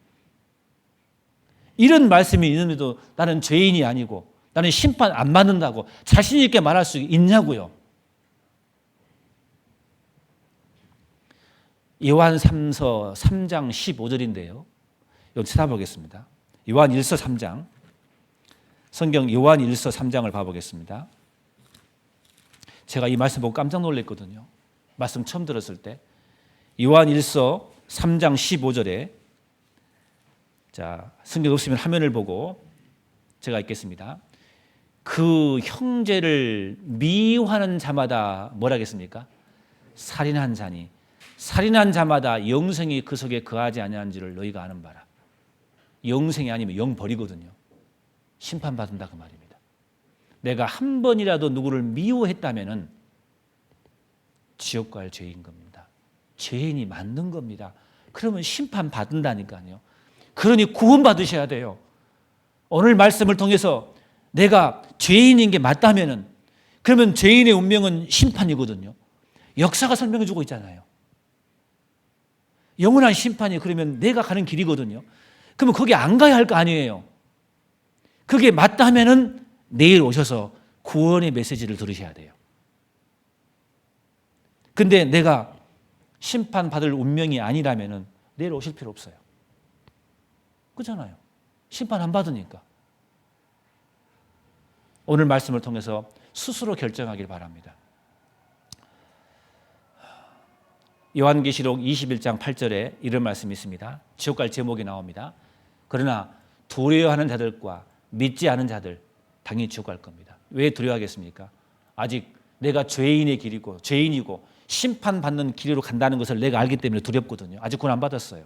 이런 말씀이 있는데도 나는 죄인이 아니고 나는 심판 안 받는다고 자신 있게 말할 수 있냐고요. 요한 3서 3장 15절인데요. 여기 찾아보겠습니다. 요한 1서 3장. 성경 요한 1서 3장을 봐보겠습니다. 제가 이 말씀 보고 깜짝 놀랐거든요. 말씀 처음 들었을 때. 요한 1서 3장 15절에 자, 성경 없으면 화면을 보고 제가 읽겠습니다. 그 형제를 미워하는 자마다 뭐라 하겠습니까? 살인한 자니 살인한 자마다 영생이 그 속에 거하지 아니한지를 너희가 아는 바라. 영생이 아니면 영벌이거든요. 심판받는다 그 말입니다. 내가 한 번이라도 누구를 미워했다면 지옥 갈 죄인 겁니다. 죄인이 맞는 겁니다. 그러면 심판받는다니까요. 그러니 구원받으셔야 돼요. 오늘 말씀을 통해서 내가 죄인인 게 맞다면 그러면 죄인의 운명은 심판이거든요. 역사가 설명해 주고 있잖아요. 영원한 심판이 그러면 내가 가는 길이거든요. 그러면 거기 안 가야 할 거 아니에요. 그게 맞다면은 내일 오셔서 구원의 메시지를 들으셔야 돼요. 근데 내가 심판받을 운명이 아니라면은 내일 오실 필요 없어요. 그렇잖아요. 심판 안 받으니까. 오늘 말씀을 통해서 스스로 결정하길 바랍니다. 요한계시록 21장 8절에 이런 말씀이 있습니다. 지옥 갈 제목이 나옵니다. 그러나 두려워하는 자들과 믿지 않은 자들 당연히 지옥 갈 겁니다. 왜 두려워하겠습니까? 아직 내가 죄인이고 심판받는 길로 간다는 것을 내가 알기 때문에 두렵거든요. 아직 구원 안 받았어요.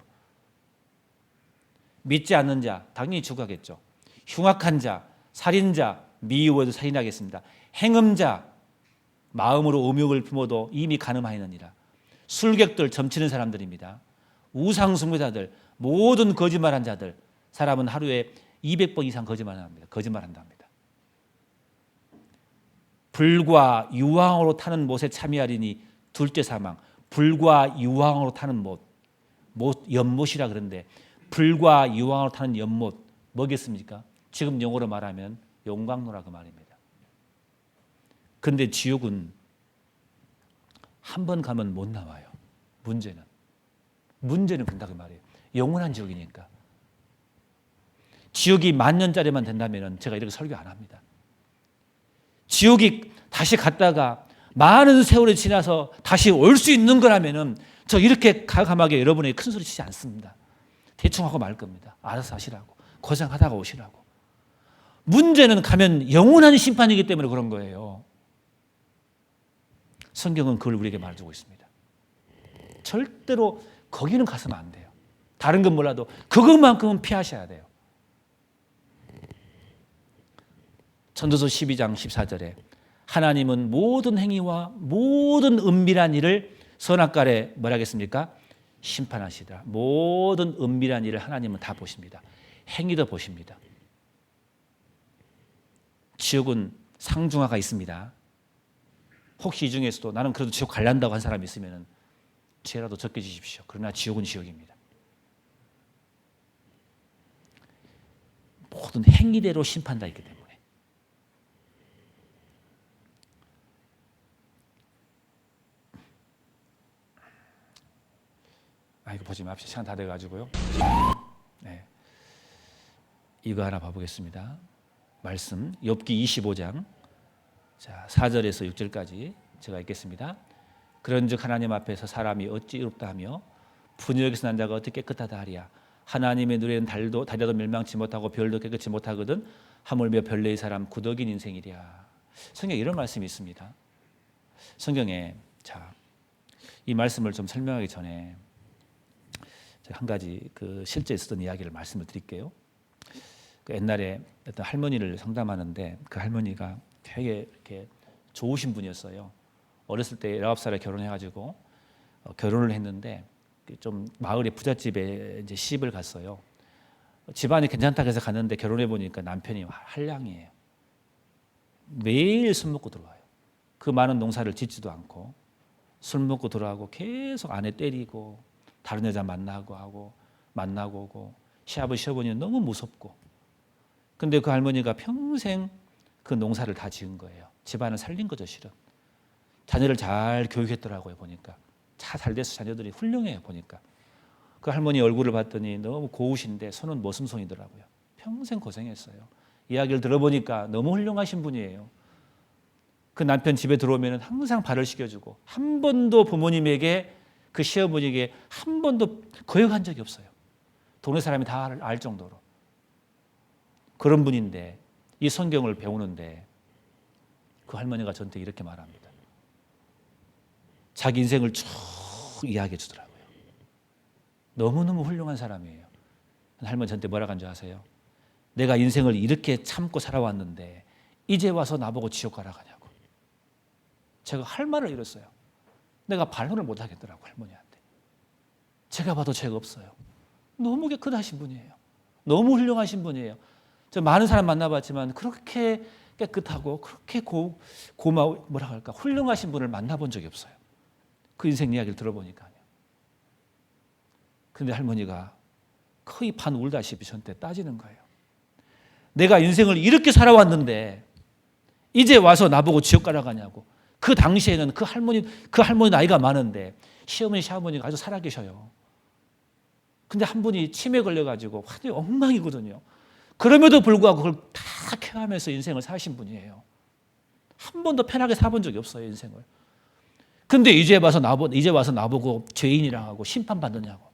믿지 않는 자 당연히 지옥 가겠죠. 흉악한 자, 살인자, 미워도 살인하겠습니다. 행음자, 마음으로 음욕을 품어도 이미 간음하였느니라. 술객들, 점치는 사람들입니다. 우상숭배자들, 모든 거짓말한 자들, 사람은 하루에 200번 이상 거짓말한답니다. 불과 유황으로 타는 못에 참여하리니 둘째 사망. 불과 유황으로 타는 연못이라 그러는데 불과 유황으로 타는 연못 뭐겠습니까? 지금 영어로 말하면 용광로라 그 말입니다. 그런데 지옥은 한 번 가면 못 나와요. 문제는 그런다 그 말이에요. 영원한 지옥이니까. 지옥이 10,000년짜리만 된다면 제가 이렇게 설교 안 합니다. 지옥이 다시 갔다가 많은 세월이 지나서 다시 올 수 있는 거라면 저 이렇게 가감하게 여러분에게 큰 소리 치지 않습니다. 대충 하고 말 겁니다. 알아서 하시라고. 고생하다가 오시라고. 문제는 가면 영원한 심판이기 때문에 그런 거예요. 성경은 그걸 우리에게 말해주고 있습니다. 절대로 거기는 가서는 안 돼요. 다른 건 몰라도 그것만큼은 피하셔야 돼요. 전도서 12장 14절에 하나님은 모든 행위와 모든 은밀한 일을 선악간에 뭐라 하겠습니까? 심판하시더라. 모든 은밀한 일을 하나님은 다 보십니다. 행위도 보십니다. 지옥은 상중하가 있습니다. 혹시 이 중에서도 나는 그래도 지옥 갈란다고 한 사람이 있으면 죄라도 적게 지십시오. 그러나 지옥은 지옥입니다. 모든 행위대로 심판다 있기 때문에 이거 보지 맙시다. 시간 다 돼가지고요. 네. 이거 하나 봐보겠습니다. 말씀 욥기 25장 자 4절에서 6절까지 제가 읽겠습니다. 그런즉 하나님 앞에서 사람이 어찌 의롭다 하며 분역에서 난 자가 어떻게 깨끗하다 하랴. 하나님의 눈에는 달도 멸망치 못하고 별도 깨끗이 못하거든 하물며 별내의 사람 구덕인 인생이랴. 성경에 이런 말씀이 있습니다. 성경에 이 말씀을 좀 설명하기 전에 제가 한 가지 그 실제 있었던 이야기를 말씀을 드릴게요. 그 옛날에 어떤 할머니를 상담하는데 그 할머니가 되게 이렇게 좋으신 분이었어요. 어렸을 때 19살에 결혼해가지고 결혼을 했는데 좀 마을의 부잣집에 이제 시집을 갔어요. 집안이 괜찮다고 해서 갔는데 결혼해 보니까 남편이 한량이에요. 매일 술 먹고 들어와요. 그 많은 농사를 짓지도 않고 술 먹고 들어가고 계속 아내 때리고 다른 여자 만나고 오고 시아버지 시어머니는 너무 무섭고 근데 그 할머니가 평생 그 농사를 다 지은 거예요. 집안을 살린 거죠 실은. 자녀를 잘 교육했더라고요 보니까. 잘 돼서 자녀들이 훌륭해요 보니까. 그 할머니 얼굴을 봤더니 너무 고우신데 손은 머슴손이더라고요. 평생 고생했어요. 이야기를 들어보니까 너무 훌륭하신 분이에요. 그 남편 집에 들어오면 항상 발을 씻겨주고 한 번도 부모님에게 그 시어머니에게 한 번도 거역한 적이 없어요. 동네 사람이 다 알 정도로. 그런 분인데 이 성경을 배우는데 그 할머니가 저한테 이렇게 말합니다. 자기 인생을 쭉 이야기해 주더라고요. 너무너무 훌륭한 사람이에요. 할머니 저한테 뭐라고 한 줄 아세요? 내가 인생을 이렇게 참고 살아왔는데 이제 와서 나보고 지옥 가라 가냐고. 제가 할 말을 잃었어요. 내가 반론을 못 하겠더라고 할머니한테. 제가 봐도 죄가 없어요. 너무 깨끗하신 분이에요. 너무 훌륭하신 분이에요. 저 많은 사람 만나봤지만 그렇게 깨끗하고 그렇게 고마워 뭐라 할까 훌륭하신 분을 만나본 적이 없어요. 그 인생 이야기를 들어보니까요. 근데 할머니가 거의 반 울다시피 저한테 따지는 거예요. 내가 인생을 이렇게 살아왔는데 이제 와서 나보고 지옥 가라 가냐고. 그 당시에는 그 할머니 나이가 많은데 시어머니 시아버지가 아주 살아계셔요. 근데 한 분이 치매 걸려가지고 완전히 엉망이거든요. 그럼에도 불구하고 그걸 다 케어하면서 인생을 사신 분이에요. 한 번도 편하게 살아본 적이 없어요 인생을. 근데 이제 와서 나보고 죄인이라고 하고 심판받느냐고.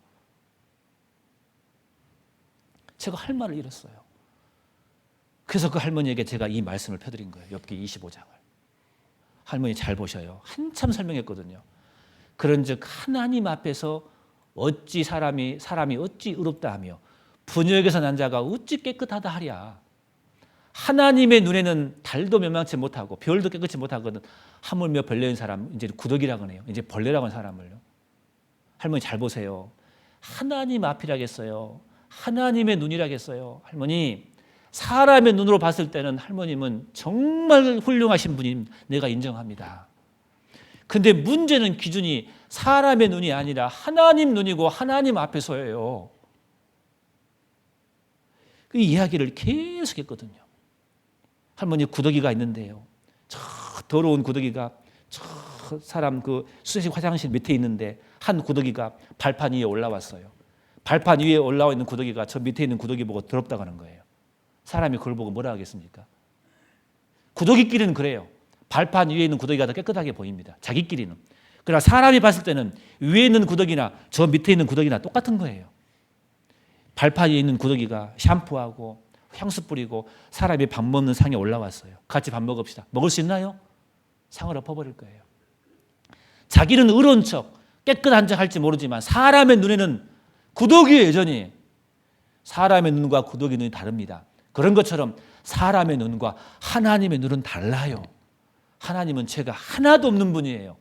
제가 할 말을 잃었어요. 그래서 그 할머니에게 제가 이 말씀을 펴드린 거예요. 욥기 25장을. 할머니 잘 보셔요. 한참 설명했거든요. 그런즉 하나님 앞에서 어찌 사람이 어찌 의롭다 하며 분역에서 난 자가 어찌 깨끗하다 하랴. 하나님의 눈에는 달도 멸망치 못하고 별도 깨끗이 못하거든. 하물며 벌레인 사람, 이제 구덕이라고 하네요. 이제 벌레라고 하는 사람을요. 할머니 잘 보세요. 하나님 앞이라겠어요. 하나님의 눈이라겠어요. 할머니, 사람의 눈으로 봤을 때는 할머님은 정말 훌륭하신 분임 내가 인정합니다. 근데 문제는 기준이 사람의 눈이 아니라 하나님 눈이고 하나님 앞에서예요. 그 이야기를 계속 했거든요. 할머니 구더기가 있는데요. 저 더러운 구더기가 저 사람 그 수세식 화장실 밑에 있는데 한 구더기가 발판 위에 올라왔어요. 발판 위에 올라와 있는 구더기가 저 밑에 있는 구더기 보고 더럽다고 하는 거예요. 사람이 그걸 보고 뭐라 하겠습니까? 구더기끼리는 그래요. 발판 위에 있는 구더기가 더 깨끗하게 보입니다. 자기끼리는. 그러나 사람이 봤을 때는 위에 있는 구더기나 저 밑에 있는 구더기나 똑같은 거예요. 발판 위에 있는 구더기가 샴푸하고 향수 뿌리고 사람이 밥 먹는 상에 올라왔어요. 같이 밥 먹읍시다. 먹을 수 있나요? 상을 엎어버릴 거예요. 자기는 의로운 척 깨끗한 척 할지 모르지만 사람의 눈에는 구더기예요. 여전히. 사람의 눈과 구더기 눈이 다릅니다. 그런 것처럼 사람의 눈과 하나님의 눈은 달라요. 하나님은 죄가 하나도 없는 분이에요.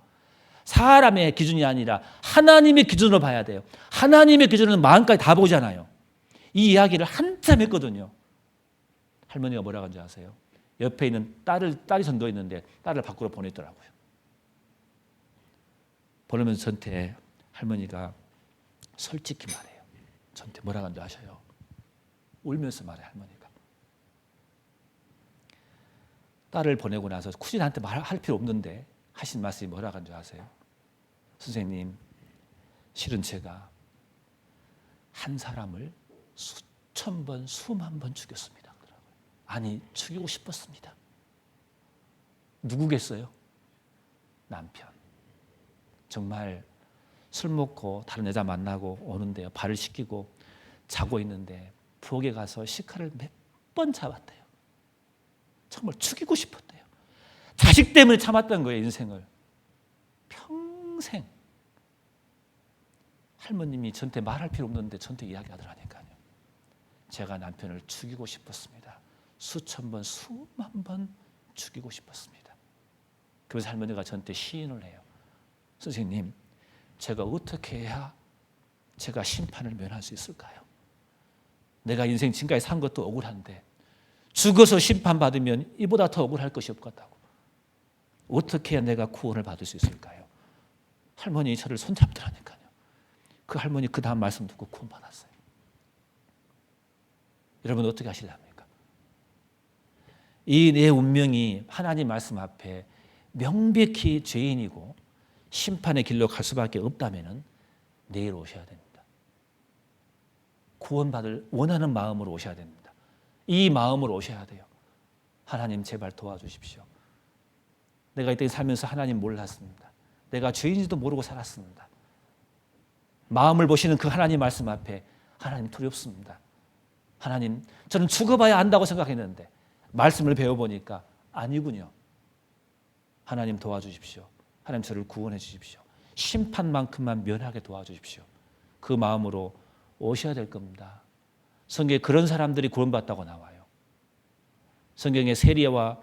사람의 기준이 아니라 하나님의 기준으로 봐야 돼요. 하나님의 기준은 마음까지 다 보잖아요. 이 이야기를 한참 했거든요. 할머니가 뭐라고 한지 아세요? 옆에 있는 딸이 전도에 있는데 딸을 밖으로 보냈더라고요. 보내면서 저한테 할머니가 솔직히 말해요. 저한테 뭐라고 한지 아셔요? 울면서 말해요. 할머니가. 딸을 보내고 나서 굳이 나한테 말할 필요 없는데 하신 말씀이 뭐라고 한지 아세요? 선생님, 실은 제가 한 사람을 수천 번, 수만 번 죽였습니다. 아니, 죽이고 싶었습니다. 누구겠어요? 남편. 정말 술 먹고 다른 여자 만나고 오는데요. 발을 씻기고 자고 있는데 부엌에 가서 시카를 몇 번 잡았대요. 정말 죽이고 싶었대요. 자식 때문에 참았던 거예요, 인생을. 평생. 할머님이 저한테 말할 필요 없는데 저한테 이야기하더라니까요. 제가 남편을 죽이고 싶었습니다. 수천 번, 수만 번 죽이고 싶었습니다. 그래서 할머니가 저한테 시인을 해요. 선생님, 제가 어떻게 해야 제가 심판을 면할 수 있을까요? 내가 인생 지금까지 산 것도 억울한데 죽어서 심판받으면 이보다 더 억울할 것이 없겠다고. 어떻게 해야 내가 구원을 받을 수 있을까요? 할머니 저를 손잡더라니까요. 그 할머니 그 다음 말씀 듣고 구원받았어요. 여러분 어떻게 하실랍니까? 이 내 운명이 하나님 말씀 앞에 명백히 죄인이고 심판의 길로 갈 수밖에 없다면 내일 오셔야 됩니다. 구원받을 원하는 마음으로 오셔야 됩니다. 이 마음으로 오셔야 돼요. 하나님 제발 도와주십시오. 내가 이때 살면서 하나님 몰랐습니다. 내가 죄인지도 모르고 살았습니다. 마음을 보시는 그 하나님 말씀 앞에 하나님 두렵습니다. 하나님, 저는 죽어봐야 안다고 생각했는데 말씀을 배워보니까 아니군요. 하나님 도와주십시오. 하나님 저를 구원해 주십시오. 심판만큼만 면하게 도와주십시오. 그 마음으로 오셔야 될 겁니다. 성경에 그런 사람들이 구원받다고 나와요. 성경에 세리와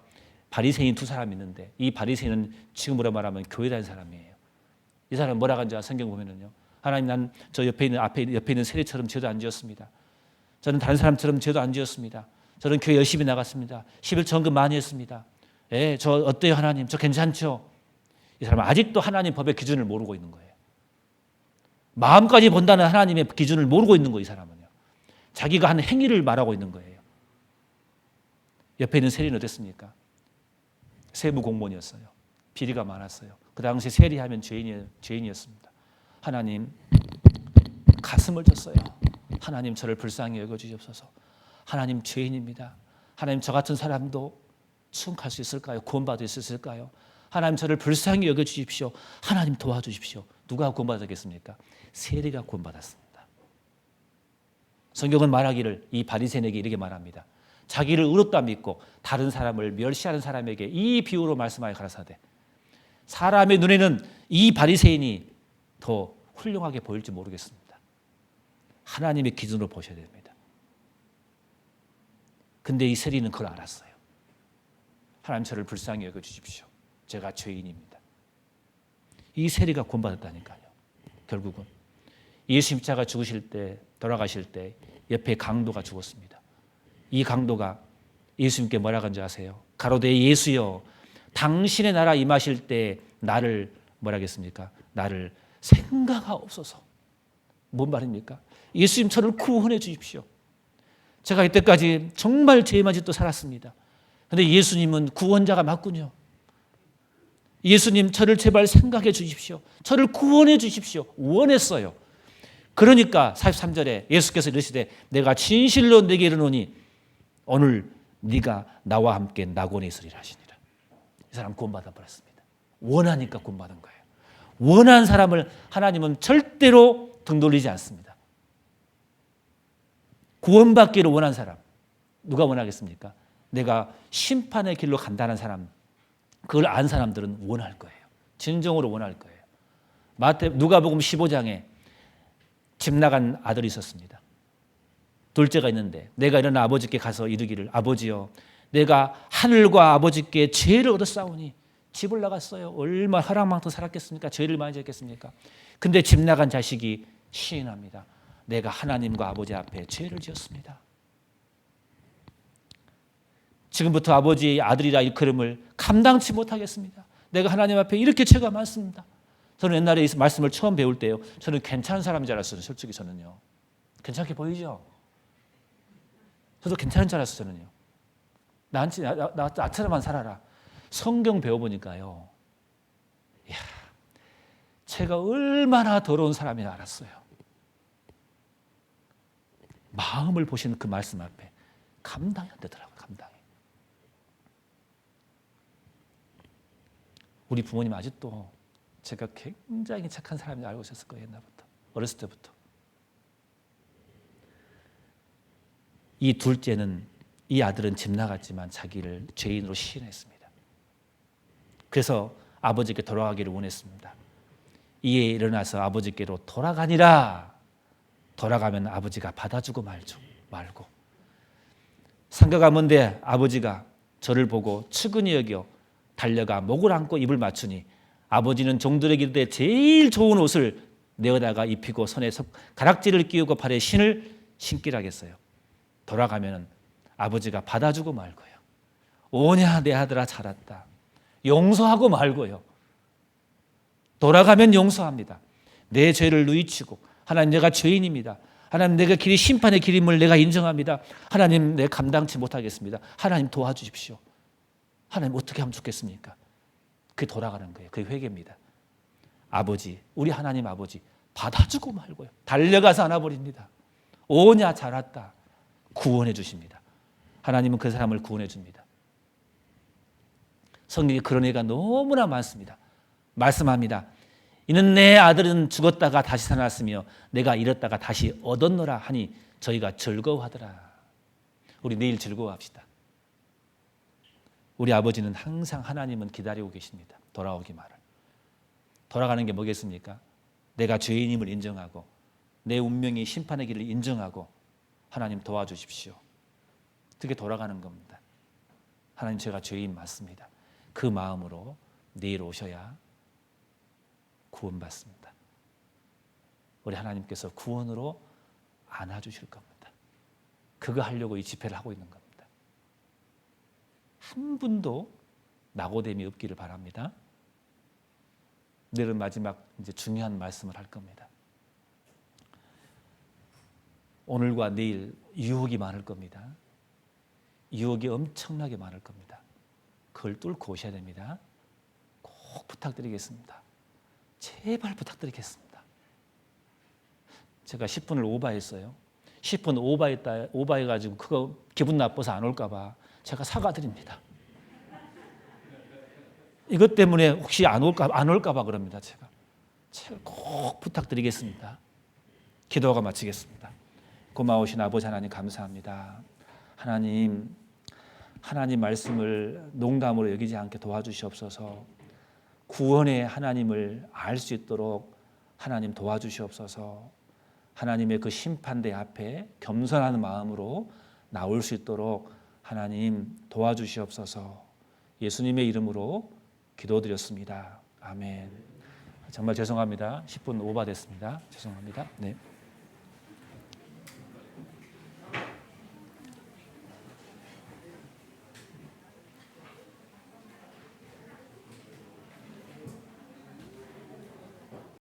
바리새인 두 사람이 있는데 이 바리새인은 지금으로 말하면 교회 다니는 사람이에요. 이 사람은 뭐라고 하는지 성경 보면은요. 하나님, 난 저 옆에 있는 세리처럼 죄도 안 지었습니다. 저는 다른 사람처럼 죄도 안 지었습니다. 저는 교회 열심히 나갔습니다. 11천금 많이 했습니다. 예, 저 어때요 하나님? 저 괜찮죠? 이 사람은 아직도 하나님 법의 기준을 모르고 있는 거예요. 마음까지 본다는 하나님의 기준을 모르고 있는 거예요. 이 사람은요. 자기가 한 행위를 말하고 있는 거예요. 옆에 있는 세리는 어땠습니까? 세무 공무원이었어요. 비리가 많았어요. 그 당시 세리하면 죄인이었습니다. 하나님 가슴을 쳤어요. 하나님 저를 불쌍히 여겨주시옵소서. 하나님 죄인입니다. 하나님 저 같은 사람도 수용할 수 있을까요? 구원받을 수 있을까요? 하나님 저를 불쌍히 여겨주십시오. 하나님 도와주십시오. 누가 구원받았겠습니까? 세리가 구원받았습니다. 성경은 말하기를 이 바리새인에게 이렇게 말합니다. 자기를 의롭다 믿고 다른 사람을 멸시하는 사람에게 이 비유로 말씀하여 가라사대 사람의 눈에는 이 바리새인이 더 훌륭하게 보일지 모르겠습니다. 하나님의 기준으로 보셔야 됩니다. 근데 이 세리는 그걸 알았어요. 하나님 저를 불쌍히 여겨주십시오. 제가 죄인입니다. 이 세리가 구원받았다니까요. 결국은 예수 십자가 죽으실 때 돌아가실 때 옆에 강도가 죽었습니다. 이 강도가 예수님께 뭐라고 한지 아세요? 가로되 예수여 당신의 나라 임하실 때 나를 뭐라 하겠습니까? 나를 생각하옵소서. 뭔 말입니까? 예수님 저를 구원해 주십시오. 제가 이때까지 정말 죄만 짓고 살았습니다. 그런데 예수님은 구원자가 맞군요. 예수님 저를 제발 생각해 주십시오. 저를 구원해 주십시오. 원했어요. 그러니까 43절에 예수께서 이르시되 내가 진실로 네게 이르노니 오늘 네가 나와 함께 낙원에 있으리라 하시니라. 이 사람 구원받아 버렸습니다. 원하니까 구원받은 거예요. 원한 사람을 하나님은 절대로 등 돌리지 않습니다. 구원받기를 원한 사람 누가 원하겠습니까? 내가 심판의 길로 간다는 사람 그걸 안 사람들은 원할 거예요. 진정으로 원할 거예요. 누가복음 15장에 집 나간 아들이 있었습니다. 둘째가 있는데 내가 일어나 아버지께 가서 이르기를 아버지여 내가 하늘과 아버지께 죄를 얻었사오니 집을 나갔어요. 얼마나 허락망토 살았겠습니까? 죄를 많이 지었겠습니까? 근데 집 나간 자식이 시인합니다. 내가 하나님과 아버지 앞에 죄를 지었습니다. 지금부터 아버지의 아들이라 일컬음을 감당치 못하겠습니다. 내가 하나님 앞에 이렇게 죄가 많습니다. 저는 옛날에 이 말씀을 처음 배울 때요. 저는 괜찮은 사람인 줄 알았어요. 솔직히 저는요. 괜찮게 보이죠? 저도 괜찮은 줄 알았어요. 저는요. 나처럼만 살아라. 성경 배워보니까요. 이야, 제가 얼마나 더러운 사람인지 알았어요. 마음을 보시는 그 말씀 앞에 감당이 안 되더라고요. 감당이. 우리 부모님 아직도 제가 굉장히 착한 사람인지 알고 있었을 거예요. 옛날부터. 어렸을 때부터. 이 둘째는, 이 아들은 집 나갔지만 자기를 죄인으로 시인했습니다. 그래서 아버지께 돌아가기를 원했습니다. 이에 일어나서 아버지께로 돌아가니라. 돌아가면 아버지가 받아주고 말고. 상가가 먼데 아버지가 저를 보고 측은히 여겨 달려가 목을 안고 입을 맞추니 아버지는 종들에게 이르되 제일 좋은 옷을 내어다가 입히고 손에 가락지를 끼우고 발에 신을 신기라 하겠어요. 돌아가면 아버지가 받아주고 말고요. 오냐 내 아들아 잘했다. 용서하고 말고요. 돌아가면 용서합니다. 내 죄를 누이치고 하나님 내가 죄인입니다. 하나님 내가 길이 심판의 길임을 내가 인정합니다. 하나님 내가 감당치 못하겠습니다. 하나님 도와주십시오. 하나님 어떻게 하면 좋겠습니까? 그게 돌아가는 거예요. 그게 회개입니다. 아버지, 우리 하나님 아버지 받아주고 말고요. 달려가서 안아버립니다. 오냐 잘 왔다. 구원해 주십니다. 하나님은 그 사람을 구원해 줍니다. 성경에 그런 예가 너무나 많습니다. 말씀합니다. 이는 내 아들은 죽었다가 다시 살아났으며 내가 잃었다가 다시 얻었노라 하니 저희가 즐거워하더라. 우리 내일 즐거워합시다. 우리 아버지는 항상 하나님은 기다리고 계십니다. 돌아오기 말을. 돌아가는 게 뭐겠습니까? 내가 죄인임을 인정하고 내 운명이 심판의 길을 인정하고 하나님 도와주십시오. 그게 돌아가는 겁니다. 하나님 제가 죄인 맞습니다. 그 마음으로 내일 오셔야 구원받습니다. 우리 하나님께서 구원으로 안아주실 겁니다. 그거 하려고 이 집회를 하고 있는 겁니다. 한 분도 낙오됨이 없기를 바랍니다. 내일은 마지막 이제 중요한 말씀을 할 겁니다. 오늘과 내일 유혹이 많을 겁니다. 유혹이 엄청나게 많을 겁니다. 그걸 뚫고 오셔야 됩니다. 꼭 부탁드리겠습니다. 제발 부탁드리겠습니다. 제가 10분을 오바했어요. 10분 오바해가지고 그거 기분 나빠서 안 올까 봐 제가 사과드립니다. 이것 때문에 혹시 안 올까 봐 그럽니다. 제가 꼭 부탁드리겠습니다. 기도하고 마치겠습니다. 고마우신 아버지 하나님 감사합니다. 하나님 말씀을 농담으로 여기지 않게 도와주시옵소서. 구원의 하나님을 알 수 있도록 하나님 도와주시옵소서. 하나님의 그 심판대 앞에 겸손한 마음으로 나올 수 있도록 하나님 도와주시옵소서. 예수님의 이름으로 기도드렸습니다. 아멘. 정말 죄송합니다. 10분 오버됐습니다. 죄송합니다. 네.